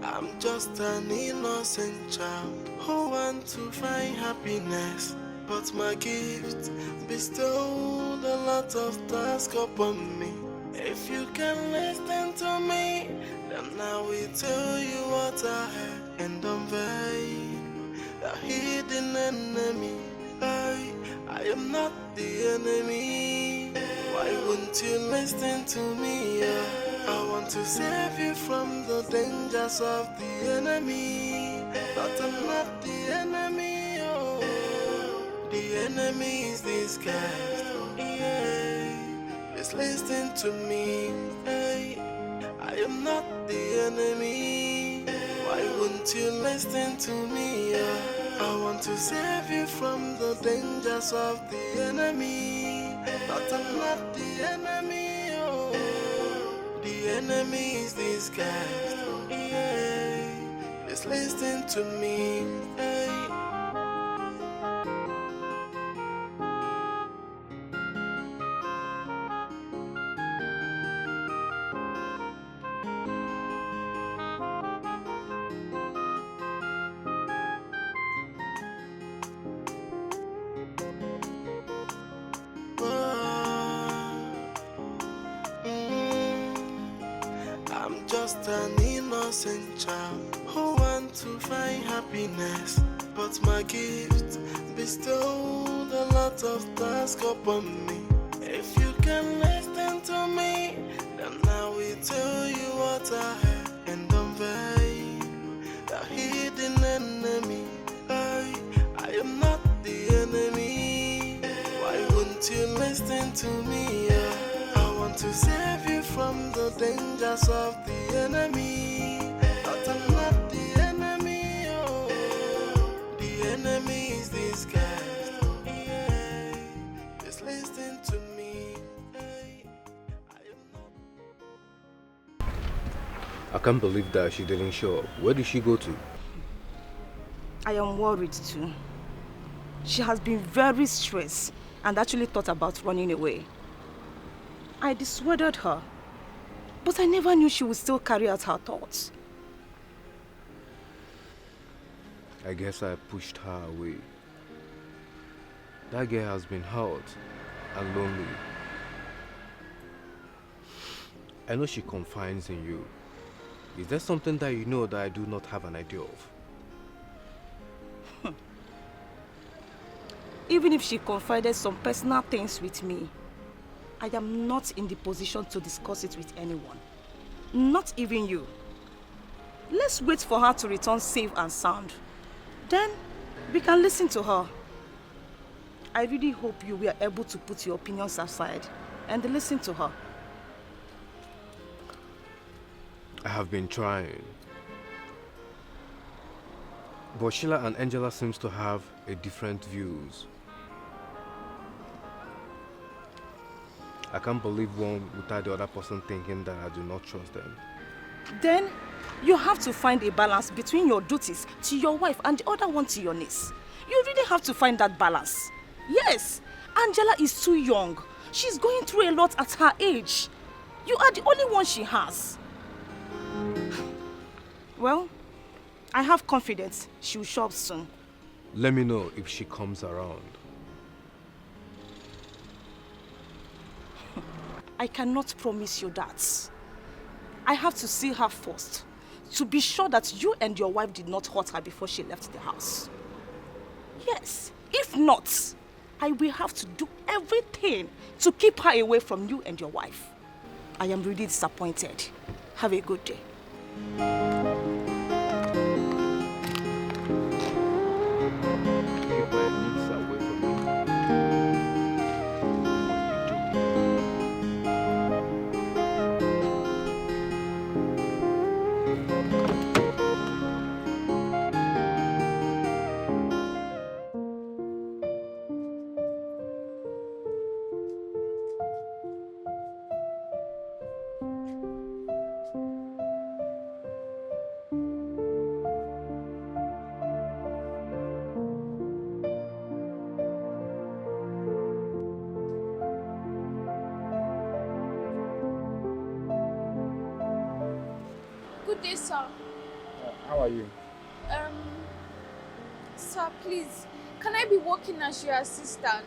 Speaker 6: I'm just an innocent child who want to find happiness, but my gift bestowed a lot of tasks upon me. If you can listen to me, then I will tell you what I have and unveil the hidden enemy. I am not the enemy. Why won't you listen to me? I want to save you from the dangers of the enemy. But I'm not the enemy. Oh, the enemy is this guy. Yeah. Please listen to me. I am not the enemy. Why won't you listen to me? I want to save you from the dangers of the enemy. But I'm not the enemy. Oh, the enemy is this guy. Yeah. Please listen to me. I'm just an innocent child who want to find happiness, but my gift bestowed a lot of tasks upon me. If you can listen to me, then I will tell you what I have and unveil the hidden enemy. I am not the enemy. Why won't you listen to me? I want to save you from the dangers of the enemy. But I'm not the enemy. Oh, the enemy is this guy. Yeah. Just listen to me.
Speaker 1: I can't believe that she didn't show up. Where did she go to?
Speaker 7: I am worried too. She has been very stressed and actually thought about running away. I dissuaded her, but I never knew she would still carry out her thoughts.
Speaker 1: I guess I pushed her away. That girl has been hurt and lonely. I know she confides in you. Is there something that you know that I do not have an idea of?
Speaker 7: Even if she confided some personal things with me, I am not in the position to discuss it with anyone. Not even you. Let's wait for her to return safe and sound. Then we can listen to her. I really hope you were able to put your opinions aside and listen to her.
Speaker 1: I have been trying. But Sheila and Angela seems to have a different views. I can't believe one without the other person thinking that I do not trust them.
Speaker 7: Then you have to find a balance between your duties to your wife and the other one to your niece. You really have to find that balance. Yes, Angela is too young. She's going through a lot at her age. You are the only one she has. Well, I have confidence she will show up soon.
Speaker 1: Let me know if she comes around.
Speaker 7: I cannot promise you that. I have to see her first to be sure that you and your wife did not hurt her before she left the house. Yes, if not, I will have to do everything to keep her away from you and your wife. I am really disappointed. Have a good day.
Speaker 1: Keep my niece away from me.
Speaker 2: Good day, sir.
Speaker 12: How are you?
Speaker 2: Sir, please, can I be working as your assistant?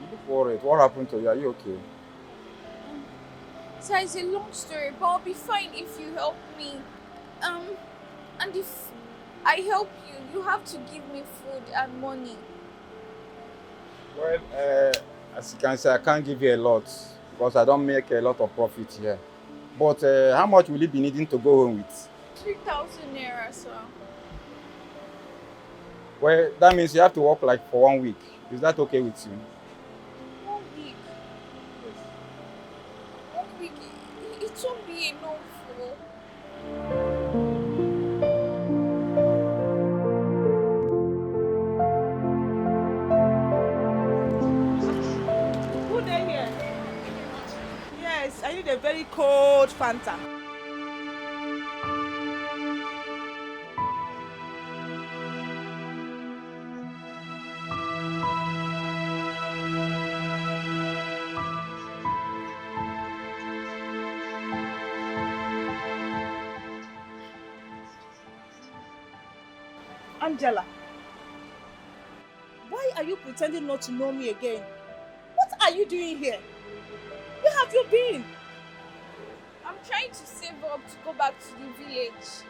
Speaker 12: You look worried. What happened to you? Are you okay?
Speaker 2: Sir, it's a long story, but I'll be fine if you help me. And if I help you, you have to give me food and money.
Speaker 12: Well, as you can see, I can't give you a lot because I don't make a lot of profit here. But how much will you be needing to go home with?
Speaker 2: 3,000 naira, sir.
Speaker 12: Well, that means you have to work like for 1 week. Is that okay with you?
Speaker 2: 1 week? 1 week? It won't be enough for...
Speaker 7: Good day here. Yes, I need a very cold Fanta. Angela, why are you pretending not to know me again? What are you doing here? Where have you been?
Speaker 2: I'm trying to save up to go back to the village.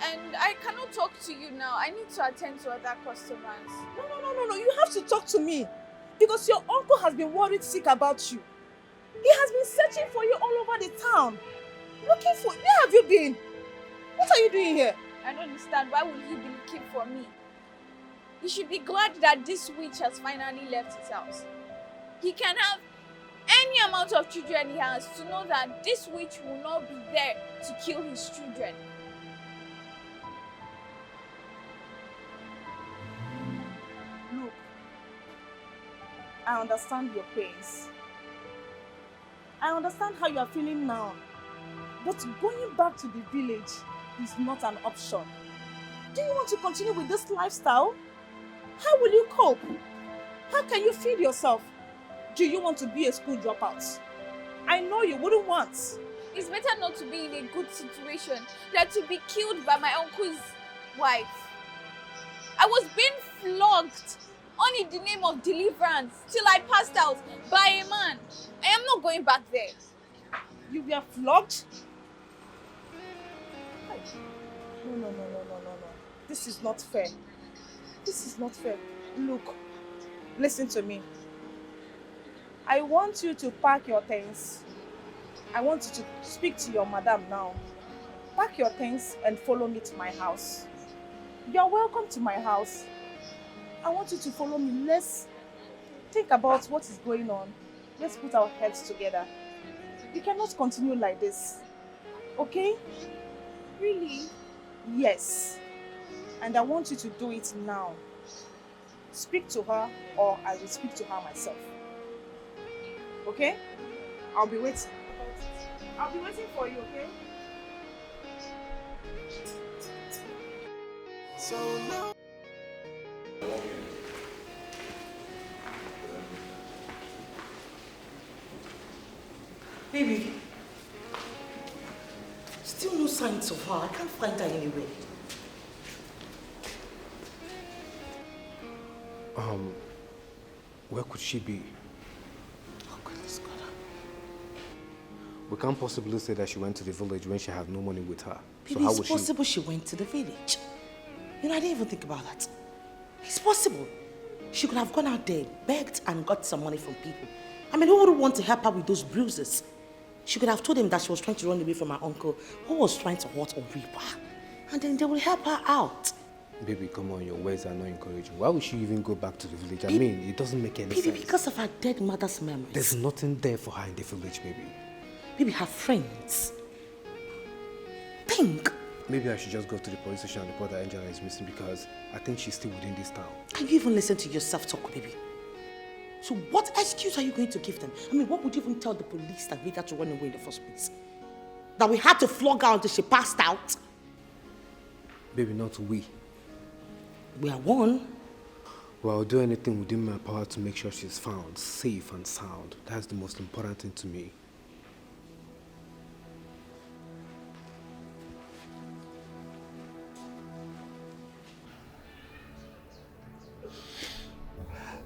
Speaker 2: And I cannot talk to you now. I need to attend to other customers.
Speaker 7: No. You have to talk to me. Because your uncle has been worried sick about you. He has been searching for you all over the town. Looking for... Where have you been? What are you doing here?
Speaker 2: I don't understand. Why would he be looking for me? He should be glad that this witch has finally left his house. He can have any amount of children he has to know that this witch will not be there to kill his children.
Speaker 7: Look, I understand your pains. I understand how you are feeling now. But going back to the village is not an option. Do you want to continue with this lifestyle? How will you cope? How can you feed yourself? Do you want to be a school dropout? I know you wouldn't want.
Speaker 2: It's better not to be in a good situation than to be killed by my uncle's wife. I was being flogged only in the name of deliverance till I passed out by a man. I am not going back there.
Speaker 7: You were flogged? No. This is not fair. This is not fair. Look, listen to me. I want you to pack your things. I want you to speak to your madam now. Pack your things and follow me to my house. You're welcome to my house. I want you to follow me. Let's think about what is going on. Let's put our heads together. We cannot continue like this. Okay?
Speaker 2: Really?
Speaker 7: Yes. And I want you to do it now. Speak to her or I will speak to her myself. Okay? I'll be waiting. I'll be waiting for you, okay?
Speaker 6: So now.
Speaker 8: Baby, still no signs of her. I can't find her anywhere.
Speaker 1: Where could she be?
Speaker 8: Oh, goodness, God.
Speaker 1: We can't possibly say that she went to the village when she had no money with her.
Speaker 8: Baby,
Speaker 1: So how
Speaker 8: it's
Speaker 1: would
Speaker 8: possible she went to the village. You know, I didn't even think about that. It's possible. She could have gone out there, begged and got some money from people. I mean, who would want to help her with those bruises? She could have told him that she was trying to run away from her uncle who was trying to hurt or rape her. And then they will help her out.
Speaker 1: Baby, come on, your words are not encouraging. Why would she even go back to the village? I mean, it doesn't make any sense.
Speaker 8: Baby, because of her dead mother's memories.
Speaker 1: There's nothing there for her in the village, baby.
Speaker 8: Baby, her friends. Think.
Speaker 1: Maybe I should just go to the police station and report that Angela is missing because I think she's still within this town.
Speaker 8: Can you even listen to yourself talk, baby? So what excuse are you going to give them? I mean, what would you even tell the police that made her to run away in the first place? That we had to flog her until she passed out?
Speaker 1: Baby, not we.
Speaker 8: We are one.
Speaker 1: Well, I'll do anything within my power to make sure she's found, safe and sound. That's the most important thing to me.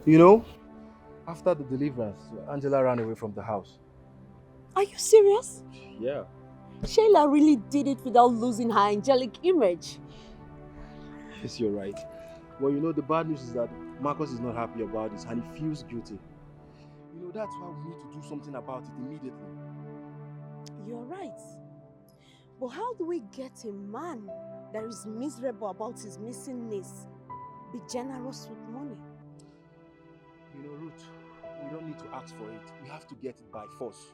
Speaker 9: You know, after the deliverance, Angela ran away from the house.
Speaker 13: Are you serious?
Speaker 9: Yeah.
Speaker 13: Shayla really did it without losing her angelic image.
Speaker 9: Yes, you're right. Well, you know, the bad news is that Marcus is not happy about this and he feels guilty. You know, that's why we need to do something about it immediately.
Speaker 13: You're right. But how do we get a man that is miserable about his missing niece be generous with money?
Speaker 9: You know, Ruth, we don't need to ask for it. We have to get it by force.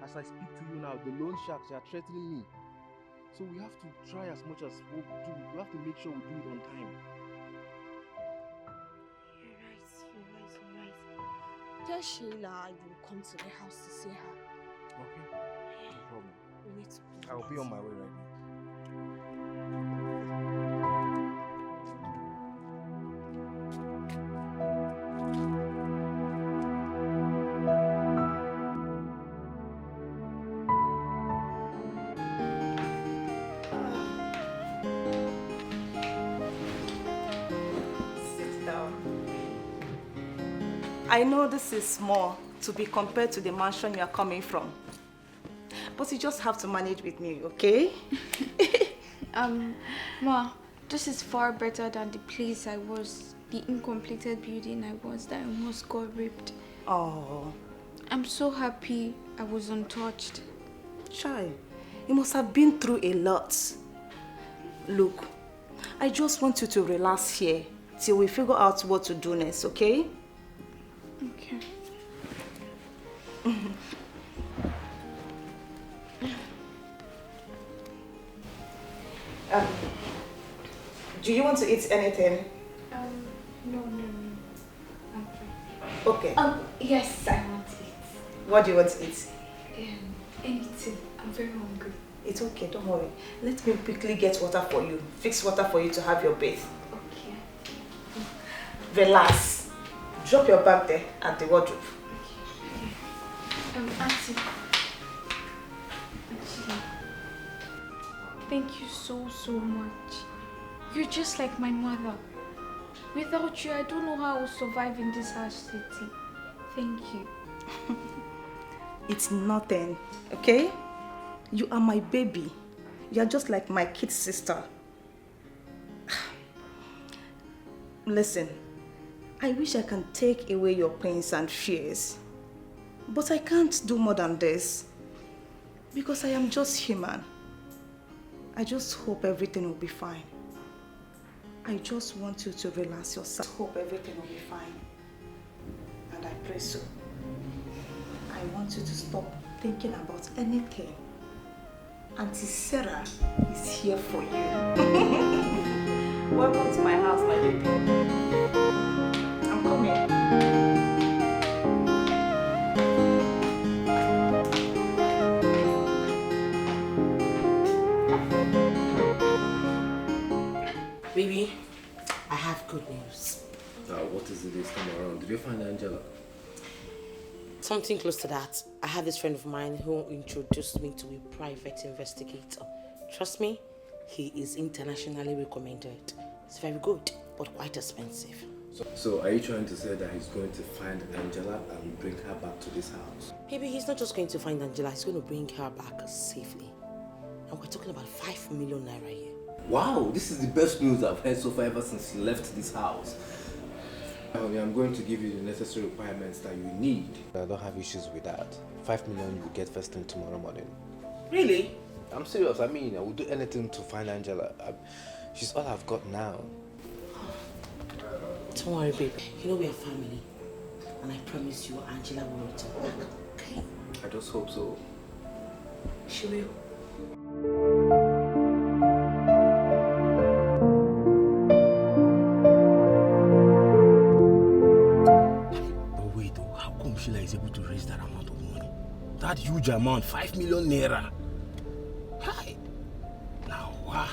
Speaker 9: As I speak to you now, the loan sharks are threatening me. So we have to try as much as we do. We have to make sure we do it on time.
Speaker 13: You're right. Tell Shayla I will come to the house to see her.
Speaker 9: Okay, no problem.
Speaker 13: We need to.
Speaker 9: I'll be on my way right now.
Speaker 7: I know this is small to be compared to the mansion you are coming from. But you just have to manage with me, okay?
Speaker 2: Ma, this is far better than the place I was, the incompleted building I was that almost got ripped.
Speaker 7: Oh.
Speaker 2: I'm so happy I was untouched.
Speaker 7: Chai, you must have been through a lot. Look, I just want you to relax here till we figure out what to do next, okay?
Speaker 2: Okay.
Speaker 7: Do you want to eat anything?
Speaker 2: No. I'm fine.
Speaker 7: Okay.
Speaker 2: Yes, I want to eat.
Speaker 7: What do you want to eat?
Speaker 2: Anything. I'm very hungry.
Speaker 7: It's okay, don't worry. Let me quickly get water for you. Fix water for you to have your bath.
Speaker 2: Okay.
Speaker 7: Relax. Drop your bag there at the wardrobe.
Speaker 2: Okay. Auntie. Thank you so much. You're just like my mother. Without you, I don't know how I will survive in this harsh city. Thank you.
Speaker 7: It's nothing, okay? You are my baby. You are just like my kid sister. Listen, I wish I can take away your pains and fears. But I can't do more than this. Because I am just human. I just hope everything will be fine. I just want you to relax yourself. I hope everything will be fine. And I pray so. I want you to stop thinking about anything. Auntie Sarah is here for you. Welcome to my house, my baby. I'm coming.
Speaker 8: Baby, I have good news.
Speaker 1: What is it this time around? Did you find Angela?
Speaker 8: Something close to that. I have this friend of mine who introduced me to a private investigator. Trust me, he is internationally recommended. It's very good, but quite expensive.
Speaker 1: So are you trying to say that he's going to find Angela and bring her back to this house?
Speaker 8: Maybe he's not just going to find Angela, he's going to bring her back safely. And we're talking about 5 million naira here.
Speaker 1: Wow, this is the best news I've heard so far ever since you left this house. I'm going to give you the necessary requirements that you need. I don't have issues with that. 5 million you will get first thing tomorrow morning.
Speaker 8: Really?
Speaker 1: I'm serious. I mean, I will do anything to find Angela. She's all I've got now.
Speaker 8: Don't worry, babe. You know we are family. And I promise you, Angela will return back, okay?
Speaker 1: I just hope so.
Speaker 8: She will.
Speaker 5: But wait, how come Sheila is able to raise that amount of money? That huge amount, 5 million naira. Hi. Now, wow.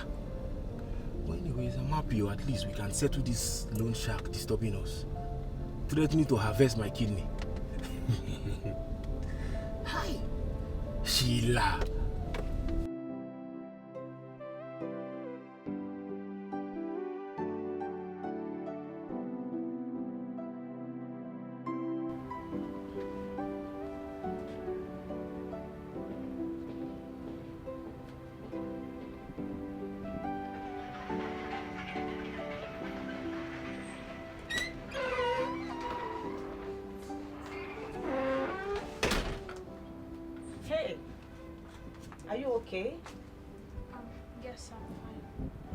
Speaker 5: Well, anyways, I'm happy, or at least we can settle this loan shark disturbing us, threatening to harvest my kidney. Hi, Sheila.
Speaker 7: Hey, are you okay?
Speaker 2: Yes, I'm fine.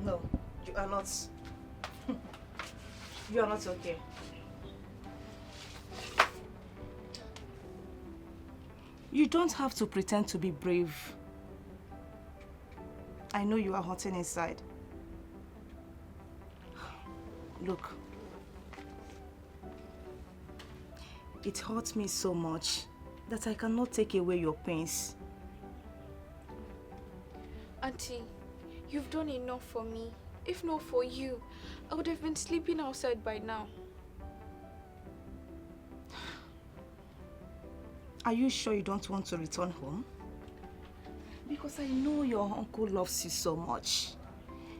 Speaker 7: No, you are not. You are not okay. You don't have to pretend to be brave. I know you are hurting inside. Look. It hurts me so much that I cannot take away your pains.
Speaker 2: Auntie, you've done enough for me. If not for you, I would have been sleeping outside by now.
Speaker 7: Are you sure you don't want to return home? Because I know your uncle loves you so much.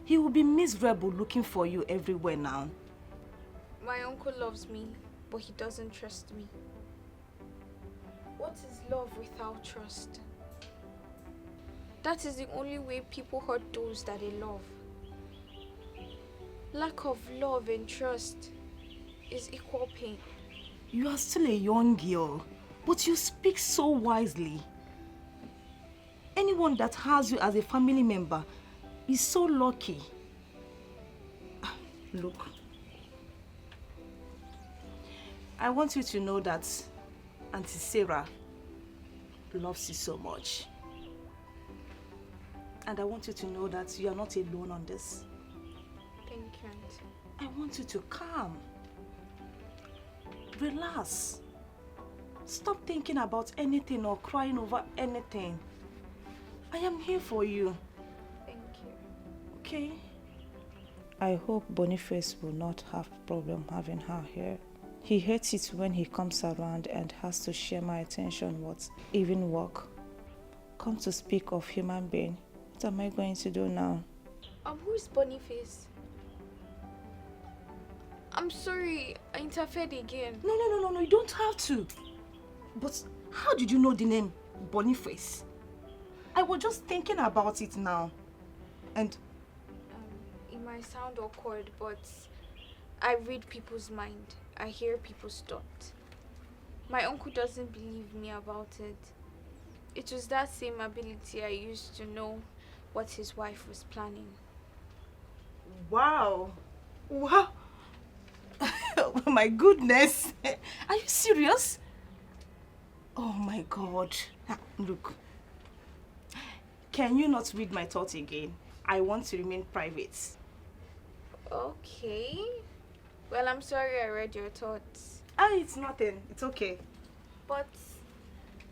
Speaker 7: He will be miserable looking for you everywhere now.
Speaker 2: My uncle loves me, but he doesn't trust me. What is love without trust? That is the only way people hurt those that they love. Lack of love and trust is equal pain.
Speaker 7: You are still a young girl, but you speak so wisely. Anyone that has you as a family member is so lucky. Look, I want you to know that Auntie Sarah loves you so much. And I want you to know that you are not alone on this.
Speaker 2: Thank you, Auntie.
Speaker 7: I want you to calm. Relax. Stop thinking about anything or crying over anything. I am here for you.
Speaker 2: Thank you.
Speaker 7: Okay? I hope Boniface will not have problem having her here. He hates it when he comes around and has to share my attention with even work. Come to speak of human being. What am I going to do now?
Speaker 2: Who is Boniface? I'm sorry, I interfered again.
Speaker 7: No, you don't have to. But how did you know the name Boniface? I was just thinking about it now. And
Speaker 2: it might sound awkward, but I read people's mind. I hear people's thoughts. My uncle doesn't believe me about it. It was that same ability I used to know what his wife was planning.
Speaker 7: wow. Wow. Oh my goodness. Are you serious? Oh my God. Look, Can you not read my thoughts again? I want to remain private.
Speaker 2: Okay. Well, I'm sorry I read your thoughts.
Speaker 7: It's nothing. It's okay.
Speaker 2: But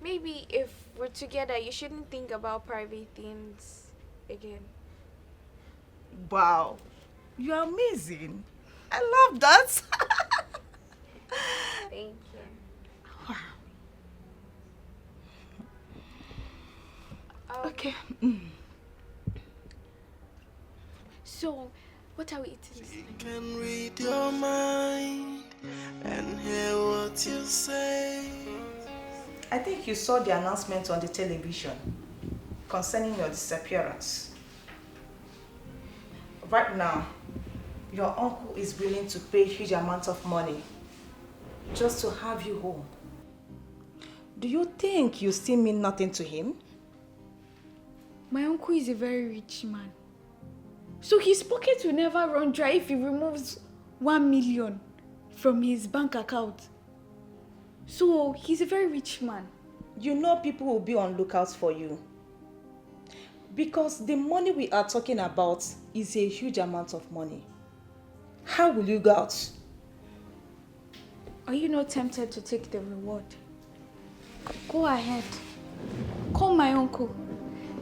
Speaker 2: maybe if we're together, you shouldn't think about private things again.
Speaker 7: Wow. You're amazing. I love that.
Speaker 2: Thank you.
Speaker 7: Wow. Okay.
Speaker 2: So, what are we eating?
Speaker 6: She can read your mind and hear what you say.
Speaker 7: I think you saw the announcement on the television concerning your disappearance. Right now, your uncle is willing to pay huge amounts of money just to have you home. Do you think you still mean nothing to him?
Speaker 2: My uncle is a very rich man. So his pocket will never run dry if he removes 1 million from his bank account. So he's a very rich man.
Speaker 7: You know people will be on lookout for you. Because the money we are talking about is a huge amount of money. How will you go out?
Speaker 2: Are you not tempted to take the reward? Go ahead. Call my uncle.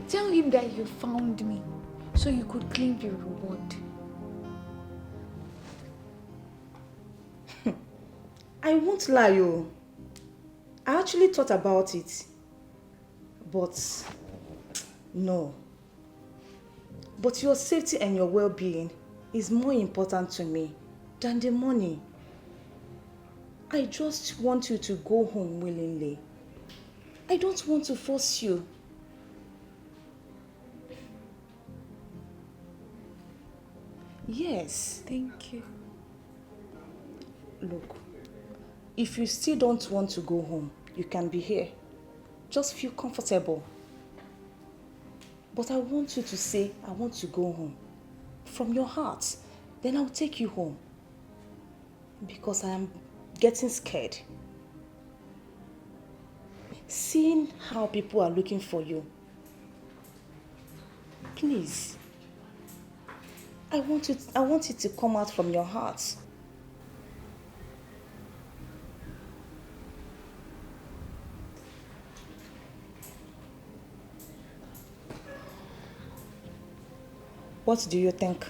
Speaker 2: Tell him that you found me so you could claim the reward.
Speaker 7: I won't lie you. I actually thought about it. But no. But your safety and your well-being is more important to me than the money. I just want you to go home willingly. I don't want to force you. Yes.
Speaker 2: Thank you.
Speaker 7: Look, if you still don't want to go home, you can be here. Just feel comfortable. But I want you to say, I want to go home. From your heart. Then I'll take you home. Because I am getting scared. Seeing how people are looking for you. Please. I want it to come out from your heart. What do you think?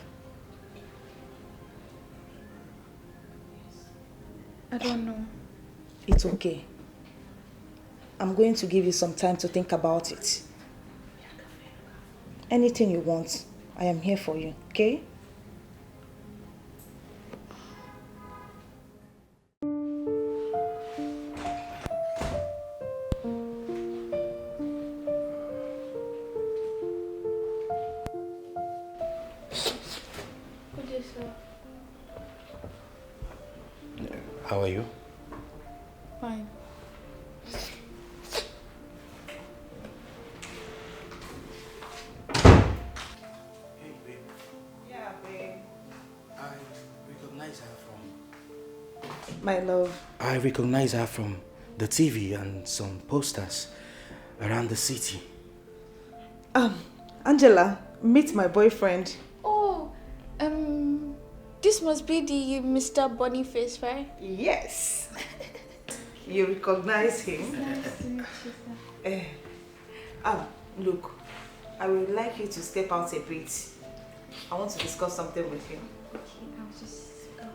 Speaker 2: I don't know.
Speaker 7: It's okay. I'm going to give you some time to think about it. Anything you want, I am here for you, okay?
Speaker 1: How are you?
Speaker 2: Fine.
Speaker 1: Hey, babe.
Speaker 7: Yeah, babe.
Speaker 1: I recognize her from...
Speaker 7: My love.
Speaker 1: I recognize her from the TV and some posters around the city.
Speaker 7: Angela, meet my boyfriend.
Speaker 2: Oh, this must be the Mr. Boniface, right?
Speaker 7: Yes. You recognize him?
Speaker 2: Nice to meet you, sir.
Speaker 7: Look, I would like you to step out a bit. I want to discuss something with you.
Speaker 2: Okay, I'll just go.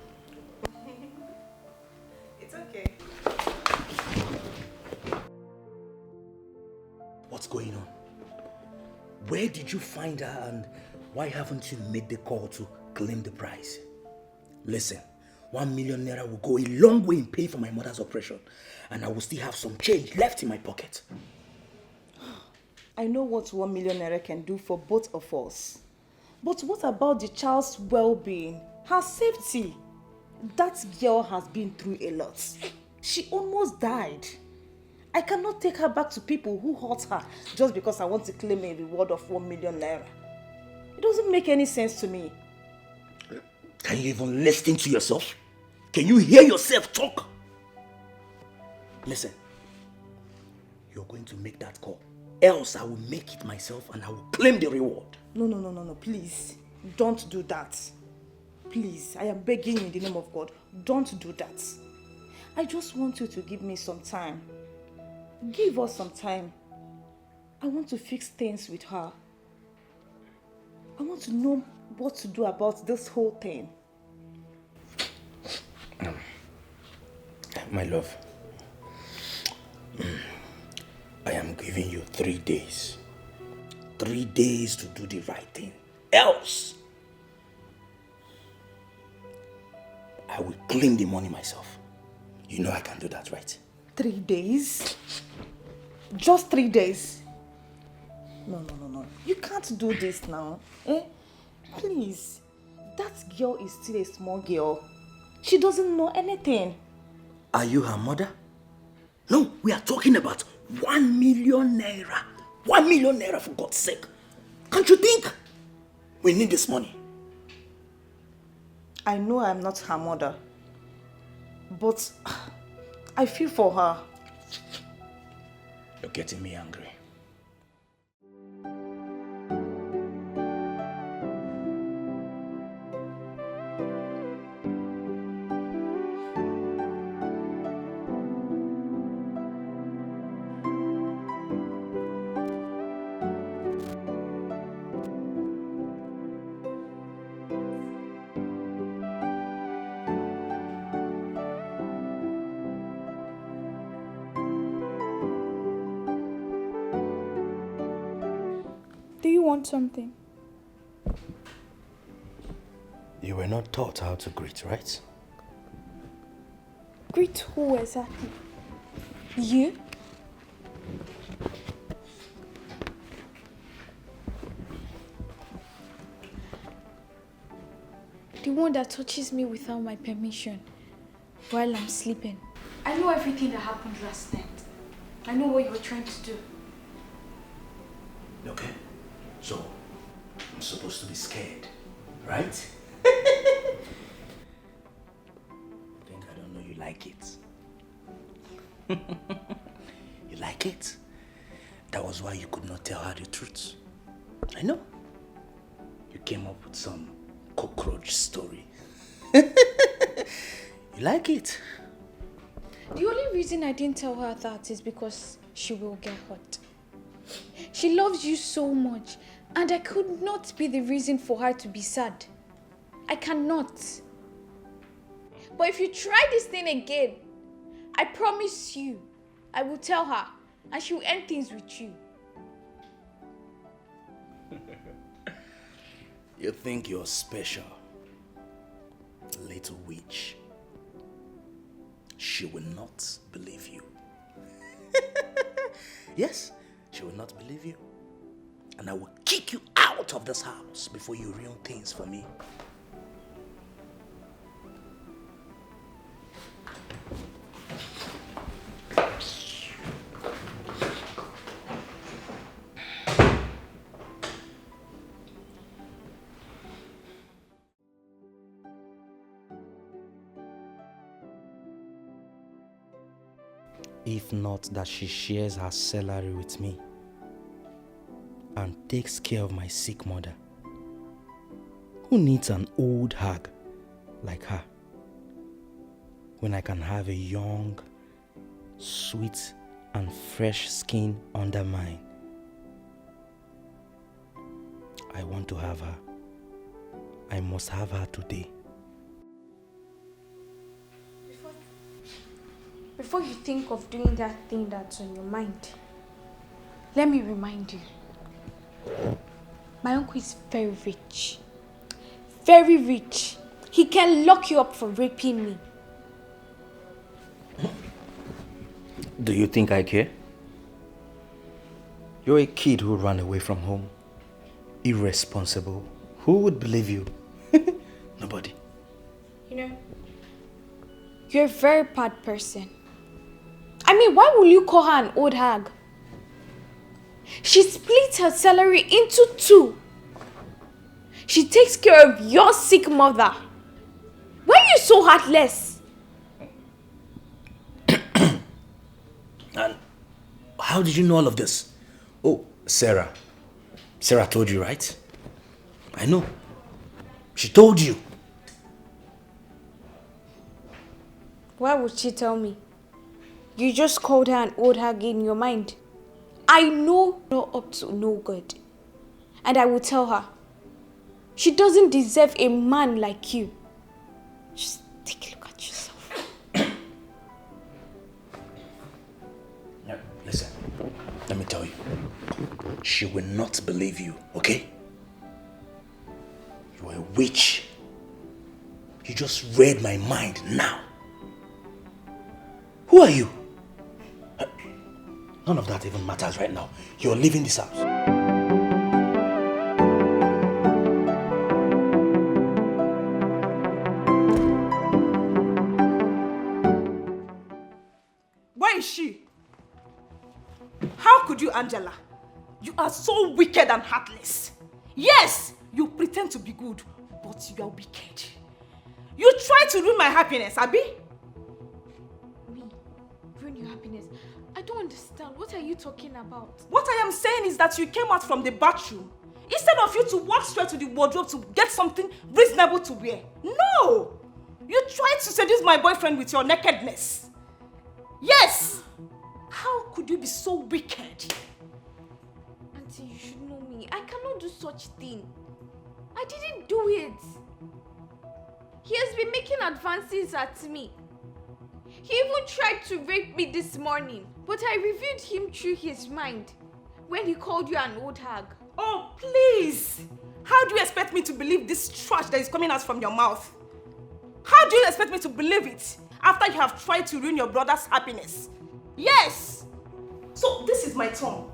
Speaker 7: It's okay.
Speaker 14: What's going on? Where did you find her and why haven't you made the call to claim the prize? Listen, 1 million naira will go a long way in paying for my mother's operation and I will still have some change left in my pocket.
Speaker 7: I know what 1 million naira can do for both of us. But what about the child's well-being, her safety? That girl has been through a lot. She almost died. I cannot take her back to people who hurt her just because I want to claim a reward of 1 million naira. It doesn't make any sense to me.
Speaker 14: Can you even listen to yourself? Can you hear yourself talk? Listen, you're going to make that call else I will make it myself and I will claim the reward.
Speaker 7: No, please. Don't do that. Please, I am begging you in the name of God. Don't do that. I just want you to give me some time. Give us some time. I want to fix things with her. I want to know what to do about this whole thing.
Speaker 14: My love, I am giving you 3 days. 3 days to do the right thing. Else, I will claim the money myself. You know I can do that, right?
Speaker 7: 3 days? Just 3 days? No. You can't do this now. Please. That girl is still a small girl. She doesn't know anything.
Speaker 14: Are you her mother? No, we are talking about 1 million naira. 1 million naira, for God's sake. Can't you think? We need this money.
Speaker 7: I know I'm not her mother, but I feel for her.
Speaker 14: You're getting me angry.
Speaker 2: Do you want something?
Speaker 14: You were not taught how to greet, right?
Speaker 2: Greet who exactly? You? The one that touches me without my permission while I'm sleeping. I know everything that happened last night. I know what you were trying to do.
Speaker 14: Okay. So, I'm supposed to be scared, right? Think I don't know you like it. You like it? That was why you could not tell her the truth. I know. You came up with some cockroach story. You like it?
Speaker 2: The only reason I didn't tell her that is because she will get hurt. She loves you so much, and I could not be the reason for her to be sad. I cannot. But if you try this thing again, I promise you, I will tell her, and she will end things with you.
Speaker 14: You think you're special, little witch. She will not believe you. Yes, she will not believe you. And I will kick you out of this house before you ruin things for me. If not that she shares her salary with me and takes care of my sick mother. Who needs an old hag like her when I can have a young, sweet and fresh skin under mine? I want to have her. I must have her today.
Speaker 2: Before you think of doing that thing that's on your mind, let me remind you. My uncle is very rich. Very rich. He can lock you up for raping me.
Speaker 14: Do you think I care? You're a kid who ran away from home. Irresponsible. Who would believe you? Nobody.
Speaker 2: You know, you're a very bad person. I mean, why will you call her an old hag? She splits her salary into 2. She takes care of your sick mother. Why are you so heartless?
Speaker 14: And how did you know all of this? Oh, Sarah told you, right? I know. She told you.
Speaker 2: Why would she tell me? You just called her an old hag in your mind. I know you're up to no good. And I will tell her. She doesn't deserve a man like you. Just take a look at yourself.
Speaker 14: Now, listen, let me tell you. She will not believe you, okay? You're a witch. You just read my mind now. Who are you? None of that even matters right now. You're leaving this house.
Speaker 7: Where is she? How could you, Angela? You are so wicked and heartless. Yes, you pretend to be good, but you are wicked. You try to ruin my happiness, Abi?
Speaker 2: Me? Ruin your happiness? I don't understand. What are you talking about?
Speaker 7: What I am saying is that you came out from the bathroom instead of you to walk straight to the wardrobe to get something reasonable to wear. No! You tried to seduce my boyfriend with your nakedness. Yes! How could you be so wicked?
Speaker 2: Auntie, you should know me. I cannot do such thing. I didn't do it. He has been making advances at me. He even tried to rape me this morning, but I reviewed him through his mind when he called you an old hag.
Speaker 7: Oh, please! How do you expect me to believe this trash that is coming out from your mouth? How do you expect me to believe it after you have tried to ruin your brother's happiness? Yes! So this is my turn.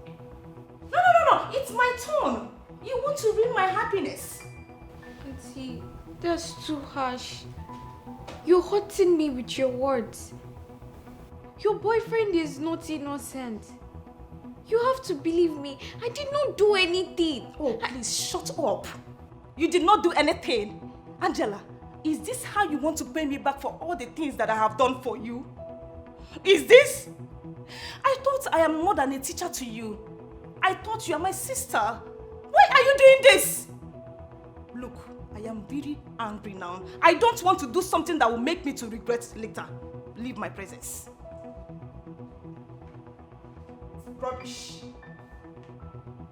Speaker 7: No, it's my turn. You want to ruin my happiness.
Speaker 2: Auntie, that's too harsh. You're hurting me with your words. Your boyfriend is not innocent. You have to believe me. I did not do anything.
Speaker 7: Oh, please shut up. You did not do anything. Angela, is this how you want to pay me back for all the things that I have done for you? Is this? I thought I am more than a teacher to you. I thought you are my sister. Why are you doing this? Look, I am very angry now. I don't want to do something that will make me to regret later. Leave my presence. Rubbish.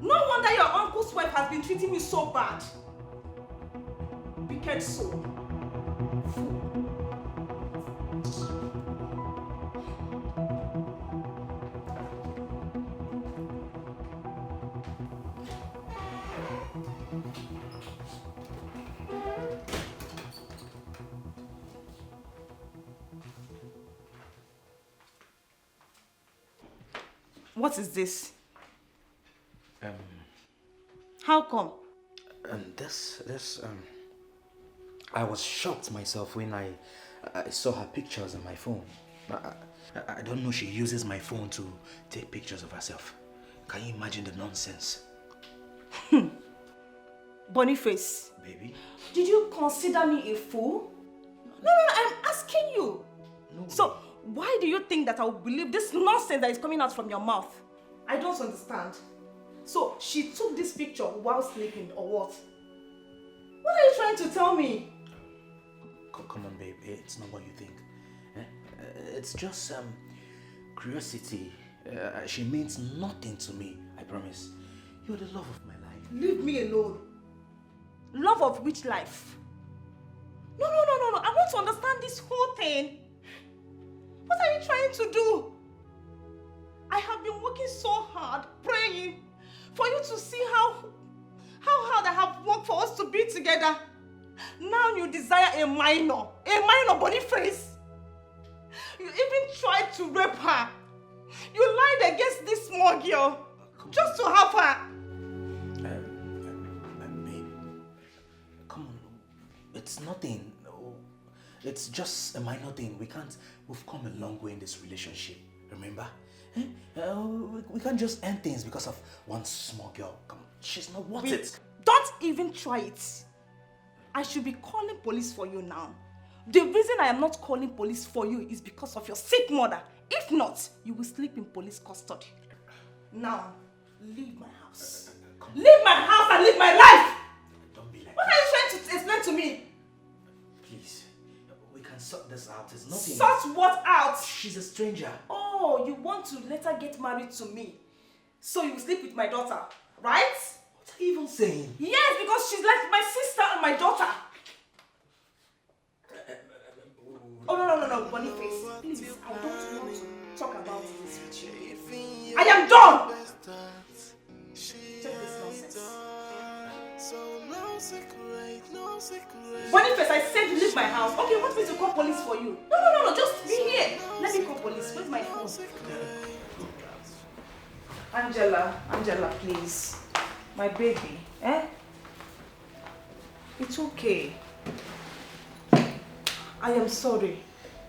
Speaker 7: No wonder your uncle's wife has been treating me so bad. Wicked soul. Fool. What is this? How come?
Speaker 14: I was shocked myself when I saw her pictures on my phone. I don't know she uses my phone to take pictures of herself. Can you imagine the nonsense?
Speaker 7: Boniface.
Speaker 14: Baby?
Speaker 7: Did you consider me a fool? No, I'm asking you. No. So, why do you think that I will believe this nonsense that is coming out from your mouth? I don't understand. So, she took this picture while sleeping or what? What are you trying to tell me?
Speaker 14: Come on, babe. It's not what you think. It's just curiosity. She means nothing to me, I promise. You're the love of my life.
Speaker 7: Leave me alone. Love of which life? No. I want to understand this whole thing. What are you trying to do? I have been working so hard, praying, for you to see how hard I have worked for us to be together. Now you desire a minor Boniface. You even tried to rape her. You lied against this small girl just to have her.
Speaker 14: Babe, come on. It's nothing. It's just a minor thing. We've come a long way in this relationship, remember? We can't just end things because of one small girl. Come on, she's not worth it.
Speaker 7: Don't even try it. I should be calling police for you now. The reason I am not calling police for you is because of your sick mother. If not, you will sleep in police custody. Now, Leave my house. Leave my house and leave my life!
Speaker 14: Don't be like
Speaker 7: What are you trying to explain to me?
Speaker 14: Please, we can sort this out. It's nothing.
Speaker 7: Sort what out?
Speaker 14: She's a stranger.
Speaker 7: Oh, you want to let her get married to me, so you sleep with my daughter, right?
Speaker 14: What are you even saying?
Speaker 7: Yes, because she's like my sister and my daughter. Oh, no, Boniface, please, I don't want to talk about this with you. I am done! Check this nonsense. Boniface, I said you leave my house. Okay, you want me to call police for you? No, just be here. Let me call police. Where's my phone? Angela, please. My baby, eh? It's okay. I am sorry.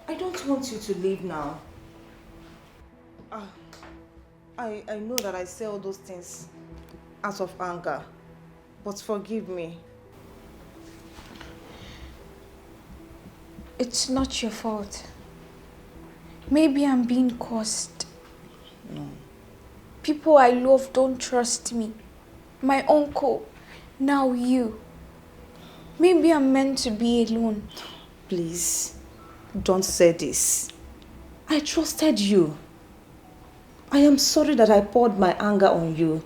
Speaker 7: I don't want you to leave now. I know that I say all those things out of anger, but forgive me.
Speaker 2: It's not your fault. Maybe I'm being cursed.
Speaker 7: No.
Speaker 2: People I love don't trust me. My uncle, now you. Maybe I'm meant to be alone.
Speaker 7: Please, don't say this. I trusted you. I am sorry that I poured my anger on you.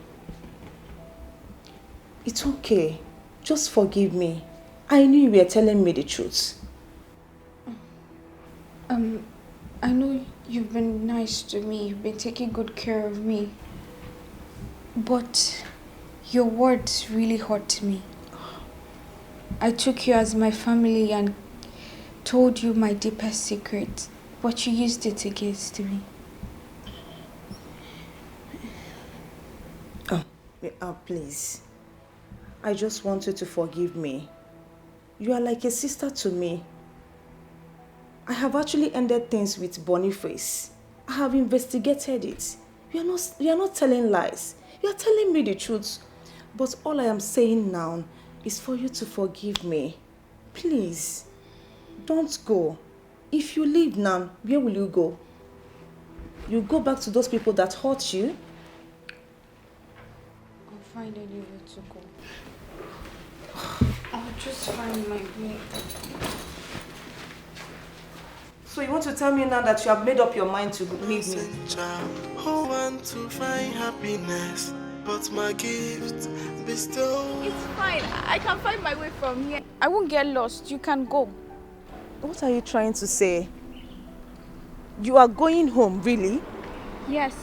Speaker 7: It's okay. Just forgive me. I knew you were telling me the truth.
Speaker 2: I know you've been nice to me. You've been taking good care of me. But your words really hurt me. I took you as my family and told you my deepest secret, but you used it against me.
Speaker 7: Please. I just want you to forgive me. You are like a sister to me. I have actually ended things with Boniface. I have investigated it. You are not telling lies. You are telling me the truth. But all I am saying now is for you to forgive me. Please, don't go. If you leave now, where will you go? You go back to those people that hurt you?
Speaker 2: I'll find anywhere to go. I'll just find my way.
Speaker 7: So you want to tell me now that you have made up your mind to leave me?
Speaker 6: Who want to find happiness, but my gift bestow.
Speaker 2: It's fine. I can find my way from here. I won't get lost. You can go.
Speaker 7: What are you trying to say? You are going home, really?
Speaker 2: Yes.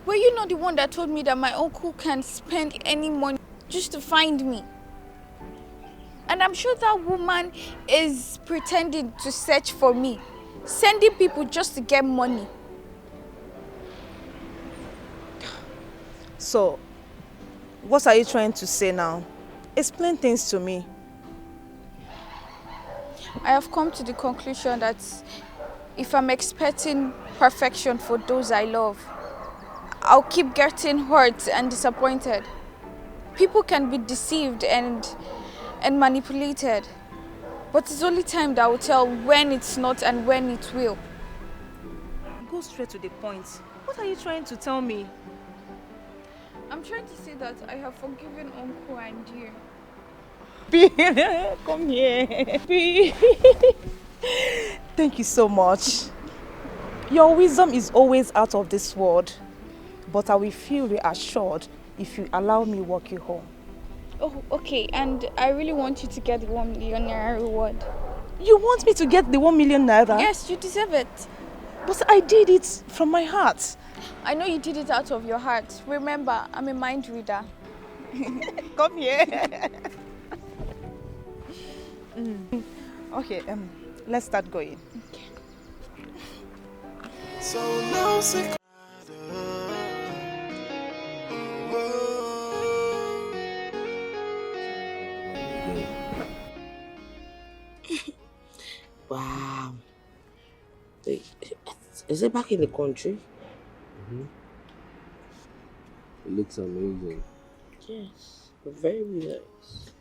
Speaker 2: Were you not the one that told me that my uncle can spend any money just to find me? And I'm sure that woman is pretending to search for me, sending people just to get money.
Speaker 7: So, what are you trying to say now? Explain things to me.
Speaker 2: I have come to the conclusion that if I'm expecting perfection for those I love, I'll keep getting hurt and disappointed. People can be deceived and manipulated, but it's only time that will tell when it's not and when it will.
Speaker 7: Go straight to the point. What are you trying to tell me?
Speaker 2: I'm trying to say that I have forgiven Uncle and you.
Speaker 7: Come here. Thank you so much. Your wisdom is always out of this world, but I will feel reassured if you allow me walk you home.
Speaker 2: Oh, okay. And I really want you to get the 1 million naira reward.
Speaker 7: You want me to get the 1 million naira?
Speaker 2: Yes, you deserve it.
Speaker 7: But I did it from my heart.
Speaker 2: I know you did it out of your heart. Remember, I'm a mind reader.
Speaker 7: Come here. Okay, let's start going.
Speaker 2: Okay.
Speaker 6: So no secret.
Speaker 10: Wow. Wait, is it back in the country?
Speaker 1: It looks amazing.
Speaker 10: Yes, very nice.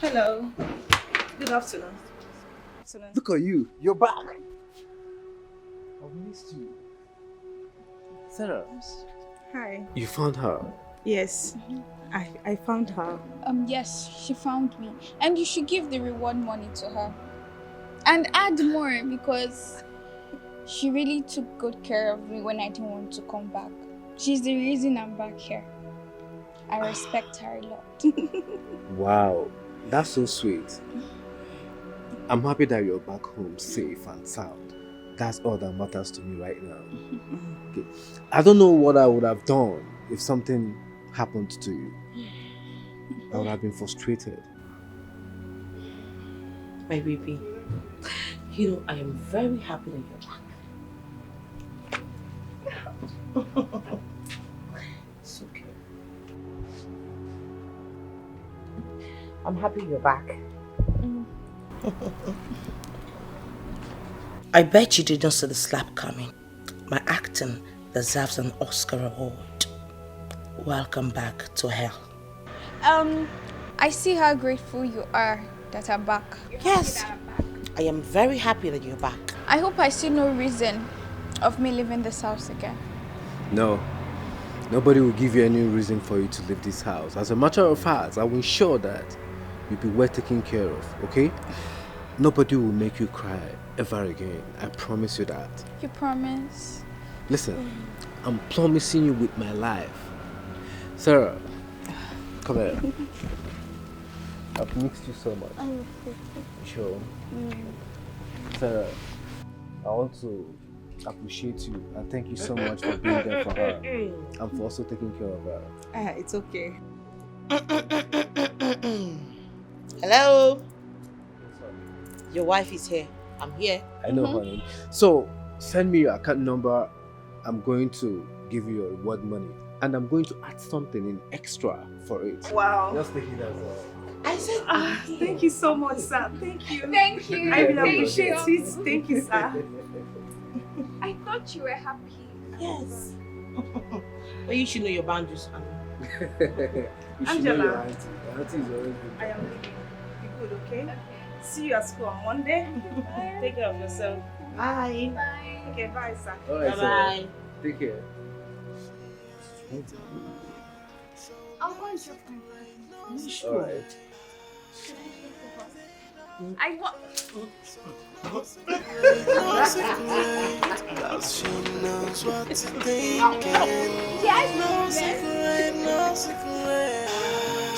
Speaker 7: Hello. Good afternoon.
Speaker 1: Look at you. You're back. I've missed you. Sarah,
Speaker 15: Hi.
Speaker 1: you found her.
Speaker 15: Yes, I found her.
Speaker 2: Yes, she found me. And you should give the reward money to her. And add more because she really took good care of me when I didn't want to come back. She's the reason I'm back here. I respect her a lot.
Speaker 1: Wow, that's so sweet. I'm happy that you're back home safe and sound. That's all that matters to me right now. Okay. I don't know what I would have done if something happened to you. I would have been frustrated.
Speaker 8: My baby, you know, I am very happy that you're back. It's okay. I'm happy you're back. I bet you didn't see the slap coming. My acting deserves an Oscar award. Welcome back to hell.
Speaker 2: I see how grateful you are that I'm back.
Speaker 8: Yes, I am very happy that you're back.
Speaker 2: I hope I see no reason of me leaving this house again.
Speaker 1: No, nobody will give you any reason for you to leave this house. As a matter of fact, I will ensure that you'll be well taken care of, okay? Nobody will make you cry ever again. I promise you that.
Speaker 2: You promise?
Speaker 1: Listen, I'm promising you with my life. Sarah, come here. I've missed you so much. Sure. Sarah, I want to appreciate you and thank you so much for being there for her and for also taking care of her.
Speaker 15: It's okay.
Speaker 8: Hello? Your wife is here. I'm here.
Speaker 1: I know, honey. So, send me your account number. I'm going to give you your reward money. And I'm going to add something in extra for it.
Speaker 15: Wow.
Speaker 1: Just take it as
Speaker 15: I said, thank you so much, sir. Thank you.
Speaker 2: Thank you.
Speaker 15: I really
Speaker 2: Thank
Speaker 15: appreciate
Speaker 2: you.
Speaker 15: it. Thank you, sir.
Speaker 2: I thought you were happy.
Speaker 8: Yes. But you should know your boundaries, honey.
Speaker 1: You should know
Speaker 15: Angela.
Speaker 1: your auntie. Your auntie is always good.
Speaker 15: I am leaving. Be good, okay? See you at school on Monday. Take care of yourself.
Speaker 8: Bye.
Speaker 2: Bye.
Speaker 15: Okay, bye, sir.
Speaker 1: Alright,
Speaker 8: Bye-bye.
Speaker 1: Take care.
Speaker 2: I'll go and drop my phone.
Speaker 1: Alright.
Speaker 2: I want.
Speaker 6: She knows what you're thinking.
Speaker 2: Yes.
Speaker 6: No secret, no secret.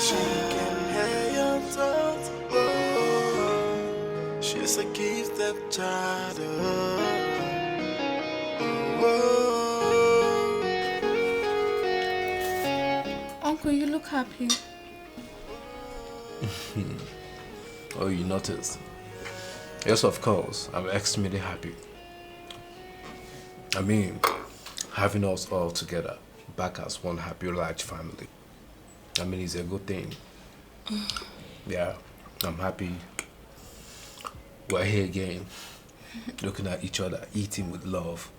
Speaker 6: She can hear your thoughts. Oh, she's a gifted child.
Speaker 2: Uncle, you look happy.
Speaker 1: Oh, you noticed? Yes, of course. I'm extremely happy. I mean, having us all together, back as one happy, large family. I mean, it's a good thing. Yeah, I'm happy. We're here again, looking at each other, eating with love.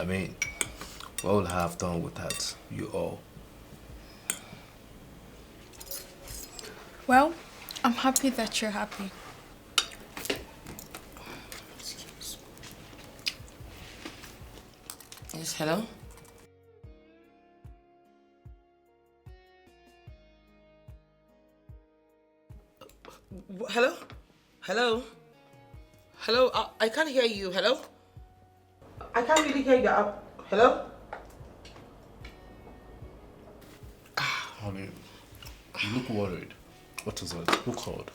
Speaker 1: I mean, what would I have done without you all?
Speaker 2: Well, I'm happy that you're happy.
Speaker 8: Yes, hello? Hello? Hello? Hello? I can't hear you. Hello? I can't really hear you. Hello?
Speaker 1: Honey, you look worried. What is it? Who called?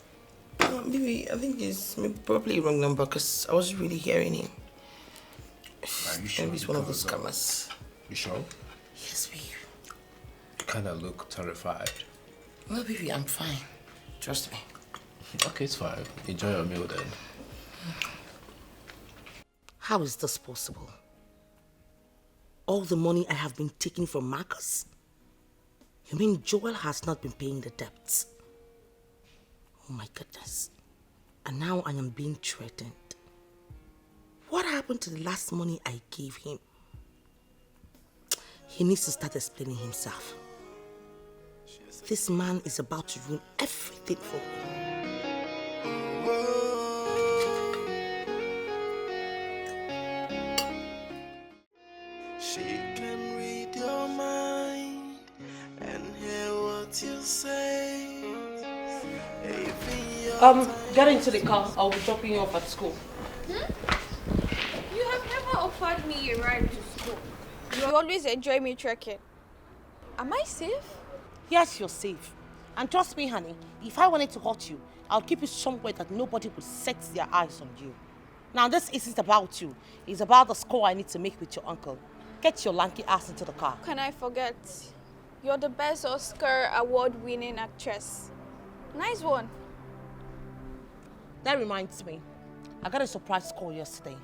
Speaker 8: Baby, I think it's probably the wrong number because I wasn't really hearing him.
Speaker 1: Are you sure?
Speaker 8: Maybe it's one of those scammers.
Speaker 1: You sure?
Speaker 8: Yes, baby.
Speaker 1: You kind of look terrified.
Speaker 8: No, baby, I'm fine. Trust me.
Speaker 1: Okay, it's fine. Enjoy your meal then.
Speaker 8: How is this possible? All the money I have been taking from Marcus? You mean Joel has not been paying the debts? Oh my goodness. And now I am being threatened. What happened to the last money I gave him? He needs to start explaining himself. This man is about to ruin everything for me.
Speaker 6: what you say.
Speaker 8: Get into the car. I'll be dropping you off at school.
Speaker 2: You have never offered me a ride to school. You always enjoy me trekking. Am I safe?
Speaker 8: Yes, you're safe. And trust me, honey, if I wanted to hurt you, I'll keep you somewhere that nobody would set their eyes on you. Now, this isn't about you. It's about the score I need to make with your uncle. Get your lanky ass into the car.
Speaker 2: Can I forget? You're the best Oscar award-winning actress. Nice one.
Speaker 8: That reminds me, I got a surprise call yesterday.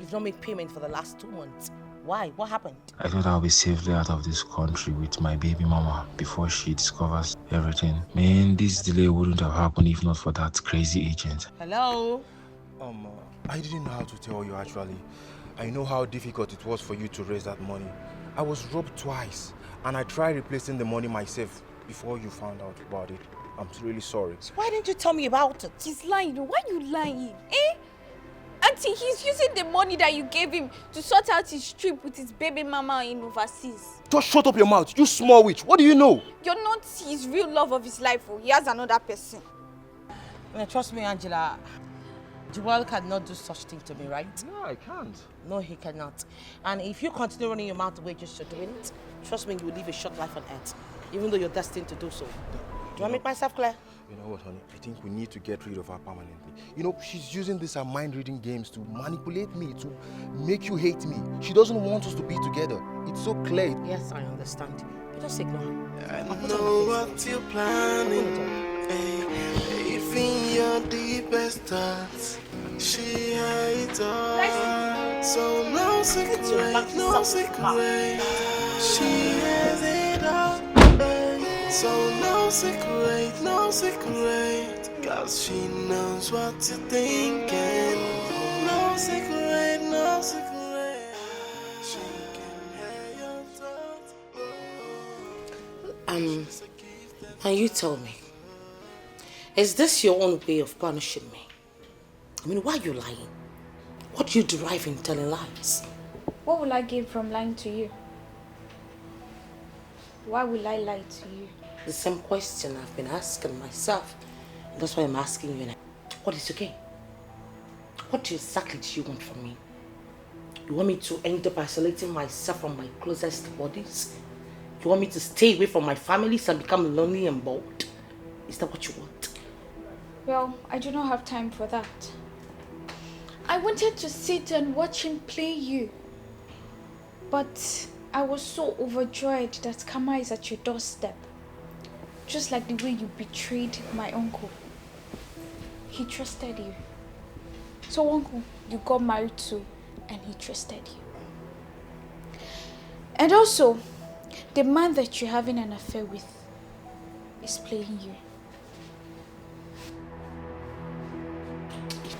Speaker 8: You've not made payment for the last 2 months. Why? What happened?
Speaker 16: I thought I'll be safely out of this country with my baby mama before she discovers everything. Man, this delay wouldn't have happened if not for that crazy agent.
Speaker 8: Hello?
Speaker 9: I didn't know how to tell you actually. I know how difficult it was for you to raise that money. I was robbed twice and I tried replacing the money myself before you found out about it. I'm really sorry.
Speaker 8: So why didn't you tell me about it?
Speaker 2: He's lying. Why are you lying? Eh? Auntie, he's using the money that you gave him to sort out his trip with his baby mama in overseas.
Speaker 9: Just shut up your mouth, you small witch. What do you know?
Speaker 2: You're not his real love of his life. Oh. He has another person.
Speaker 8: Now, trust me, Angela. Joel cannot do such thing to me, right?
Speaker 9: No, I can't.
Speaker 8: No, he cannot. And if you continue running your mouth the way you're doing it, trust me, you will live a short life on earth, even though you're destined to do so. Do I make myself clear?
Speaker 9: You know what, honey? I think we need to get rid of her permanently. You know, she's using these mind-reading games to manipulate me, to make you hate me. She doesn't want us to be together. It's so clear.
Speaker 8: Yes, I understand. But just ignore her.
Speaker 6: I know what you're planning. Even your deepest thoughts, she hides all. So no secret, no secret. She has it all. So no secret, no secret. Cause she knows what you're thinking. No secret, no secret. She can hear your thoughts.
Speaker 8: And you tell me, is this your own way of punishing me? I mean, why are you lying? What do you derive in telling lies?
Speaker 2: What will I gain from lying to you? Why will I lie to you?
Speaker 8: The same question I've been asking myself. That's why I'm asking you now. What is okay? What exactly do you want from me? You want me to end up isolating myself from my closest buddies? You want me to stay away from my families and become lonely and bored? Is that what you want?
Speaker 2: Well, I do not have time for that. I wanted to sit and watch him play you. But I was so overjoyed that Kama is at your doorstep. Just like the way you betrayed my uncle. He trusted you. So uncle, you got married to and he trusted you. And also, the man that you're having an affair with is playing you.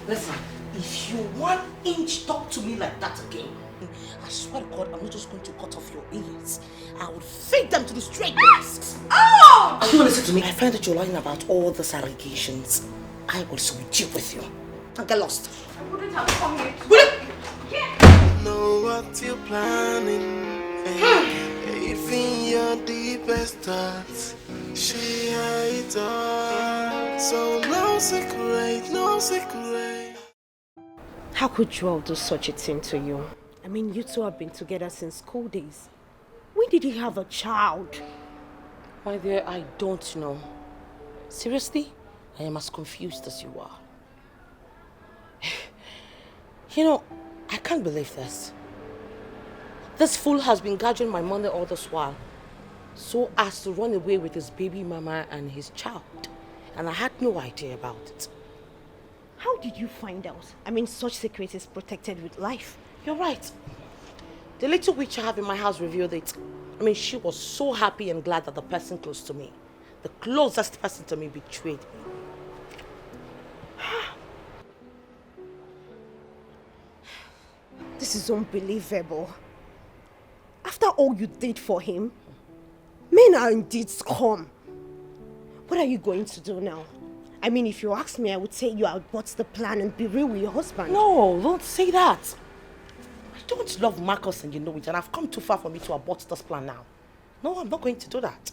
Speaker 8: Listen, if you 1 inch talk to me like that again, I swear to God, I'm not just going to cut off your ears. I will feed them to the stray dogs.
Speaker 2: Oh!
Speaker 8: You will listen to me. I find that you're lying about all these allegations. I will so deal with you. Now get lost.
Speaker 2: I wouldn't have come here to
Speaker 6: know what you're planning. Even your deepest thoughts, she hides all. So no secret, no secret.
Speaker 13: How could Joel do such a thing to you? I mean, you two have been together since school days. When did he have a child?
Speaker 8: My dear, I don't know. Seriously, I am as confused as you are. You know, I can't believe this. This fool has been gathering my money all this while, so as to run away with his baby mama and his child. And I had no idea about it.
Speaker 13: How did you find out? I mean, such secret is protected with life.
Speaker 8: You're right. The little witch I have in my house revealed it. I mean, she was so happy and glad that the person close to me, the closest person to me, betrayed me.
Speaker 13: This is unbelievable. After all you did for him, men are indeed scum. What are you going to do now? I mean, if you ask me, I would say you abort the plan and be real with your husband.
Speaker 8: No, don't say that. I don't love Marcus and you know it, and I've come too far for me to abort this plan now. No, I'm not going to do that.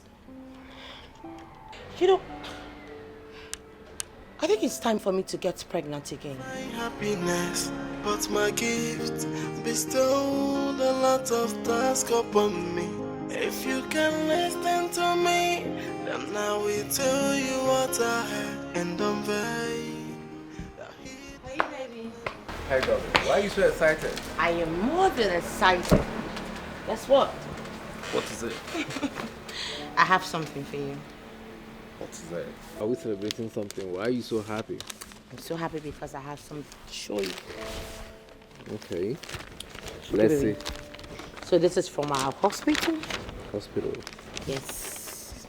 Speaker 8: You know, I think it's time for me to get pregnant again.
Speaker 6: My happiness, but my gift bestowed a lot of task upon me. If you can listen to me, then I will tell you what I had and I'm very.
Speaker 8: Hey, baby.
Speaker 1: Hey, darling. Why are you so excited?
Speaker 8: I am more than excited. Guess what?
Speaker 1: What is it?
Speaker 8: I have something for you.
Speaker 1: What is that? Are we celebrating something? Why are you so happy?
Speaker 8: I'm so happy because I have something to show you.
Speaker 1: Okay. Let's see.
Speaker 8: So this is from our hospital.
Speaker 1: Hospital?
Speaker 8: Yes.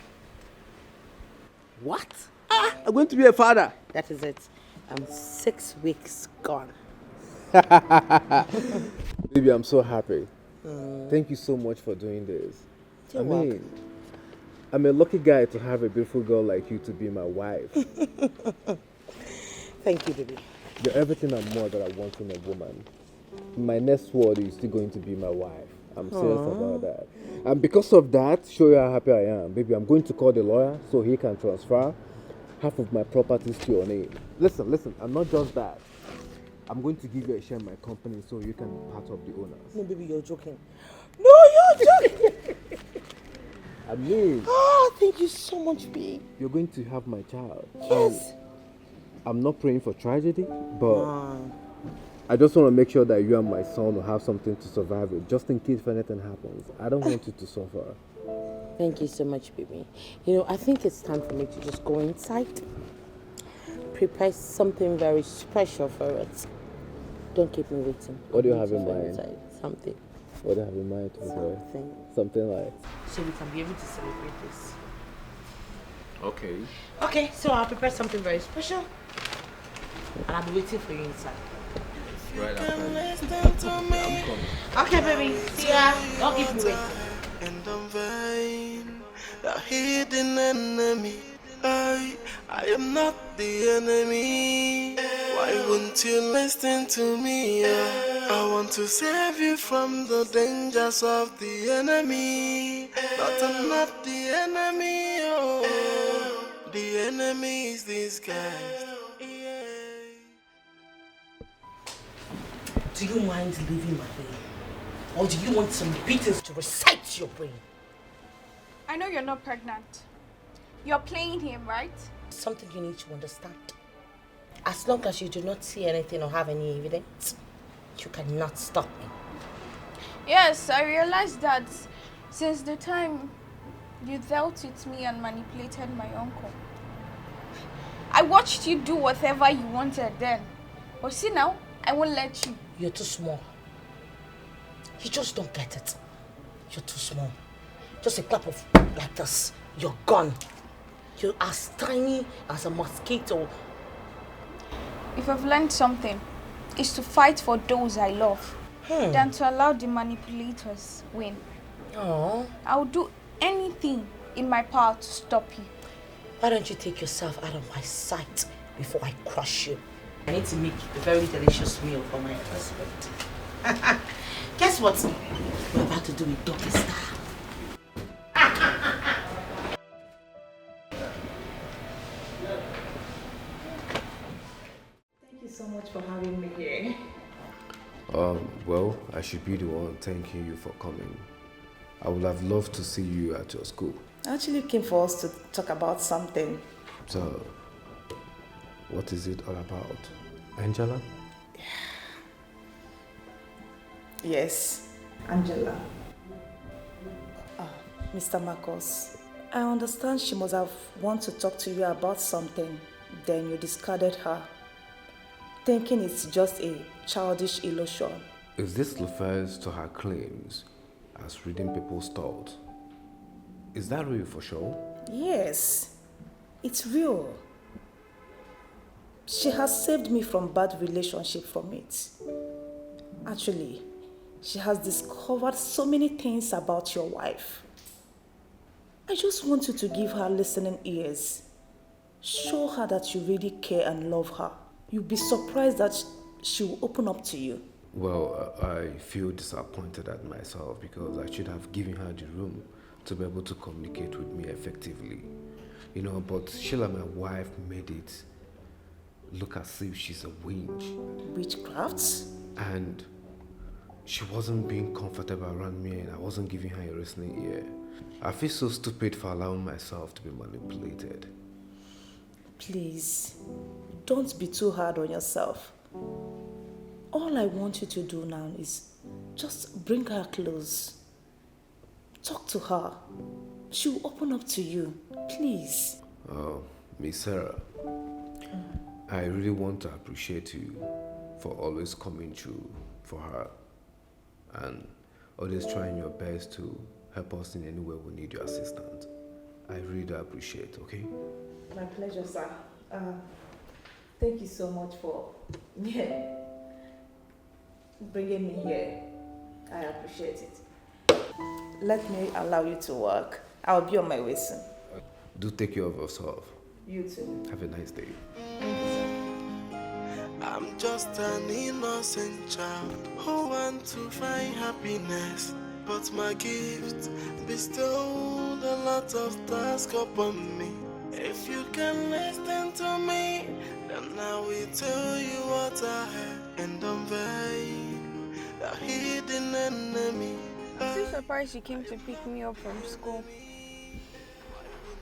Speaker 1: What? I'm going to be a father.
Speaker 8: That is it. I'm 6 weeks gone.
Speaker 1: Baby, I'm so happy. Thank you so much for doing this.
Speaker 8: You're welcome.
Speaker 1: I'm a lucky guy to have a beautiful girl like you to be my wife.
Speaker 8: Thank you, baby.
Speaker 1: You're everything and more that I want in a woman. In my next world, you're still going to be my wife. I'm serious about that. And because of that, show you how happy I am. Baby, I'm going to call the lawyer so he can transfer half of my properties to your name. Listen, I'm not just that. I'm going to give you a share in my company so you can be part of the owners.
Speaker 8: No, baby, you're joking. No, you're joking.
Speaker 1: I mean...
Speaker 8: Oh, thank you so much, babe.
Speaker 1: You're going to have my child.
Speaker 8: Yes.
Speaker 1: I'm not praying for tragedy, but I just want to make sure that you and my son will have something to survive with, just in case if anything happens. I don't want you to suffer.
Speaker 8: Thank you so much, baby. You know, I think it's time for me to just go inside, prepare something very special for it. Don't keep me waiting.
Speaker 1: What do you have in mind?
Speaker 8: Inside. Something.
Speaker 1: What do you have in mind to prepare? Something like?
Speaker 8: So we can be able to celebrate this.
Speaker 1: Okay.
Speaker 8: Okay, so I'll prepare something very special. And I'll be waiting for you inside.
Speaker 1: Right after.
Speaker 6: I'm
Speaker 1: coming.
Speaker 8: Okay, baby. See ya. Don't keep me waiting.
Speaker 6: And I'm vain, the hidden enemy. I am not the enemy. Why won't you listen to me? I want to save you from the dangers of the enemy. But I'm not the enemy. Oh, the enemy is this guy.
Speaker 8: Do you mind leaving my way? Or do you want some beatings to recite your brain?
Speaker 2: I know you're not pregnant. You're playing him, right?
Speaker 8: Something you need to understand. As long as you do not see anything or have any evidence, you cannot stop me.
Speaker 2: Yes, I realized that since the time you dealt with me and manipulated my uncle. I watched you do whatever you wanted then. But see now, I won't let you.
Speaker 8: You're too small. You just don't get it. You're too small. Just a clap of like this, you're gone. You're as tiny as a mosquito.
Speaker 2: If I've learned something, it's to fight for those I love than to allow the manipulators win.
Speaker 8: Oh.
Speaker 2: I'll do anything in my power to stop you.
Speaker 8: Why don't you take yourself out of my sight before I crush you? I need to make a very delicious meal for my husband. Guess what? We're about to do a doggy style.
Speaker 15: Thank you so much for having me here.
Speaker 1: Well, I should be the one thanking you for coming. I would have loved to see you at your school.
Speaker 15: I actually came for us to talk about something.
Speaker 1: So, what is it all about? Angela?
Speaker 15: Yes, Angela. Mr. Marcos, I understand she must have wanted to talk to you about something, then you discarded her, thinking it's just a childish illusion.
Speaker 1: If this refers to her claims as reading people's thoughts, is that real for sure?
Speaker 15: Yes, it's real. She has saved me from bad relationship from it. Actually, she has discovered so many things about your wife. I just want you to give her listening ears. Show her that you really care and love her. You'll be surprised that she will open up to you.
Speaker 1: Well, I feel disappointed at myself because I should have given her the room to be able to communicate with me effectively. You know, but Sheila, my wife, made it look as if she's a witch.
Speaker 15: Witchcraft?
Speaker 1: And she wasn't being comfortable around me and I wasn't giving her a listening ear. I feel so stupid for allowing myself to be manipulated.
Speaker 15: Please, don't be too hard on yourself. All I want you to do now is just bring her close. Talk to her. She'll open up to you. Please.
Speaker 1: Oh, Miss Sarah, I really want to appreciate you for always coming through for her and always trying your best to help us in any way we need your assistance. I really do appreciate, okay?
Speaker 15: My pleasure, sir. Thank you so much for bringing me here. I appreciate it. Let me allow you to work. I'll be on my way soon.
Speaker 1: Do take care of yourself.
Speaker 15: You too.
Speaker 1: Have a nice day.
Speaker 6: I'm just an innocent child who wants to find happiness. But my gift bestowed a lot of tasks upon me. If you can listen to me, then I will tell you what I have and unveil the hidden enemy.
Speaker 2: I'm so surprised you came to pick me up from school.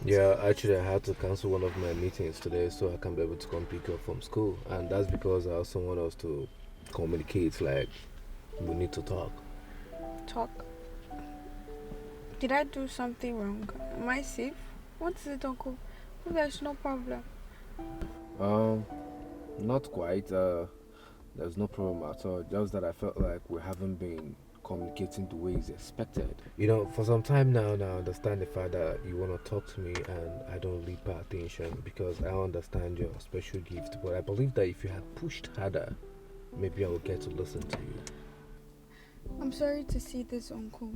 Speaker 1: Yeah, actually I had to cancel one of my meetings today so I can be able to come pick you up from school. And that's because I also want us to communicate, like we need to talk.
Speaker 2: Talk? Did I do something wrong? Am I safe? What is it, Uncle? Oh, there's no problem.
Speaker 1: Not quite. There's no problem at all. Just that I felt like we haven't been communicating the way it's expected. You know, for some time now, I understand the fact that you want to talk to me and I don't really pay attention because I understand your special gift. But I believe that if you had pushed harder, maybe I would get to listen to you.
Speaker 2: I'm sorry to see this, Uncle,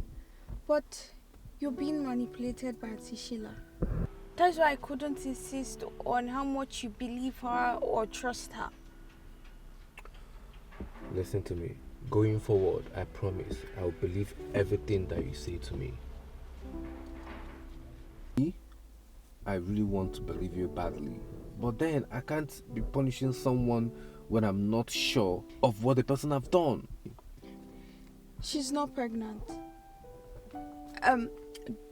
Speaker 2: but you're being manipulated by Sheila. That's why I couldn't insist on how much you believe her or trust her.
Speaker 1: Listen to me. Going forward, I promise I will believe everything that you say to me. I really want to believe you badly, but then I can't be punishing someone when I'm not sure of what the person have done.
Speaker 2: She's not pregnant.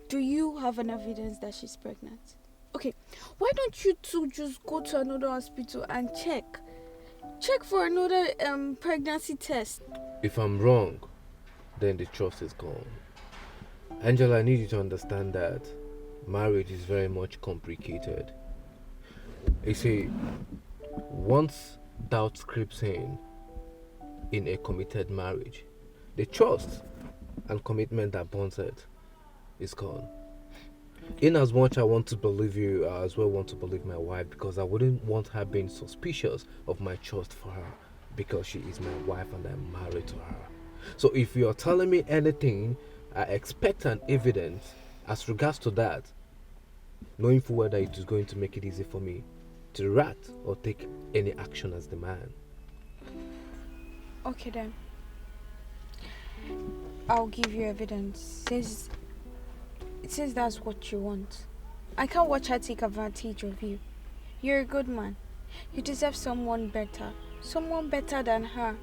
Speaker 2: Do you have an evidence that she's pregnant? Okay, why don't you two just go to another hospital and check? Check for another pregnancy test.
Speaker 1: If I'm wrong, then the trust is gone. Angela, I need you to understand that marriage is very much complicated. You see, once doubt creeps in a committed marriage, the trust and commitment that bonds it is gone. In as much I want to believe you, I as well want to believe my wife because I wouldn't want her being suspicious of my trust for her because she is my wife and I'm married to her. So if you're telling me anything, I expect an evidence as regards to that, knowing full well that it is going to make it easy for me to react or take any action as the man.
Speaker 2: Okay then. I'll give you evidence since that's what you want. I can't watch her take advantage of you. You're a good man. You deserve someone better than her.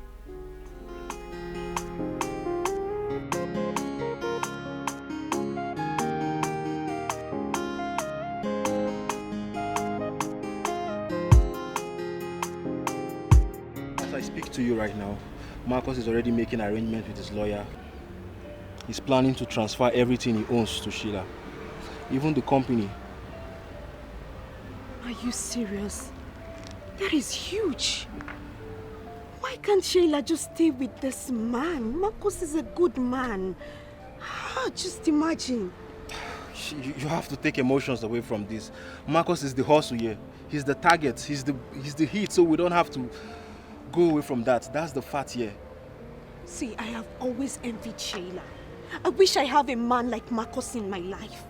Speaker 9: As I speak to you right now, Marcus is already making arrangements with his lawyer. He's planning to transfer everything he owns to Sheila, even the company.
Speaker 13: Are you serious? That is huge. Why can't Sheila just stay with this man? Marcus is a good man. Just imagine.
Speaker 9: You have to take emotions away from this. Marcus is the hustle here. He's the target. He's the hit, so we don't have to go away from that. That's the fact here.
Speaker 13: See, I have always envied Sheila. I wish I have a man like Marcus in my life.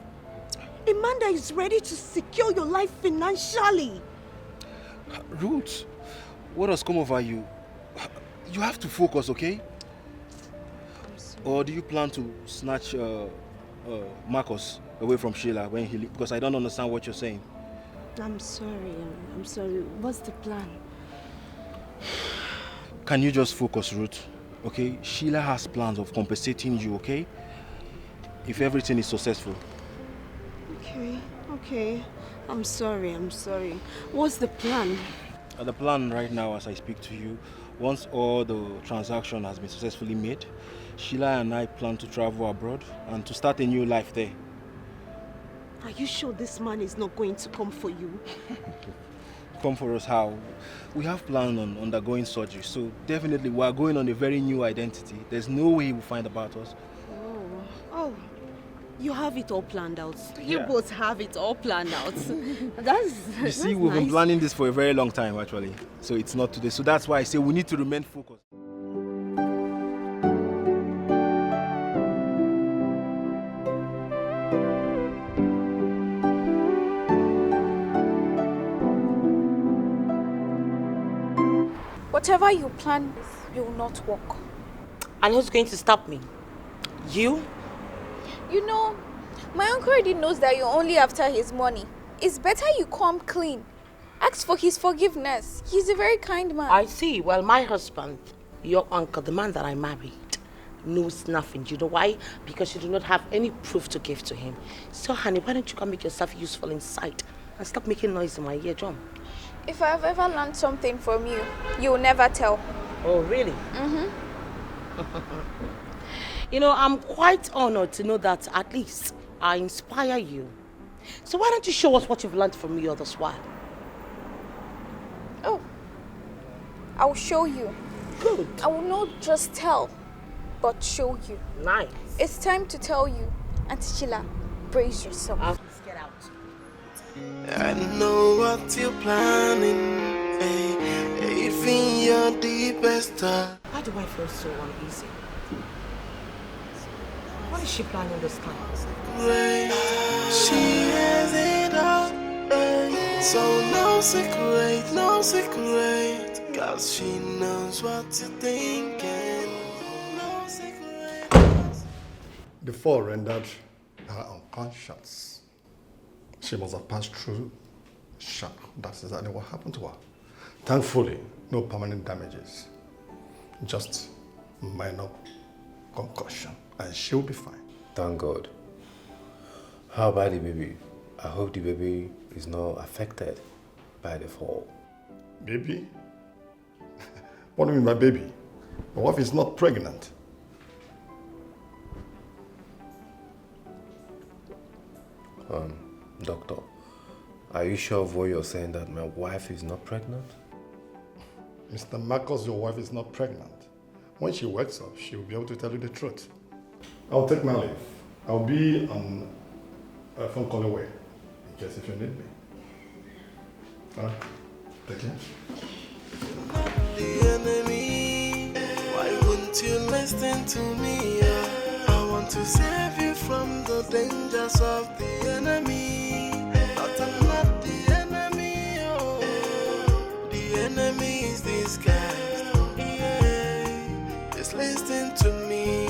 Speaker 13: A man that is ready to secure your life financially.
Speaker 9: Ruth, what has come over you? You have to focus, okay? Or do you plan to snatch Marcus? away from Sheila when he because I don't understand what you're saying.
Speaker 13: I'm sorry. I'm sorry. What's the plan?
Speaker 9: Can you just focus, Ruth? Okay? Sheila has plans of compensating you, okay? If everything is successful.
Speaker 13: Okay. I'm sorry. What's the plan?
Speaker 9: The plan right now as I speak to you, once all the transaction has been successfully made, Sheila and I plan to travel abroad and to start a new life there.
Speaker 13: Are you sure this man is not going to come for you?
Speaker 9: Come for us how? We have planned on undergoing surgery, so definitely we are going on a very new identity. There's no way he will find about us.
Speaker 13: Oh, you have it all planned out. You
Speaker 9: Yeah.
Speaker 13: both have it all planned out.
Speaker 9: You see, we've been planning this for a very long time actually, so it's not today. So that's why I say we need to remain focused.
Speaker 2: Whatever you plan will not work.
Speaker 8: And who's going to stop me? You?
Speaker 2: You know, my uncle already knows that you're only after his money. It's better you come clean. Ask for his forgiveness. He's a very kind man.
Speaker 8: I see. Well, my husband, your uncle, the man that I married, knows nothing. You know why? Because you do not have any proof to give to him. So, honey, why don't you come make yourself useful in sight and stop making noise in my ear, John?
Speaker 2: If I've ever learned something from you, you'll never tell.
Speaker 8: Oh, really?
Speaker 2: Mm-hmm.
Speaker 8: You know, I'm quite honored to know that at least I inspire you. So why don't you show us what you've learned from me all this while?
Speaker 2: Oh, I'll show you.
Speaker 8: Good.
Speaker 2: I will not just tell, but show you.
Speaker 8: Nice.
Speaker 2: It's time to tell you. Auntie Sheila, brace yourself.
Speaker 8: Let's get out.
Speaker 6: I know what you're planning, even your deepest thought.
Speaker 8: Why do I feel so uneasy? What is she planning this time?
Speaker 6: She has it all, so no secret, cause she knows what you're thinking. No secret.
Speaker 17: The fall rendered her unconscious. She must have passed through shock. That's exactly what happened to her. Thankfully, no permanent damages. Just minor concussion, and she'll be fine.
Speaker 1: Thank God. How about the baby? I hope the baby is not affected by the fall.
Speaker 17: Baby? What do you mean by baby? My wife is not pregnant.
Speaker 1: Doctor, are you sure of what you're saying, that my wife is not pregnant?
Speaker 17: Mr. Marcos, your wife is not pregnant. When she wakes up, she will be able to tell you the truth. I'll take my leave. I'll be on a phone call away, in case if you need me. All right, take care.
Speaker 6: The enemy, why wouldn't you listen to me? I want to save you from the dangers of the enemy. But I'm not the enemy, oh. The enemy is this guy. Yeah, just listen to me.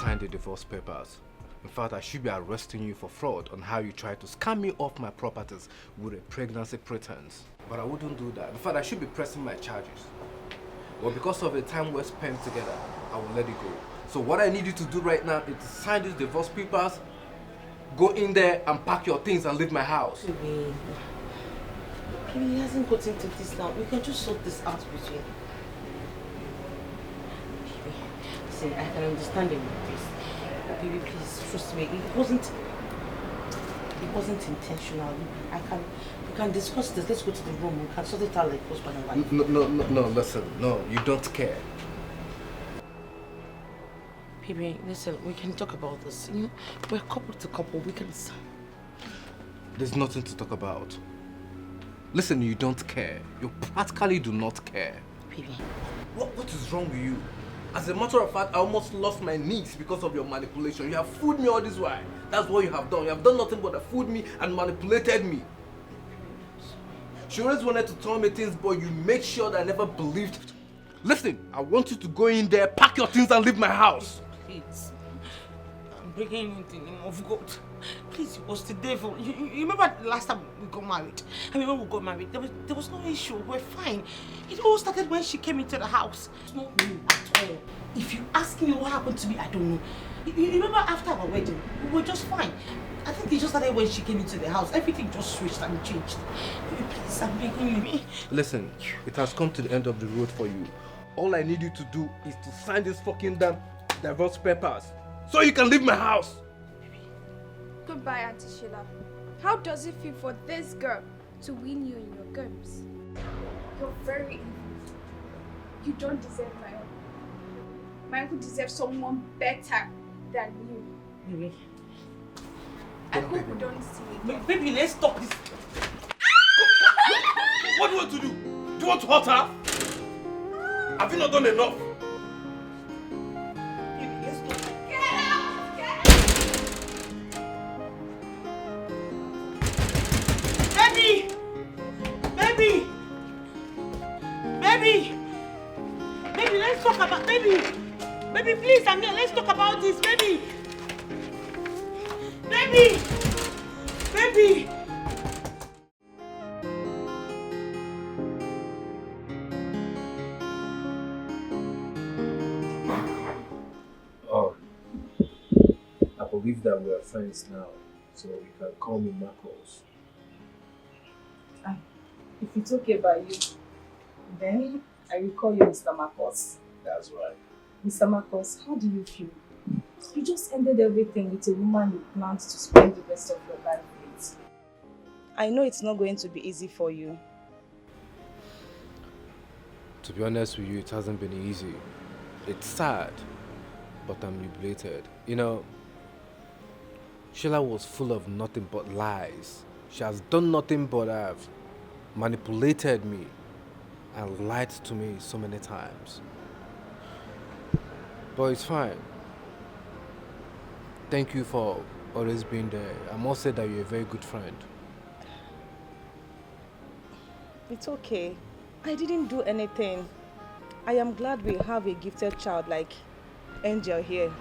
Speaker 1: Sign the divorce papers. In fact, I should be arresting you for fraud on how you tried to scam me off my properties with a pregnancy pretense. But I wouldn't do that. In fact, I should be pressing my charges. But because of the time we're spent together, I will let it go. So what I need you to do right now is to sign these divorce papers, go in there and pack your things and leave my house.
Speaker 8: Baby, he hasn't got into this now. We can just sort this out between. See, I can understand him with this. But baby, please trust me. It wasn't intentional. We can discuss this. Let's go to the room. We can sort it out like husband and wife.
Speaker 1: No, listen. No, you don't care.
Speaker 8: Baby, listen, we can talk about this. You know, we're couple to couple. We can.
Speaker 1: There's nothing to talk about. Listen, you don't care. You practically do not care.
Speaker 8: Baby.
Speaker 1: What is wrong with you? As a matter of fact, I almost lost my niece because of your manipulation. You have fooled me all this while. That's what you have done. You have done nothing but fooled me and manipulated me. She always wanted to tell me things, but you made sure that I never believed. Listen, I want you to go in there, pack your things and leave my house.
Speaker 18: Please. I'm breaking into the name of God. Please, it was the devil. You remember the last time we got married? I mean, when we got married, there was no issue. We're fine. It all started when she came into the house. It's not me at all. If you ask me what happened to me, I don't know. You remember after our wedding, we were just fine. I think it just started when she came into the house. Everything just switched and changed. Please, I'm begging you.
Speaker 1: Listen, it has come to the end of the road for you. All I need you to do is to sign this fucking damn divorce papers so you can leave my house.
Speaker 2: Goodbye, Auntie Sheila. How does it feel for this girl to win you in your games? You're very evil. You don't deserve my uncle. My uncle deserves someone better than you.
Speaker 18: Baby.
Speaker 2: I hope we don't see it.
Speaker 18: Baby, let's stop this.
Speaker 5: What do you want to do? Do you want to hurt her? Have you not done enough?
Speaker 18: Baby! Baby! Baby! Baby, let's talk about... Baby! Baby, please, I'm here. Let's talk about this, baby! Baby! Baby!
Speaker 1: Oh, I believe that we are friends now, so you can call me Marcos.
Speaker 15: If it's okay by you, then I will call you Mr. Marcos.
Speaker 1: That's right.
Speaker 15: Mr. Marcos, how do you feel? You just ended everything with a woman you planned to spend the rest of your life with. I know it's not going to be easy for you.
Speaker 1: To be honest with you, it hasn't been easy. It's sad, but I'm jubilated. You know, Sheila was full of nothing but lies. She has done nothing but have manipulated me and lied to me so many times. But it's fine. Thank you for always being there. I must say that you're a very good friend.
Speaker 15: It's okay. I didn't do anything. I am glad we have a gifted child like Angel here.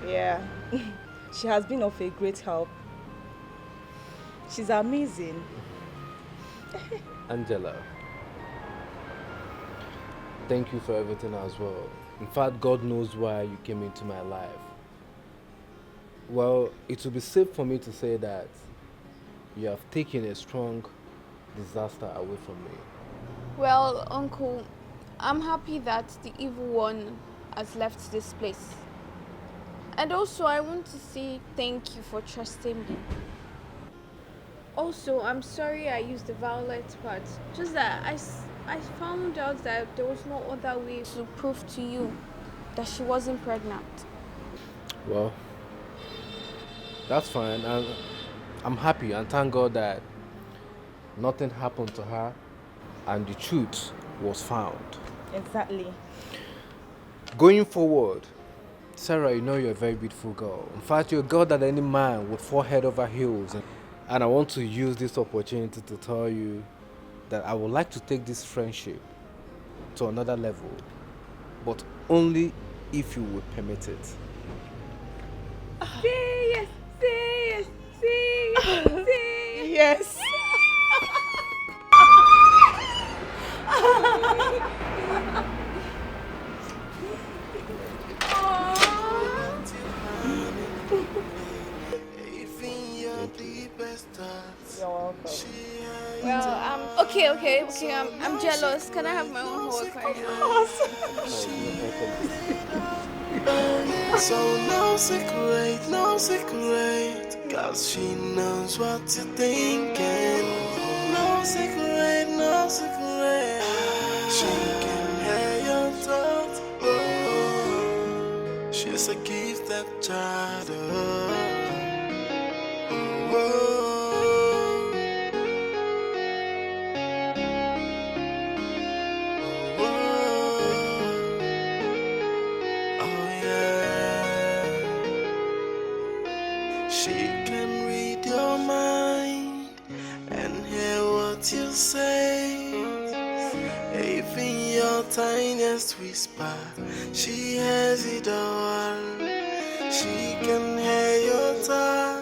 Speaker 15: Yeah, she has been of a great help. She's amazing.
Speaker 1: Angela, thank you for everything as well. In fact, God knows why you came into my life. Well, it will be safe for me to say that you have taken a strong disaster away from me.
Speaker 2: Well, Uncle, I'm happy that the evil one has left this place. And also, I want to say thank you for trusting me. Also, I'm sorry I used the violet part. Just that I found out that there was no other way to prove to you that she wasn't pregnant.
Speaker 1: Well, that's fine. And I'm happy and thank God that nothing happened to her and the truth was found.
Speaker 15: Exactly.
Speaker 1: Going forward, Sarah, you know you're a very beautiful girl. In fact, you're a girl that any man would fall head over heels. And I want to use this opportunity to tell you that I would like to take this friendship to another level, but only if you would permit it.
Speaker 2: Say yes, say yes, say yes, say
Speaker 15: yes.
Speaker 2: Well, okay, I'm jealous. Can I have my own work right now?
Speaker 6: So no secret, cause she knows what you're thinking. No secret, she can hear your thoughts. Oh, she's a gifted child. Oh. what you say. Even your tiniest whisper, she hears it all. She can hear your thoughts.